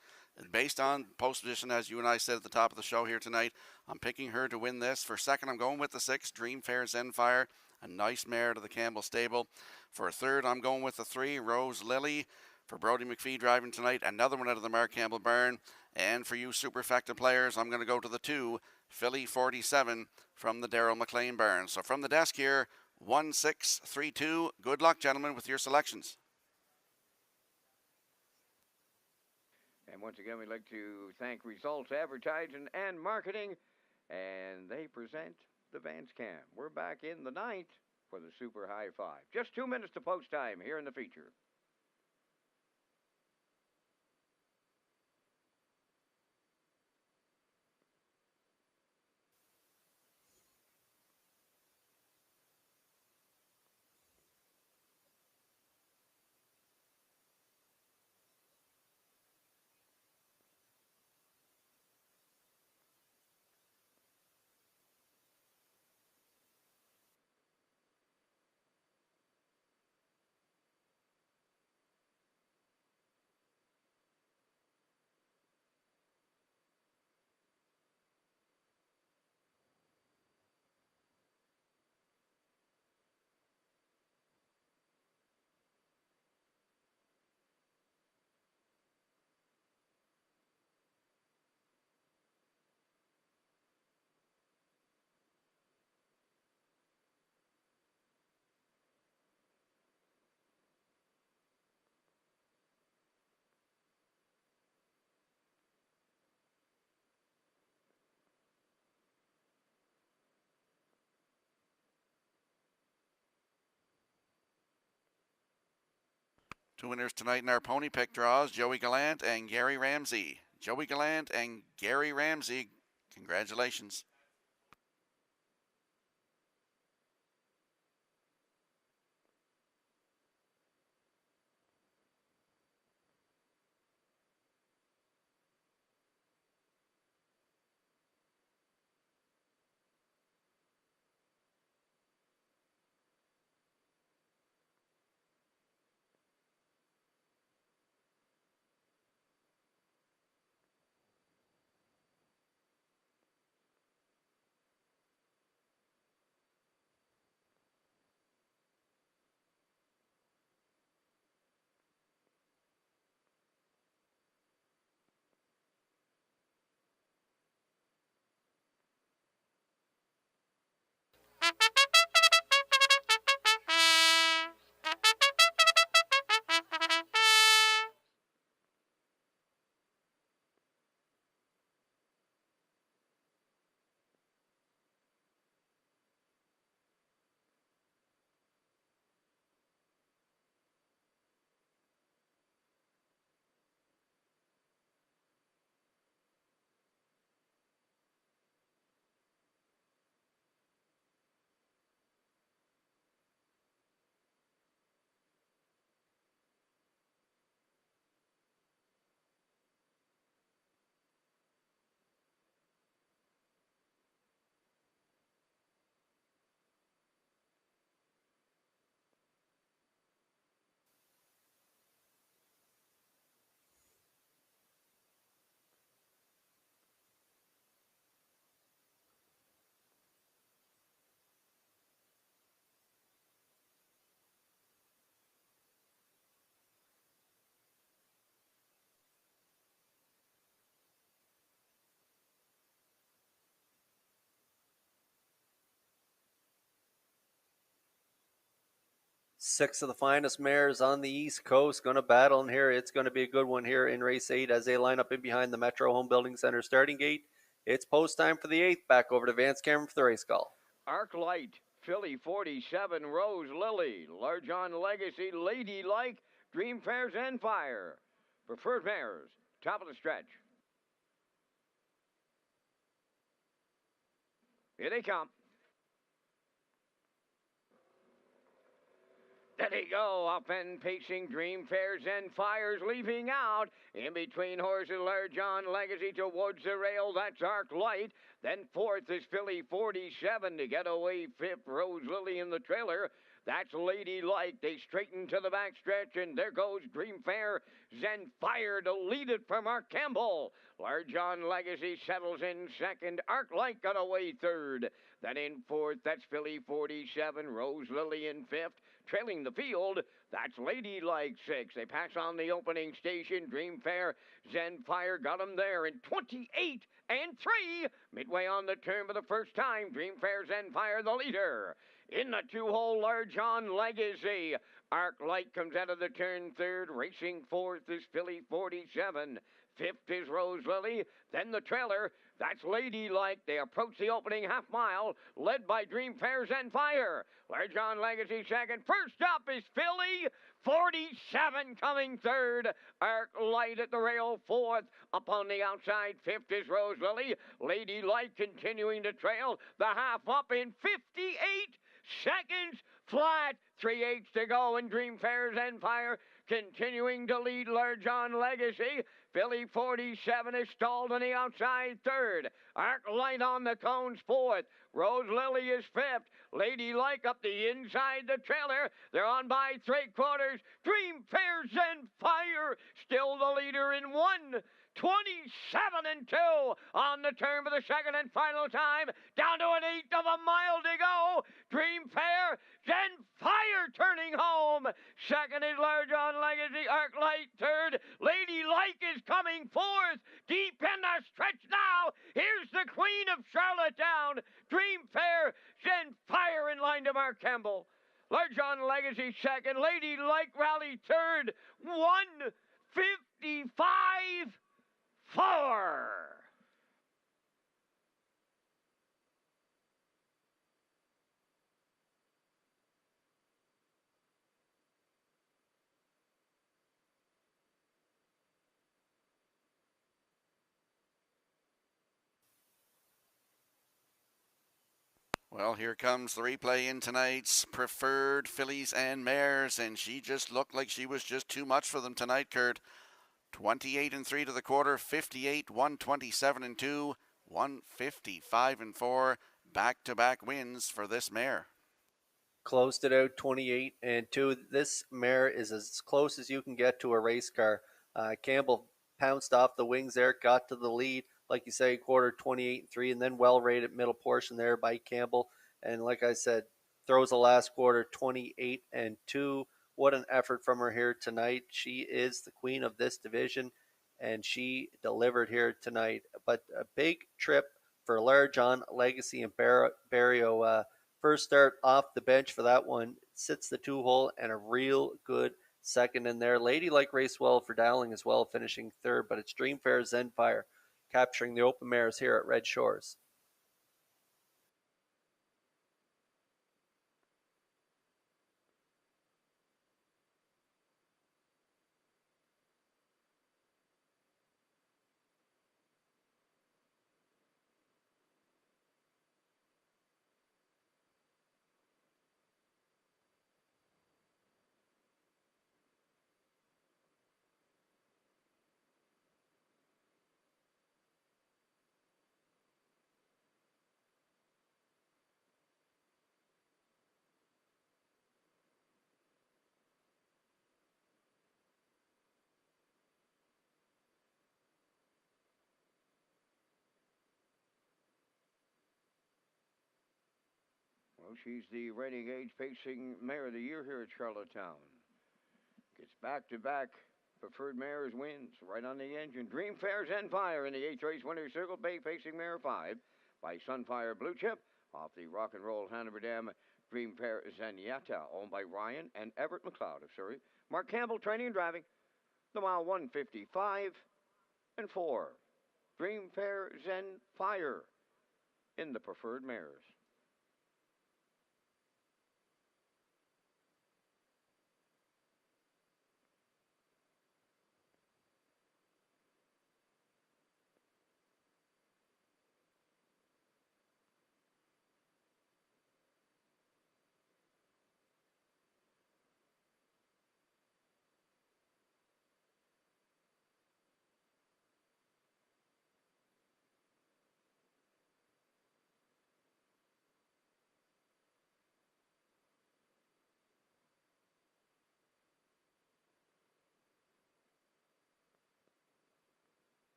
Based on post position, as you and I said at the top of the show here tonight, I'm picking her to win this. For second, I'm going with the 6, Dream Fair Zenfire, a nice mare to the Campbell stable. For a third, I'm going with the 3, Rose Lily. For Brody McPhee driving tonight, another one out of the Mark Campbell barn. And for you superfecta players, I'm going to go to the 2, Philly 47 from the Daryl McLean barn. So from the desk here, 1-6-3-2. Good luck, gentlemen, with your selections. And once again, we'd like to thank Results Advertising and Marketing, and they present the Vance Cam. We're back in the 9th for the Super High 5. Just 2 minutes to post time here in the feature. Two winners tonight in our pony pick draws, Joey Gallant and Gary Ramsey. Joey Gallant and Gary Ramsey, congratulations. Six of the finest mares on the East Coast going to battle in here. It's going to be a good one here in race 8 as they line up in behind the Metro Home Building Center starting gate. It's post time for the 8th. Back over to Vance Cameron for the race call. Arc Light, Philly 47, Rose Lily, Large On Legacy, Ladylike, Dream Fair Zenfire. Preferred mares, top of the stretch. Here they come. There they go, up and pacing Dream Fairs and Fires, leaving out. In between horses, Large John Legacy towards the rail, that's Arc Light. Then fourth is Philly 47 to get away fifth, Rose Lily in the trailer. That's Lady Like. They straighten to the backstretch, and there goes Dream Fair Zenfire to lead it from Mark Campbell. Large John Legacy settles in second. Arc Light got away third. Then in fourth, that's Philly 47, Rose Lily in fifth. Trailing the field, that's Lady Like six. They pass on the opening station. Dream Fair Zenfire got them there in 28 and 3. Midway on the turn for the first time, Dream Fair Zenfire the leader. In the two-hole, Large John Legacy. Arc Light comes out of the turn third. Racing fourth is Philly 47. Fifth is Rose Lily. Then the trailer, that's Lady Like. They approach the opening half mile, led by Dream Fair Zenfire. Large John Legacy second. First up is Philly 47 coming third. Arc Light at the rail fourth. Up on the outside, fifth is Rose Lily. Lady Like continuing to trail. The half up in 58 seconds flat. 3/8 to go, and Dream Fair Zenfire continuing to lead Large John Legacy. Philly 47 is stalled on the outside third. Arc Light on the cones fourth. Rose Lily is fifth. Lady Like up the inside the trailer. They're on by 3/4. Dream Fair Zenfire still the leader in 1:27 and 2 on the turn for the second and final time. Down to an eighth of a mile to go. Dream Fair Zenfire turning home. Second is Large John Legacy. Arc Light third. Lady Like is coming fourth. Deep in the stretch now. Here's the Queen of Charlottetown. Dream Fair Zenfire in line to Mark Campbell. Large John Legacy second. Lady Like rally third. 1:55.4. Well, here comes the replay in tonight's preferred fillies and mares, and she just looked like she was just too much for them tonight, Kurt. 28 and 3 to the quarter, 58, 127 and 2, 155 and 4. Back-to-back wins for this mare. Closed it out 28 and 2. This mare is as close as you can get to a race car. Campbell pounced off the wings there, got to the lead. Like you say, quarter 28 and 3, and then well rated middle portion there by Campbell. And like I said, throws the last quarter 28 and 2. What an effort from her here tonight. She is the queen of this division, and she delivered here tonight. But a big trip for Large John Legacy and Barrio. First start off the bench for that one. Sits the two-hole and a real good second in there. Lady Like raced well for Dowling as well, finishing third. But it's Dream Fair Zenfire capturing the open mares here at Red Shores. Well, she's the reigning age-pacing mare of the year here at Charlottetown. Gets back-to-back preferred mares wins right on the engine. Dream Fair Zenfire in the 8th race winner's circle. Bay facing mare 5 by Sunfire Blue Chip off the Rock and Roll Hanover Dam. Dream Fair Zenyatta, owned by Ryan and Everett McLeod of Surrey. Mark Campbell training and driving. The mile 155 and 4. Dream Fair Zenfire in the preferred mares.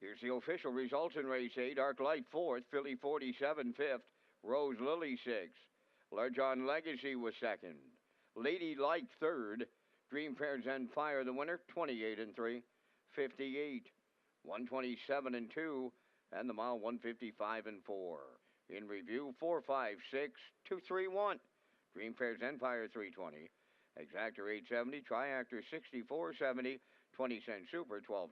Here's the official results in race 8. Arc Light 4th, Philly 47 5th, Rose Lily 6th, Larjon Legacy was 2nd, Lady Like 3rd, Dream Fair Zen Fire the winner, 28 and 3, 58, 127 and 2, and the mile 155 and 4. In review, 4, 5, 6, 2, 3, 1. Dream Fair Zen Fire 320, Exactor 870, Triactor 64.70, 20-cent Super $12.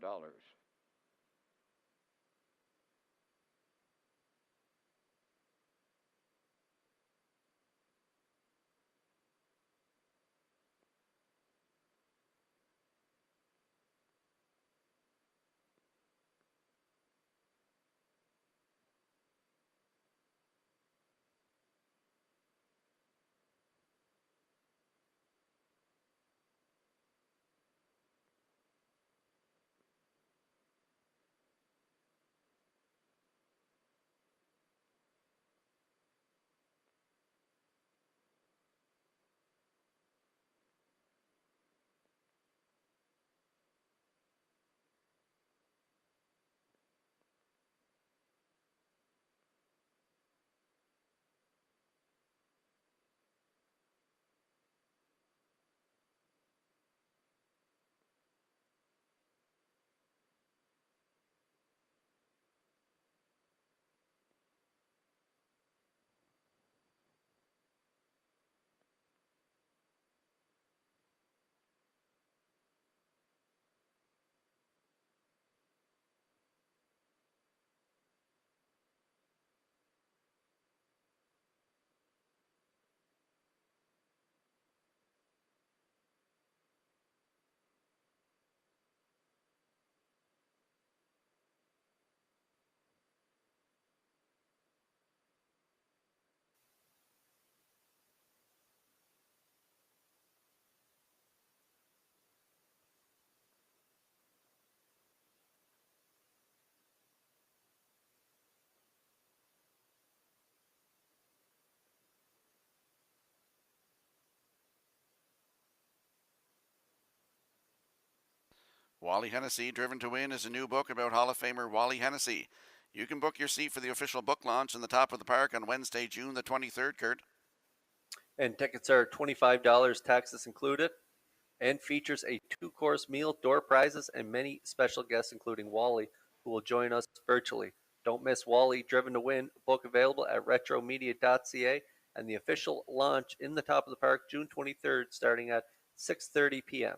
Wally Hennessy, Driven to Win, is a new book about Hall of Famer Wally Hennessy. You can book your seat for the official book launch in the top of the park on Wednesday, June the 23rd, Kurt. And tickets are $25, taxes included, and features a 2-course meal, door prizes, and many special guests, including Wally, who will join us virtually. Don't miss Wally Driven to Win. Book available at retromedia.ca, and the official launch in the top of the park June 23rd, starting at 6:30 p.m.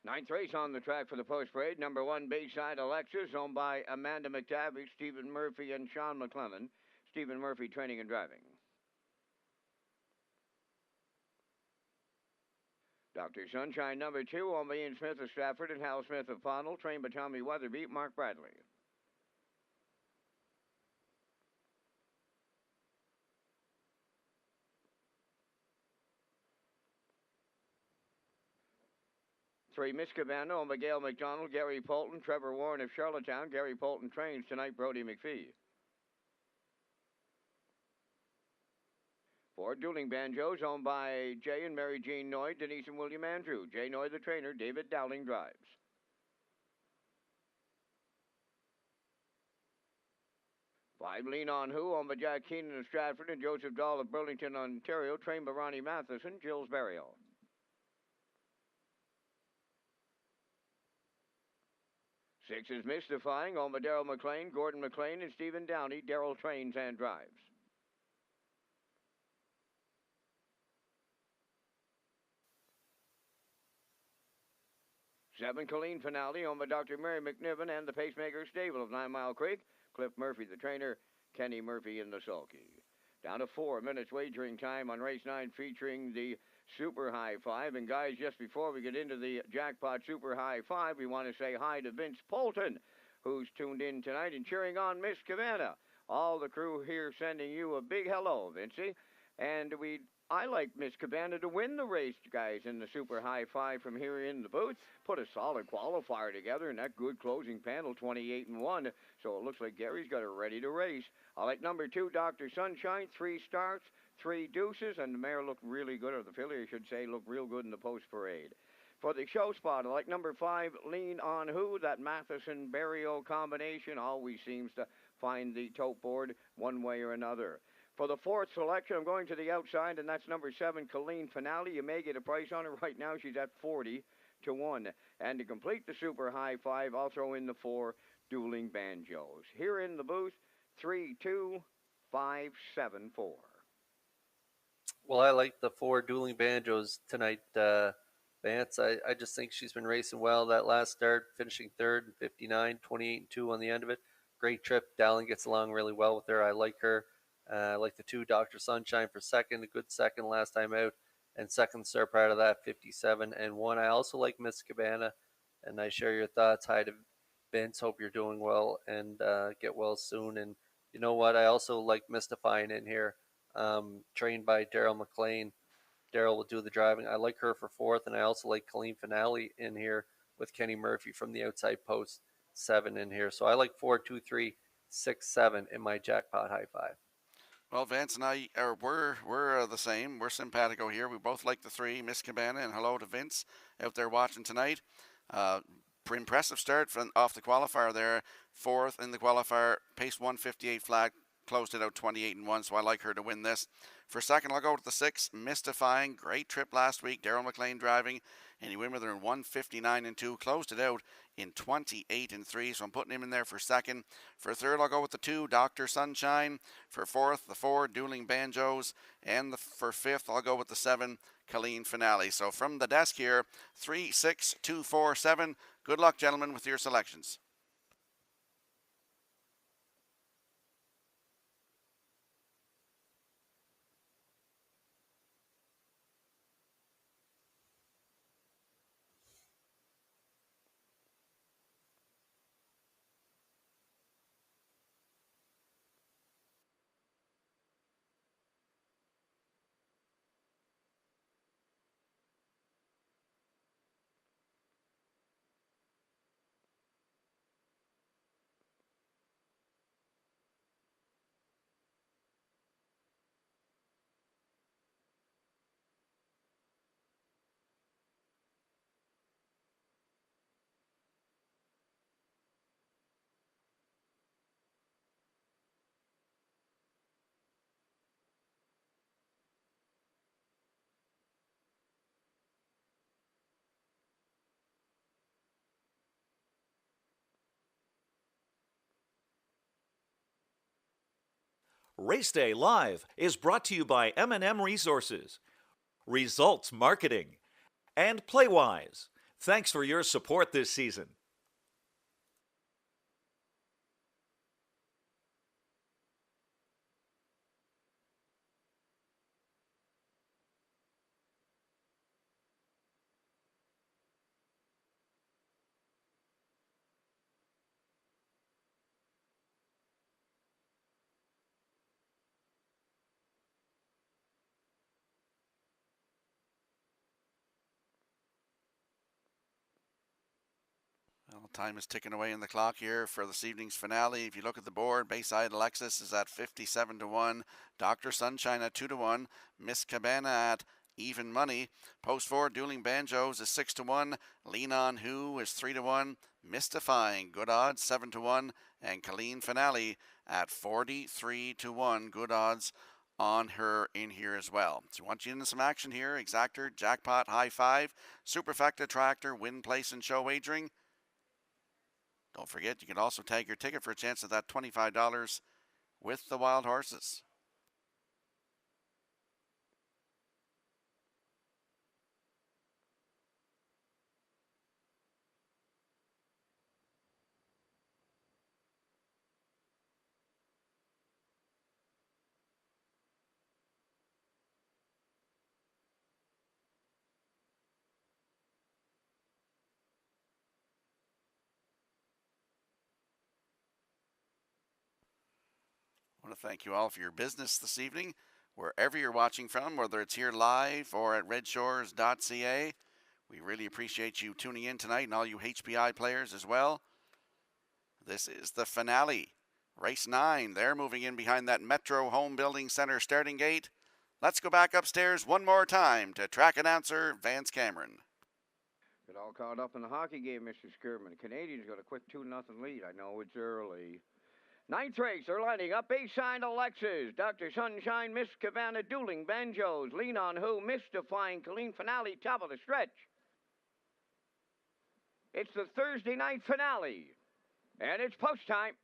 Ninth race on the track for the post parade. Number 1, Bayside Alexis, owned by Amanda McTavish, Stephen Murphy, and Sean McClellan. Stephen Murphy training and driving. Dr. Sunshine number 2, owned by Ian Smith of Stratford and Hal Smith of Pownell, trained by Tommy Weatherby, Mark Bradley. Three, Miss Cabana, owned by Gail McDonald, Gary Polton, Trevor Warren of Charlottetown. Gary Polton trains tonight, Brody McPhee. 4, Dueling Banjos, owned by Jay and Mary Jean Noy, Denise and William Andrew. Jay Noy, the trainer, David Dowling drives. 5, Lean On Who, owned by Jack Keenan of Stratford and Joseph Dahl of Burlington, Ontario, trained by Ronnie Matheson, Jill's Burial. 6 is Mystifying, owned by Daryl McLean, Gordon McLean, and Stephen Downey. Daryl trains and drives. 7 Colleen Finale, owned by Dr. Mary McNiven and the Pacemaker Stable of 9 Mile Creek. Cliff Murphy, the trainer. Kenny Murphy in the sulky. Down to 4 minutes wagering time on race 9, featuring the Super High Five. And guys, just before we get into the Jackpot Super High Five, we want to say hi to Vince Polton, who's tuned in tonight and cheering on Miss Cabana. All the crew here sending you a big hello, Vincey. And I like Miss Cabana to win the race, guys, in the Super High Five from here in the booth. Put a solid qualifier together, and that good closing panel, 28-1. So it looks like Gary's got her ready to race. I like number 2, Dr. Sunshine, 3 starts, 3 deuces, and the mare looked really good, or the filly, I should say, looked real good in the post parade. For the show spot, I like number 5, Lean On Who. That Matheson-Berrio combination always seems to find the tote board one way or another. For the 4th selection, I'm going to the outside, and that's number 7, Colleen Finale. You may get a price on her. Right now, she's at 40-1. And to complete the Super High Five, I'll throw in the 4 Dueling Banjos. Here in the booth, 3-2-5-7-4. Well, I like the 4 Dueling Banjos tonight, Vance. I just think she's been racing well. That last start, finishing 3rd and 59, 28-2 on the end of it. Great trip. Dallin gets along really well with her. I like her. I like the 2 Dr. Sunshine for second, a good second last time out, and second start part of that, 57-1. I also like Miss Cabana, and I share your thoughts. Hi to Vince. Hope you're doing well and get well soon. And you know what? I also like Mystifying in here, trained by Daryl McLean. Daryl will do the driving. I like her for 4th, and I also like Colleen Finale in here with Kenny Murphy from the outside post, 7 in here. So I like 4, 2, 3, 6, 7 in my Jackpot High Five. Well, Vance and I we're the same. We're simpatico here. We both like the 3, Miss Cabana, and hello to Vince out there watching tonight. Impressive start off the qualifier there. 4th in the qualifier, pace 158 flat, closed it out 28-1. So I like her to win this. For second, I'll go with the 6, Mystifying. Great trip last week. Daryl McLean driving, and he went with her in 159-2. Closed it out in 28-3. So I'm putting him in there for second. For third, I'll go with the 2, Dr. Sunshine. For 4th, the 4, Dueling Banjos. And for 5th, I'll go with the 7, Colleen Finale. So from the desk here, 3, 6, 2, 4, 7. Good luck, gentlemen, with your selections. Race Day Live is brought to you by M&M Resources, Results Marketing, and Playwise. Thanks for your support this season. Well, time is ticking away in the clock here for this evening's finale. If you look at the board, Bayside Alexis is at 57-1, Dr. Sunshine at 2-1, Miss Cabana at even money. Post 4, Dueling Banjos is 6-1, Lean On Who is 3-1, Mystifying, good odds, 7-1, and Colleen Finale at 43-1, good odds on her in here as well. So once you into some action here, Exactor, Jackpot, High Five, Superfecta, Tractor, Win, Place, and Show Wagering. Don't forget, you can also tag your ticket for a chance at that $25 with the Wild Horses. I want to thank you all for your business this evening, wherever you're watching from, whether it's here live or at Redshores.ca. We really appreciate you tuning in tonight, and all you HPI players as well. This is the finale. Race 9. They're moving in behind that Metro Home Building Center starting gate. Let's go back upstairs one more time to track announcer Vance Cameron. Get all caught up in the hockey game, Mr. Skirman. Canadians got a quick 2-0 lead. I know it's early. Ninth race, they're lining up. Bayside Alexis, Dr. Sunshine, Miss Cabana, Dueling Banjos, Lean On Who, Mystifying, Colleen Finale, top of the stretch. It's the Thursday night finale, and it's post time.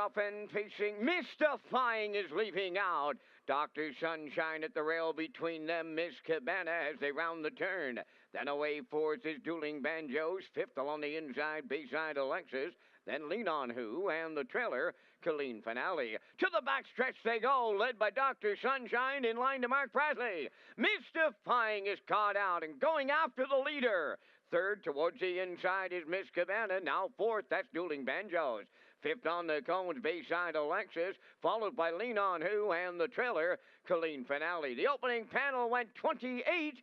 Up and facing, Mystifying is leaving out. Dr. Sunshine at the rail between them, Miss Cabana as they round the turn. Then away fourth is Dueling Banjos, fifth along the inside, Bayside Alexis. Then Lean On Who and the trailer, Colleen Finale. To the backstretch they go, led by Dr. Sunshine in line to Mark Prasley. Mystifying is caught out and going after the leader. Third towards the inside is Miss Cabana. Now fourth, that's Dueling Banjos. Fifth on the cones, Bayside Alexis, followed by Lean On Who and the trailer, Colleen Finale. The opening panel went 28-3.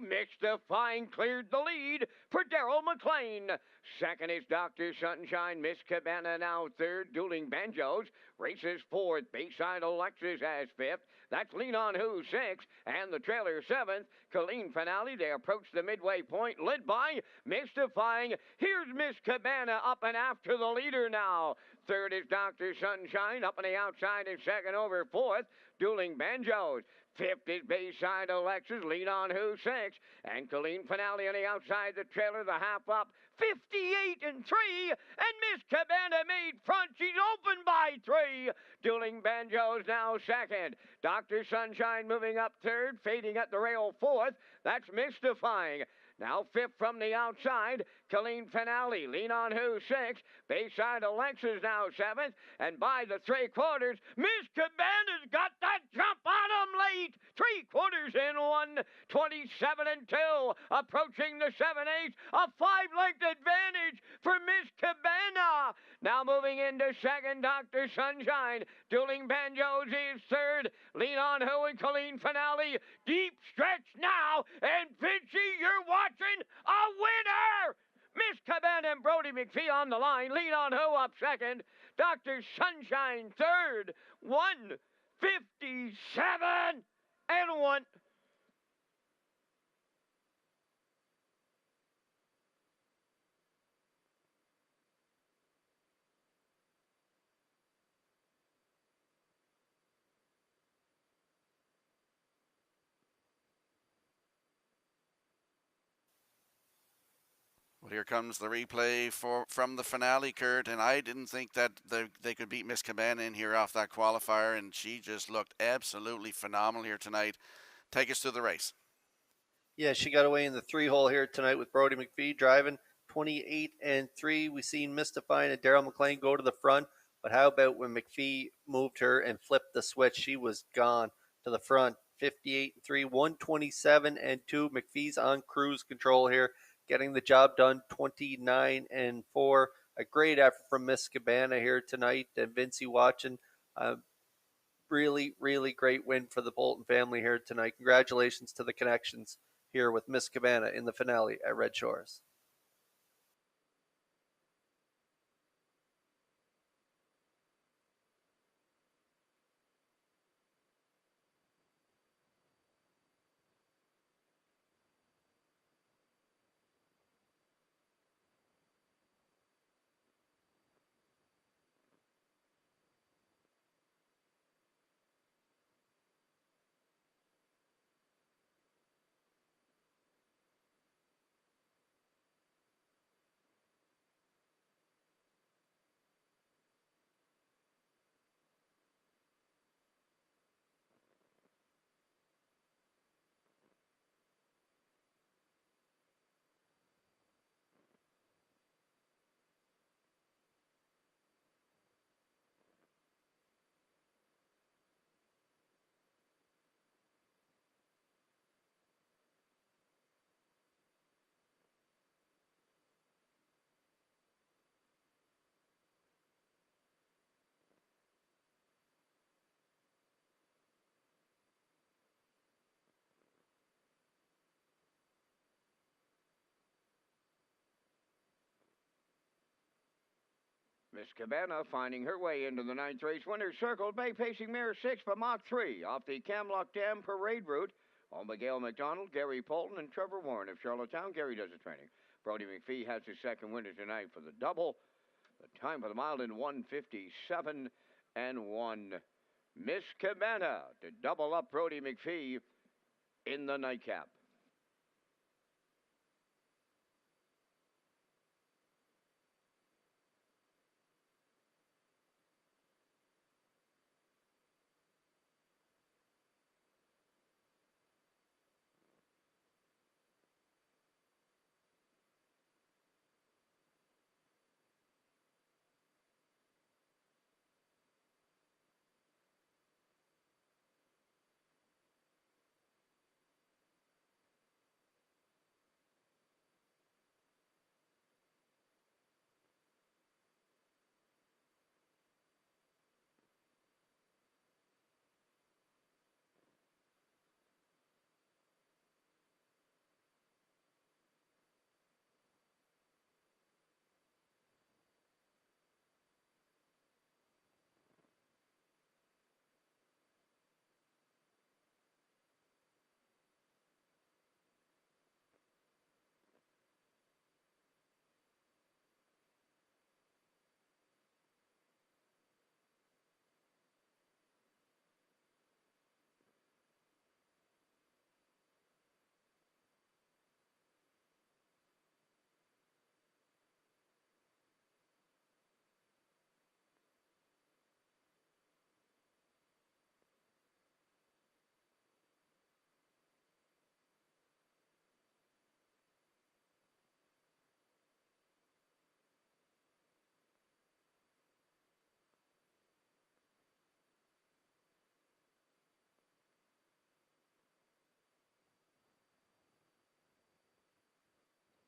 Mystifying cleared the lead for Daryl McLean. Second is Dr. Sunshine, Miss Cabana now third, Dueling Banjos. Races fourth, Bayside Alexis as fifth. That's Lean On Who sixth, and the trailer seventh. Colleen Finale, they approach the midway point, led by Mystifying. Here's Miss Cabana up and after the leader now. Third is Dr. Sunshine, up on the outside and second over fourth, Dueling Banjos. Fifth is Bayside Alexis, Lean On Who sixth, and Colleen Finale on the outside, the trailer, the half up, 58-3, and Miss Cabana made front. She's open by 3. Dueling Banjos now second. Dr. Sunshine moving up third, fading at the rail fourth. That's Mystifying. Now fifth from the outside, Colleen Finale, Lean On Who sixth, Bayside Alexis now seventh, and by the 3/4, Miss Cabana's got that jump on him late. 3/4 in 1:27-2, approaching the 7/8, a 5-length advantage for Miss Cabana. Now moving into second, Dr. Sunshine, Dueling Banjos is third, Lean On Who and Colleen Finale, deep stretch now, and Vinci, you're watching a winner! Miss Cabana and Brody McPhee on the line. Lean On Who up second. Dr. Sunshine third. 1:57-1. Well, here comes the replay from the finale, Kurt, and I didn't think that they could beat Miss Cabana in here off that qualifier, and she just looked absolutely phenomenal here tonight. Take us through the race. Yeah, she got away in the 3-hole here tonight with Brody McPhee driving 28-3. We seen Mystifying and Daryl McLean go to the front, but how about when McPhee moved her and flipped the switch? She was gone to the front. 58-3, 127-2. McPhee's on cruise control here, getting the job done 29-4. A great effort from Miss Cabana here tonight. And Vincy watching. Really, really great win for the Bolton family here tonight. Congratulations to the connections here with Miss Cabana in the finale at Red Shores. Miss Cabana finding her way into the ninth race. Winner circled Bay Pacing Mirror 6 by Mach 3 off the Camlock Dam Parade route. Home by Gail McDonald, Gary Polton, and Trevor Warren of Charlottetown. Gary does the training. Brody McPhee has his second winner tonight for the double. The time for the mile in 1:57 and 1. Miss Cabana to double up Brody McPhee in the nightcap.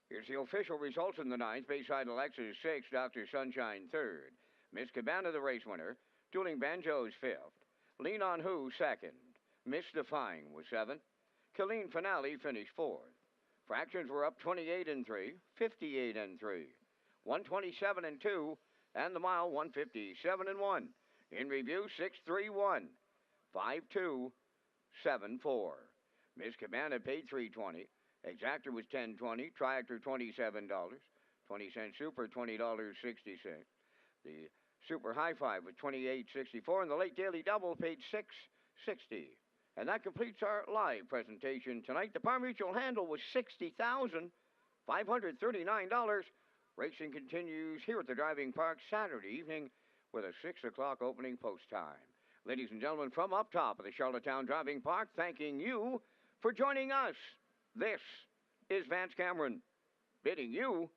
Here's the official results in the ninth. Bayside Alexis 6th, Dr. Sunshine 3rd. Miss Cabana the race winner. Dueling Banjos 5th. Lean on Who 2nd. Miss Defying was 7th. Killeen Finale finished 4th. Fractions were up 28 and 3, 58 and 3, 127 and 2, and the mile 157 and 1. In review 631, 5274. Miss Cabana paid $3.20. Exactor was $10.20. Triactor $27. 20-cent Super $20.60. The Super High Five was $28.64, and the late Daily Double paid $6.60. And that completes our live presentation tonight. The Par Mutual handle was $60,539. Racing continues here at the Driving Park Saturday evening with a 6 o'clock opening post time. Ladies and gentlemen, from up top of the Charlottetown Driving Park, thanking you for joining us. This is Vance Cameron bidding you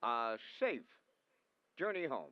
a safe journey home.